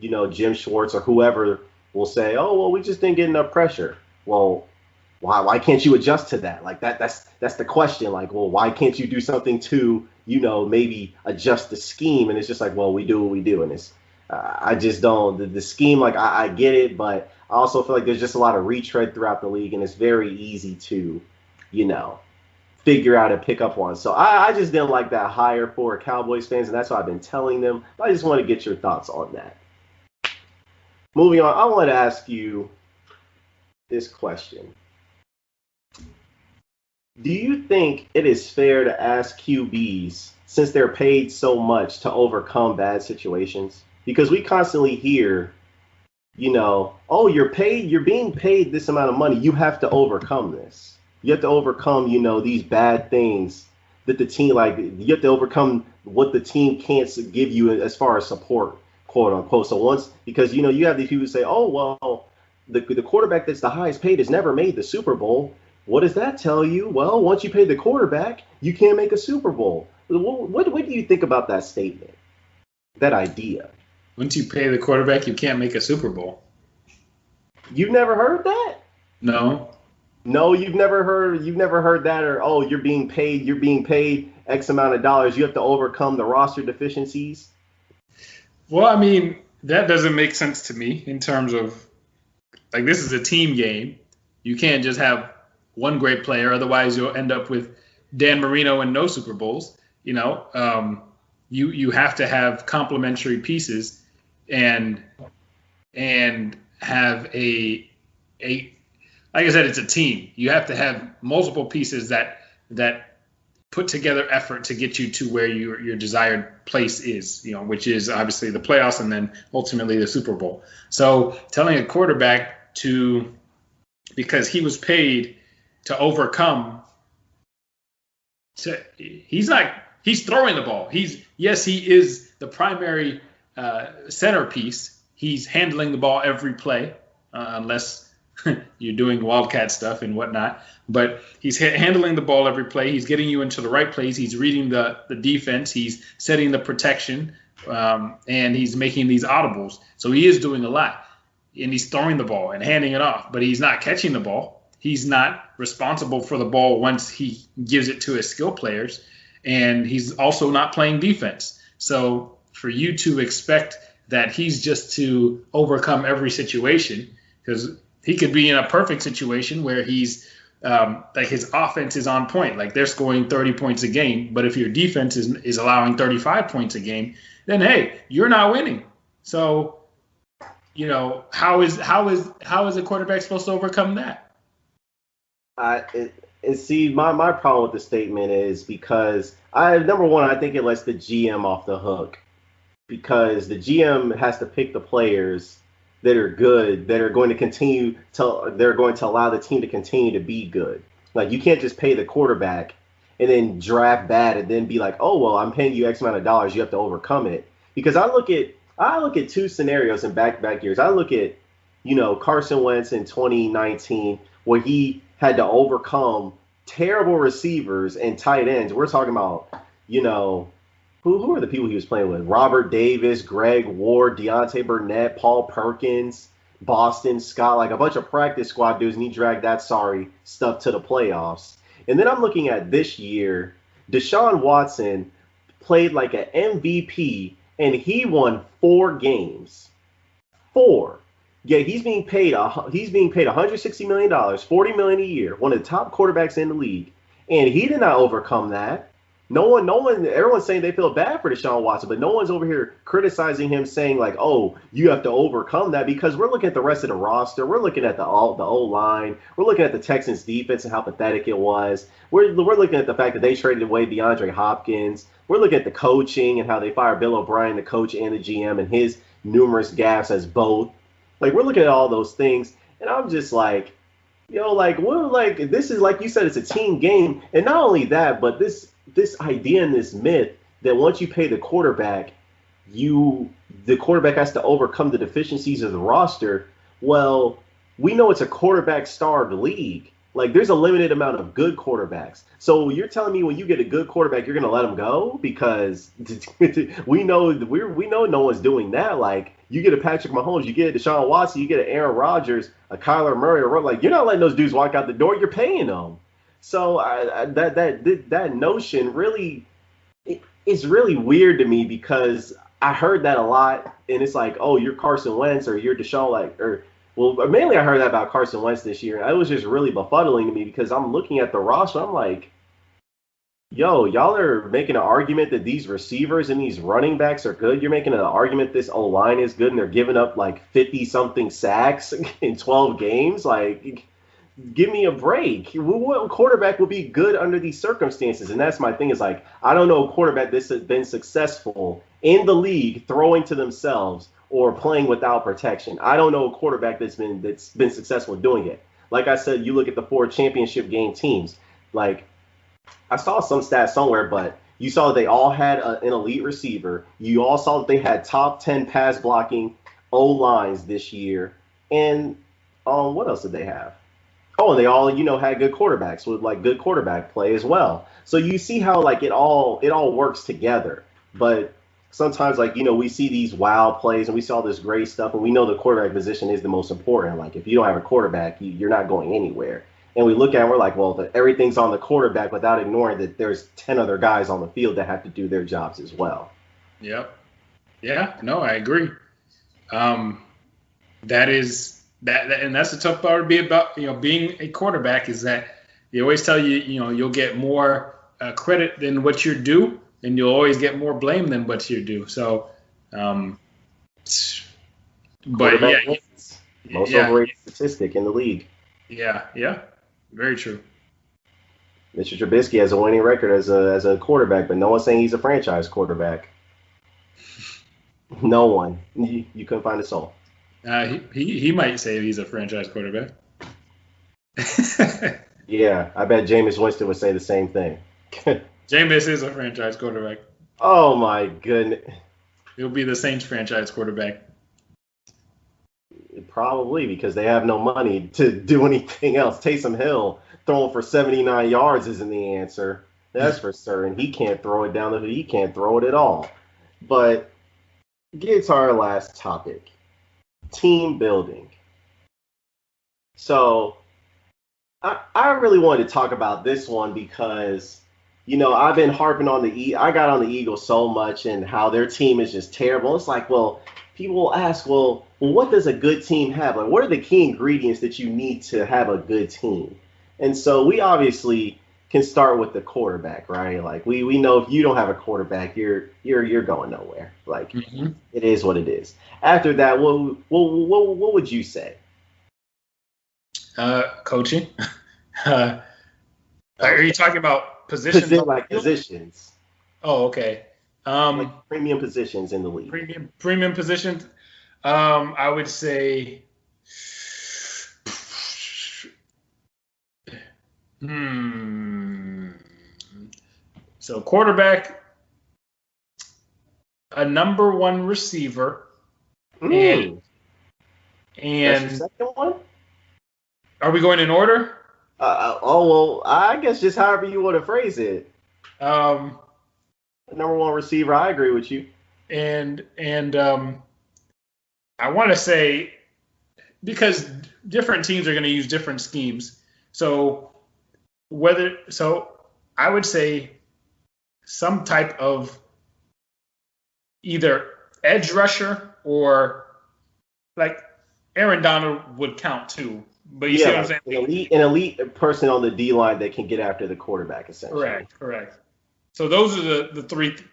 Jim Schwartz or whoever will say, oh, well, we just didn't get enough pressure. Well, why can't you adjust to that? Like, that's the question. Like, well, why can't you do something to, maybe adjust the scheme? And it's just like, well, we do what we do. And it's, I just don't, the scheme, like, I get it, but I also feel like there's just a lot of retread throughout the league, and it's very easy to, figure out and pick up on. So I just didn't like that hire for Cowboys fans, and that's what I've been telling them. But I just want to get your thoughts on that. Moving on, I want to ask you this question. Do you think it is fair to ask QBs, since they're paid so much, to overcome bad situations? Because we constantly hear, oh, you're being paid this amount of money, you have to overcome this. You have to overcome, these bad things that the team, like, you have to overcome what the team can't give you as far as support, quote unquote. So because, you have these people who say, oh, well, the quarterback that's the highest paid has never made the Super Bowl. What does that tell you? Well, once you pay the quarterback, you can't make a Super Bowl. What do you think about that statement, that idea? Once you pay the quarterback, you can't make a Super Bowl. You've never heard that? No. No, you've never heard that, or, oh, you're being paid X amount of dollars, you have to overcome the roster deficiencies? Well, I mean, that doesn't make sense to me in terms of, like, this is a team game. You can't just have one great player, otherwise you'll end up with Dan Marino and no Super Bowls. You have to have complementary pieces and have a like I said, it's a team. You have to have multiple pieces that put together effort to get you to where your desired place is, which is obviously the playoffs and then ultimately the Super Bowl. So telling a quarterback because he was paid to overcome, he's throwing the ball. He is the primary centerpiece. He's handling the ball every play, unless you're doing wildcat stuff and whatnot. But he's handling the ball every play. He's getting you into the right place. He's reading the defense. He's setting the protection, and he's making these audibles. So he is doing a lot. And he's throwing the ball and handing it off. But he's not catching the ball. He's not responsible for the ball once he gives it to his skill players. And he's also not playing defense. So for you to expect that he's just to overcome every situation, because he could be in a perfect situation where he's like his offense is on point, like they're scoring 30 points a game. But if your defense is allowing 35 points a game, then hey, you're not winning. So, how is a quarterback supposed to overcome that? See, my problem with the statement is because number one, I think it lets the GM off the hook, because the GM has to pick the players that are good, that are going to allow the team to continue to be good. Like, you can't just pay the quarterback and then draft bad and then be like, oh, well, I'm paying you X amount of dollars, you have to overcome it. Because I look at two scenarios in back-to-back years. I look at, Carson Wentz in 2019, where he had to overcome terrible receivers and tight ends. We're talking about, who are the people he was playing with? Robert Davis, Greg Ward, Deontay Burnett, Paul Perkins, Boston Scott, like a bunch of practice squad dudes, and he dragged that sorry stuff to the playoffs. And then I'm looking at this year, Deshaun Watson played like an MVP, and he won 4 games. 4. Yeah, he's being paid $160 million, $40 million a year, one of the top quarterbacks in the league, and he did not overcome that. No one, everyone's saying they feel bad for Deshaun Watson, but no one's over here criticizing him, saying like, oh, you have to overcome that, because we're looking at the rest of the roster. We're looking at the O-line. We're looking at the Texans defense and how pathetic it was. We're looking at the fact that they traded away DeAndre Hopkins. We're looking at the coaching and how they fired Bill O'Brien, the coach and the GM, and his numerous gaffes as both. Like, we're looking at all those things, and I'm just like, this is, like you said, it's a team game. And not only that, but this idea and this myth that once you pay the quarterback has to overcome the deficiencies of the roster. Well, we know it's a quarterback-starved league. Like, there's a limited amount of good quarterbacks. So you're telling me when you get a good quarterback, you're going to let him go? Because we know no one's doing that. Like, you get a Patrick Mahomes, you get a Deshaun Watson, you get an Aaron Rodgers, a Kyler Murray, like, you're not letting those dudes walk out the door. You're paying them. So that notion really is really weird to me, because I heard that a lot, and it's like, oh, you're Carson Wentz or you're Deshaun, mainly I heard that about Carson Wentz this year. It was just really befuddling to me, because I'm looking at the roster, I'm like, yo, y'all are making an argument that these receivers and these running backs are good. You're making an argument this O-line is good, and they're giving up like 50-something sacks in 12 games. Like, give me a break. What quarterback will be good under these circumstances? And that's my thing, is like, I don't know a quarterback that's been successful in the league throwing to themselves or playing without protection. I don't know a quarterback that's been successful doing it. Like I said, you look at the 4 championship game teams. Like, I saw some stats somewhere, but you saw that they all had an elite receiver. You all saw that they had top 10 pass blocking O-lines this year. And what else did they have? Oh, and they all, had good quarterbacks with like good quarterback play as well. So you see how like it all works together. But sometimes, like, we see these wild plays and we see all this great stuff, and we know the quarterback position is the most important. Like, if you don't have a quarterback, you're not going anywhere. And we look at it and we're like, well, everything's on the quarterback, without ignoring that there's 10 other guys on the field that have to do their jobs as well. Yep. Yeah, no, I agree. That is that, and that's the tough part to be about, being a quarterback, is that they always tell you, you'll get more credit than what you're due, and you'll always get more blame than what you're due. So, but yeah, most overrated statistic in the league. Yeah, very true. Mr. Trubisky has a winning record as a quarterback, but no one's saying he's a franchise quarterback. No one. You couldn't find a soul. He might say he's a franchise quarterback. Yeah, I bet Jameis Winston would say the same thing. Jameis is a franchise quarterback. Oh my goodness. He'll be the Saints franchise quarterback. Probably because they have no money to do anything else. Taysom Hill throwing for 79 yards isn't the answer. That's for certain. He can't throw it down the field. He can't throw it at all. But get to our last topic. Team building. So I really wanted to talk about this one because, I've been harping on I got on the Eagles so much and how their team is just terrible. It's like, well, people will ask, well, what does a good team have? Like, what are the key ingredients that you need to have a good team? And so we obviously can start with the quarterback, right? Like we know if you don't have a quarterback, you're going nowhere. Like It is what it is. After that, what would you say? Coaching. Are you talking about positions? Positions. Oh, okay. Like premium positions in the league. Premium positions. I would say. So quarterback, a number one receiver, and that's your second one. Are we going in order? Well, I guess just however you want to phrase it. Number one receiver, I agree with you. And I want to say, because different teams are going to use different schemes. So I would say some type of either edge rusher or like Aaron Donald would count too. But you see what I'm saying? An elite person on the D line that can get after the quarterback, essentially. Correct. So those are the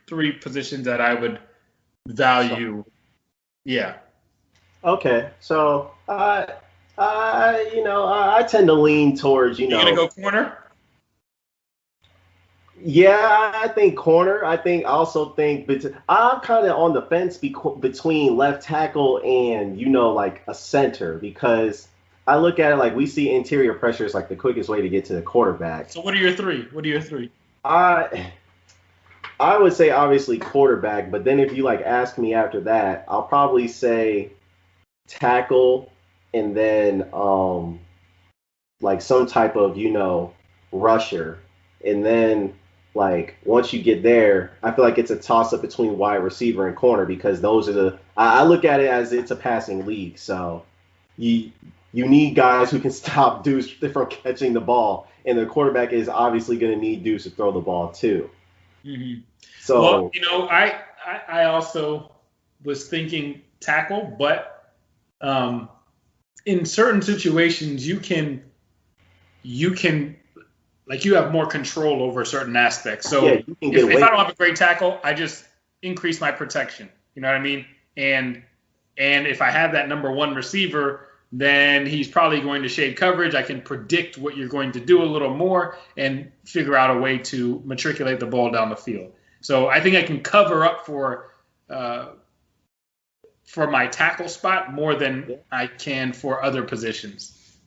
three positions that I would value. Yeah. Okay. So I tend to lean towards You gonna go corner? Yeah, I think corner. I also think I'm kind of on the fence between left tackle and like a center, because I look at it like we see interior pressure is like the quickest way to get to the quarterback. So what are your three? I would say obviously quarterback, but then if you ask me after that, I'll probably say tackle and then some type of rusher, and then once you get there, I feel like it's a toss up between wide receiver and corner, because those are I look at it as it's a passing league, so you need guys who can stop dudes from catching the ball, and the quarterback is obviously going to need dudes to throw the ball too. Mm-hmm. So, well, I also was thinking tackle, but in certain situations you have more control over certain aspects. So if I don't have a great tackle, I just increase my protection. You know what I mean? And if I have that number one receiver, then he's probably going to shade coverage. I can predict what you're going to do a little more and figure out a way to matriculate the ball down the field. So I think I can cover up for my tackle spot more than I can for other positions.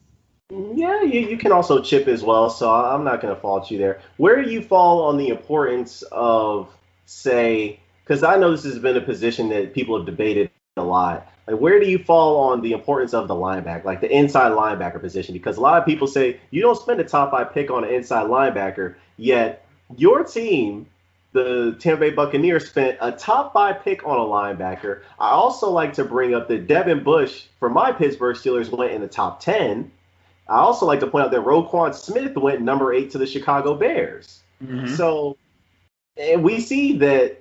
Yeah, you can also chip as well, so I'm not going to fault you there. Where do you fall on the importance of, say, because I know this has been a position that people have debated a lot. Where do you fall on the importance of the linebacker, like the inside linebacker position? Because a lot of people say you don't spend a top 5 pick on an inside linebacker, yet your team, the Tampa Bay Buccaneers, spent a top 5 pick on a linebacker. I also like to bring up that Devin Bush for my Pittsburgh Steelers went in the top 10. I also like to point out that Roquan Smith went number 8 to the Chicago Bears. Mm-hmm. So, and we see that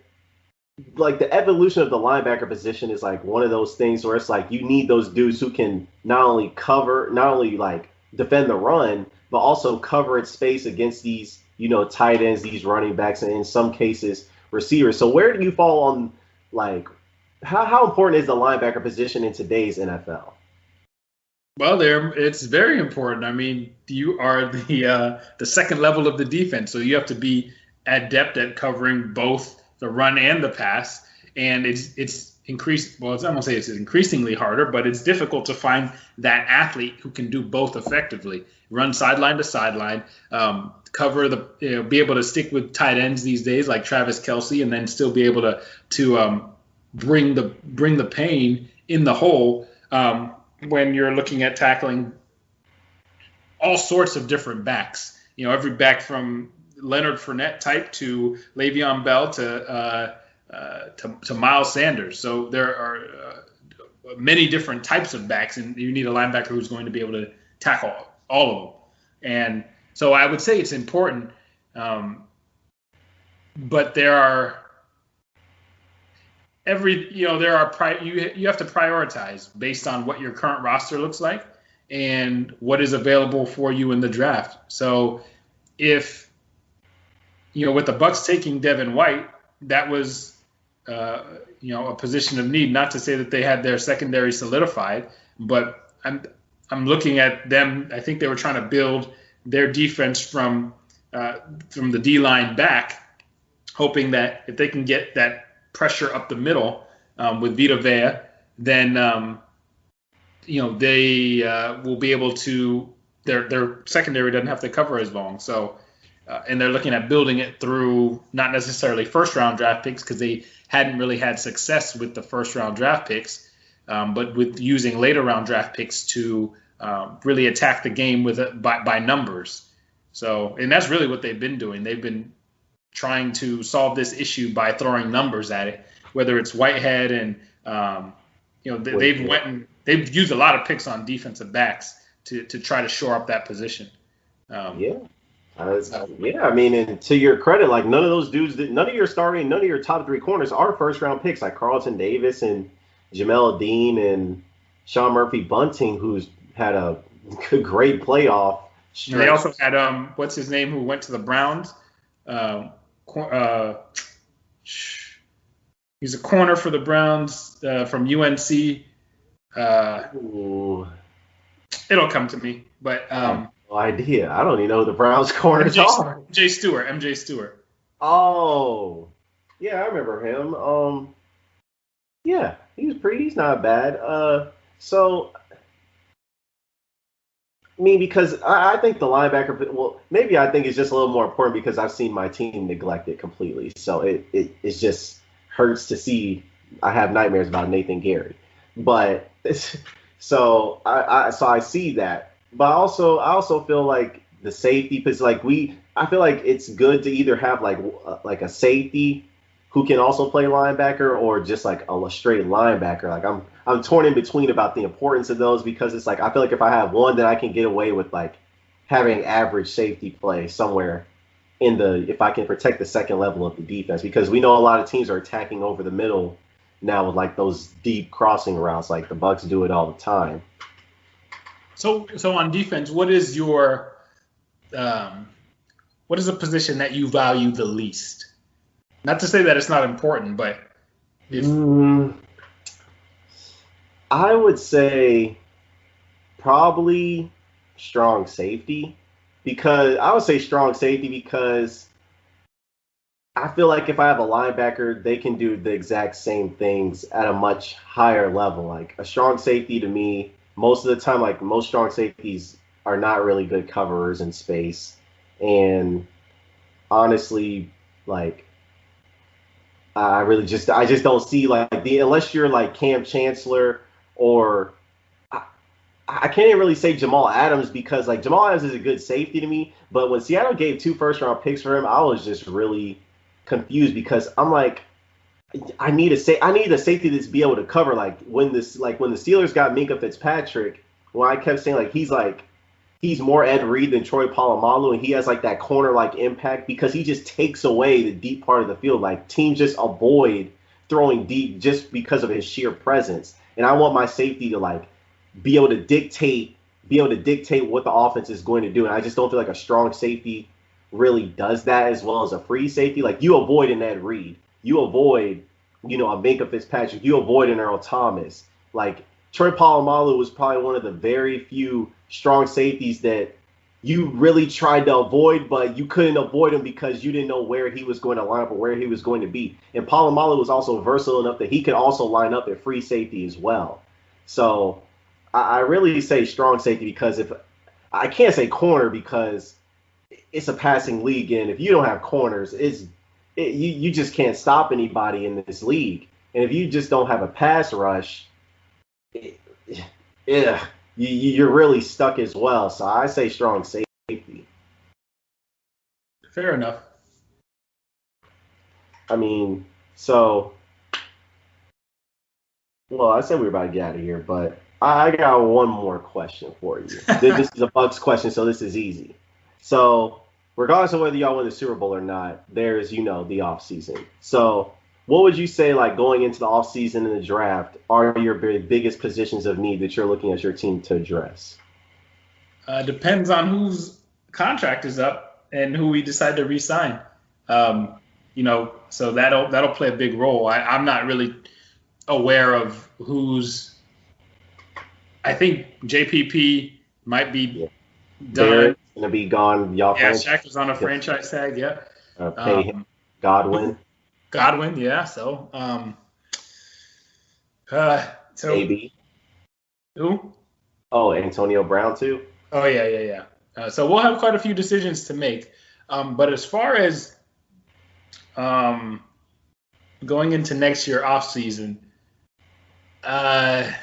the evolution of the linebacker position is one of those things where it's you need those dudes who can not only defend the run, but also cover its space against these, tight ends, these running backs, and in some cases receivers. So where do you fall on how important is the linebacker position in today's NFL? Well, it's very important. I mean, you are the second level of the defense, so you have to be adept at covering both the run and the pass. And it's increased. Well, I don't want to say it's increasingly harder, but it's difficult to find that athlete who can do both effectively. Run sideline to sideline, cover be able to stick with tight ends these days like Travis Kelce, and then still be able to bring the pain in the hole. When you're looking at tackling all sorts of different backs, every back from Leonard Fournette type to Le'Veon Bell to Miles Sanders. So there are many different types of backs, and you need a linebacker who's going to be able to tackle all of them. And so I would say it's important, but there are you have to prioritize based on what your current roster looks like and what is available for you in the draft. So if with the Bucs taking Devin White, that was a position of need. Not to say that they had their secondary solidified, but I'm looking at them. I think they were trying to build their defense from the D-line back, hoping that if they can get that pressure up the middle with Vita Vea, then they will be able to. Their secondary doesn't have to cover as long. So, and they're looking at building it through not necessarily first-round draft picks because they hadn't really had success with the first-round draft picks, but with using later-round draft picks to really attack the game by numbers. So, and that's really what they've been doing. They've been trying to solve this issue by throwing numbers at it, whether it's Whitehead and they've used a lot of picks on defensive backs to try to shore up that position. I mean, and to your credit, like none of those dudes, none of your top three corners are first round picks, like Carlton Davis and Jamel Dean and Sean Murphy Bunting, who's had a great playoff stretch. They also had what's his name, who went to the Browns. He's a corner for the Browns from UNC. It'll come to me, but no idea. I don't even know who the Browns corners are. MJ Stewart. Oh, yeah, I remember him. Yeah, he's not bad. So I mean, because I think the linebacker, well, maybe I think it's just a little more important because I've seen my team neglect it completely. So it just hurts to see. I have nightmares about Nathan Gary, but so I see that. But I also feel like the safety, because I feel like it's good to either have like a safety who can also play linebacker or just like a straight linebacker. Like I'm torn in between about the importance of those because it's like I feel like if I have one, then I can get away with like having average safety play somewhere if I can protect the second level of the defense, because we know a lot of teams are attacking over the middle now with like those deep crossing routes, like the Bucs do it all the time. So on defense, what is your what is a position that you value the least? Not to say that it's not important, but I would say probably strong safety, because I feel like if I have a linebacker, they can do the exact same things at a much higher level. Like a strong safety to me, most of the time, like most strong safeties are not really good coverers in space. And honestly, like I just don't see like unless you're like Cam Chancellor or I can't even really say Jamal Adams, because like Jamal Adams is a good safety to me, but when Seattle gave 2 first-round picks for him, I was just really confused because I'm like, I need a safety that's be able to cover when the Steelers got Minkah Fitzpatrick, when I kept saying he's more Ed Reed than Troy Polamalu, and he has like that corner like impact because he just takes away the deep part of the field. Like teams just avoid throwing deep just because of his sheer presence. And I want my safety to be able to dictate what the offense is going to do. And I just don't feel like a strong safety really does that as well as a free safety. Like you avoid an Ed Reed, you avoid, a Minkah Fitzpatrick, you avoid an Earl Thomas. Like Troy Polamalu was probably one of the very few strong safeties that you really tried to avoid, but you couldn't avoid him because you didn't know where he was going to line up or where he was going to be. And Polamalu was also versatile enough that he could also line up at free safety as well. So I really say strong safety because if I can't say corner because it's a passing league, and if you don't have corners, you just can't stop anybody in this league. And if you just don't have a pass rush, yeah, you're really stuck as well. So I say strong safety. Fair enough. I mean, so, well, I said we were about to get out of here, but I got one more question for you. This is a Bucs question, so this is easy. So, regardless of whether y'all win the Super Bowl or not, there's, the offseason. So, what would you say, like, going into the offseason and the draft, are your biggest positions of need that you're looking at your team to address? Depends on whose contract is up and who we decide to re-sign. So that'll play a big role. I'm not really aware of who's. I think JPP might be done. Barrett's gonna be gone. Y'all. Yeah, Shaq is on a franchise tag. Yeah. Pay him. Godwin. Yeah. So. So. AB. Who? Oh, Antonio Brown too. Oh yeah. So we'll have quite a few decisions to make. But as far as going into next year off season, I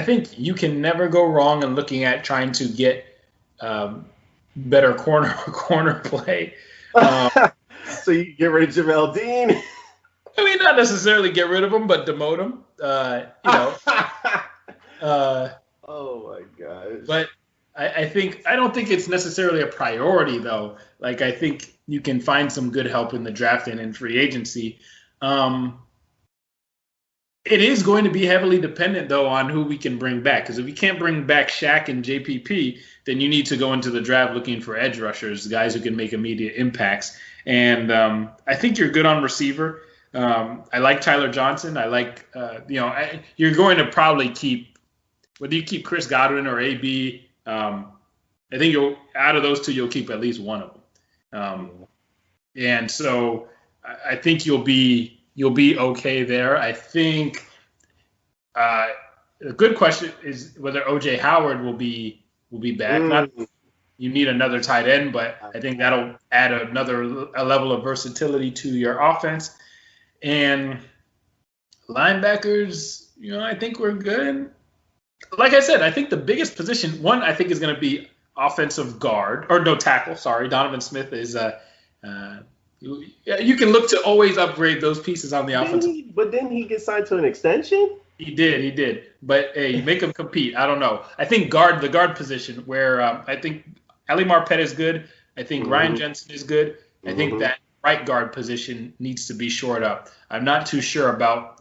think you can never go wrong in looking at trying to get better corner play. So you get rid of Jamel Dean? I mean, not necessarily get rid of him, but demote him. Oh my gosh. But I don't think it's necessarily a priority though. Like I think you can find some good help in the draft and in free agency. It is going to be heavily dependent though on who we can bring back. Because if we can't bring back Shaq and JPP, then you need to go into the draft looking for edge rushers, guys who can make immediate impacts. And I think you're good on receiver. I like Tyler Johnson. I like you're going to probably keep, whether you keep Chris Godwin or AB. I think out of those two, you'll keep at least one of them. And so I think you'll be okay there. I think a good question is whether OJ Howard will be back. Not you need another tight end, but I think that'll add a level of versatility to your offense. And linebackers, I think we're good. Like I said, I think the biggest position, one, I think is going to be offensive guard, or no, tackle. Sorry, Donovan Smith is. You can look to always upgrade those pieces on the offensive. But didn't he get signed to an extension? He did. But hey, make him compete. I don't know. I think the guard position, where I think Ali Marpet is good. I think Ryan Jensen is good. I think that right guard position needs to be shored up. I'm not too sure about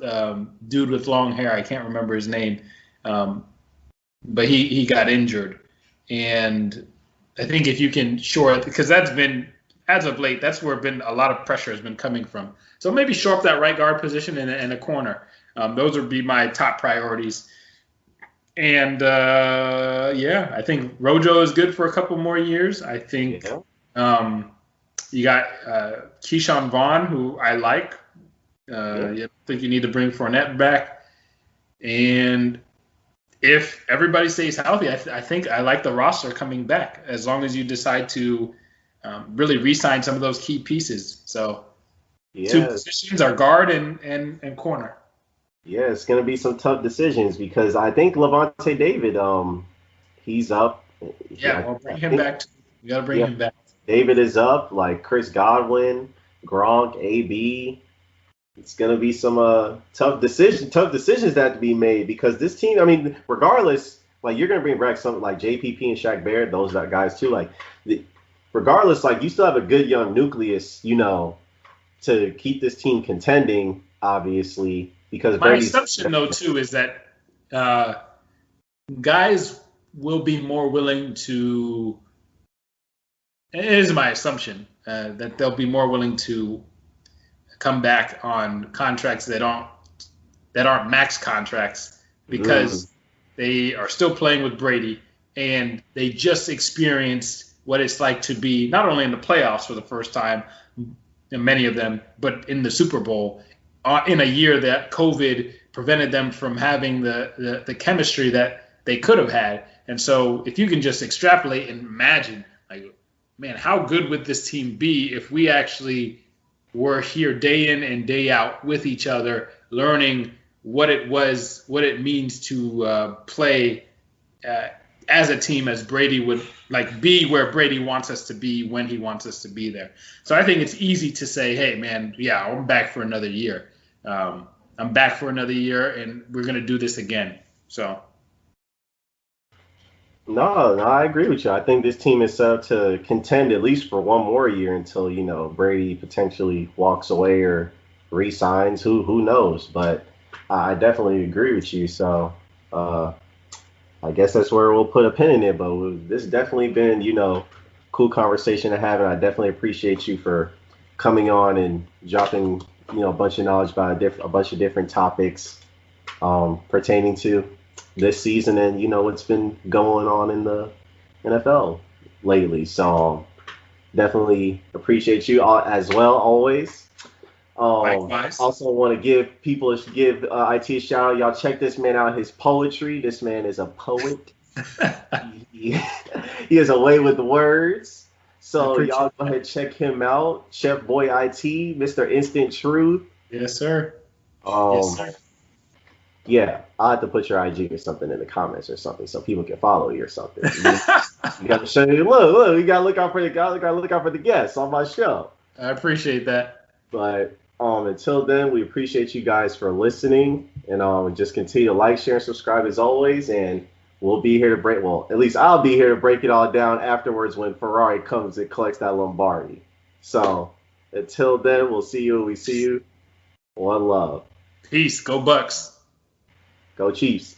dude with long hair. I can't remember his name. But he got injured. And I think if you can shore it, because that's been, as of late, that's where a lot of pressure has been coming from. So maybe shore up that right guard position and a corner. Those would be my top priorities. And, I think Rojo is good for a couple more years. I think you got Keyshawn Vaughn, who I like. I think you need to bring Fournette back. And if everybody stays healthy, I think I like the roster coming back as long as you decide to really re-sign some of those key pieces. So two positions are guard and corner. Yeah, it's going to be some tough decisions because I think Levante David, he's up. Bring him back. You got to bring him back. David is up, like Chris Godwin, Gronk, AB. It's going to be some tough decisions that have to be made because this team, I mean, regardless, like you're going to bring back something like JPP and Shaq Barrett, those guys too. Like, regardless, like you still have a good young nucleus, to keep this team contending, obviously. Because my assumption, though, too, is that guys will be more willing to. It is my assumption that they'll be more willing to come back on contracts that aren't that aren't max contracts because they are still playing with Brady, and they just experienced what it's like to be not only in the playoffs for the first time, many of them, but in the Super Bowl in a year that COVID prevented them from having the chemistry that they could have had. And so if you can just extrapolate and imagine, like, man, how good would this team be if we actually were here day in and day out with each other, learning what it means to play as a team, as Brady would like be where Brady wants us to be when he wants us to be there. So I think it's easy to say, hey, man, yeah, I'm back for another year. I'm back for another year, and we're going to do this again. So. No, I agree with you. I think this team is set up to contend at least for one more year until, Brady potentially walks away or re-signs. Who knows? But I definitely agree with you. So I guess that's where we'll put a pin in it. But this has definitely been, cool conversation to have, and I definitely appreciate you for coming on and dropping, a bunch of knowledge about a bunch of different topics pertaining to this season and what's been going on in the NFL lately. So definitely appreciate you all as well always. Likewise. Also want to give IT a shout out. Y'all check this man out. His poetry. This man is a poet. he has a way with the words. So y'all go ahead and check him out. Chef Boy IT, Mr. Instant Truth. Yes, sir. Yes, sir. Yeah, I'll have to put your IG or something in the comments or something so people can follow you or something. You got to show you. Look, you got to look out for the guests on my show. I appreciate that. But until then, we appreciate you guys for listening, and just continue to like, share, and subscribe as always. And we'll be here to break. Well, at least I'll be here to break it all down afterwards when Ferrari comes and collects that Lombardi. So until then, we'll see you when we see you. One love. Peace. Go Bucs. Go Chiefs.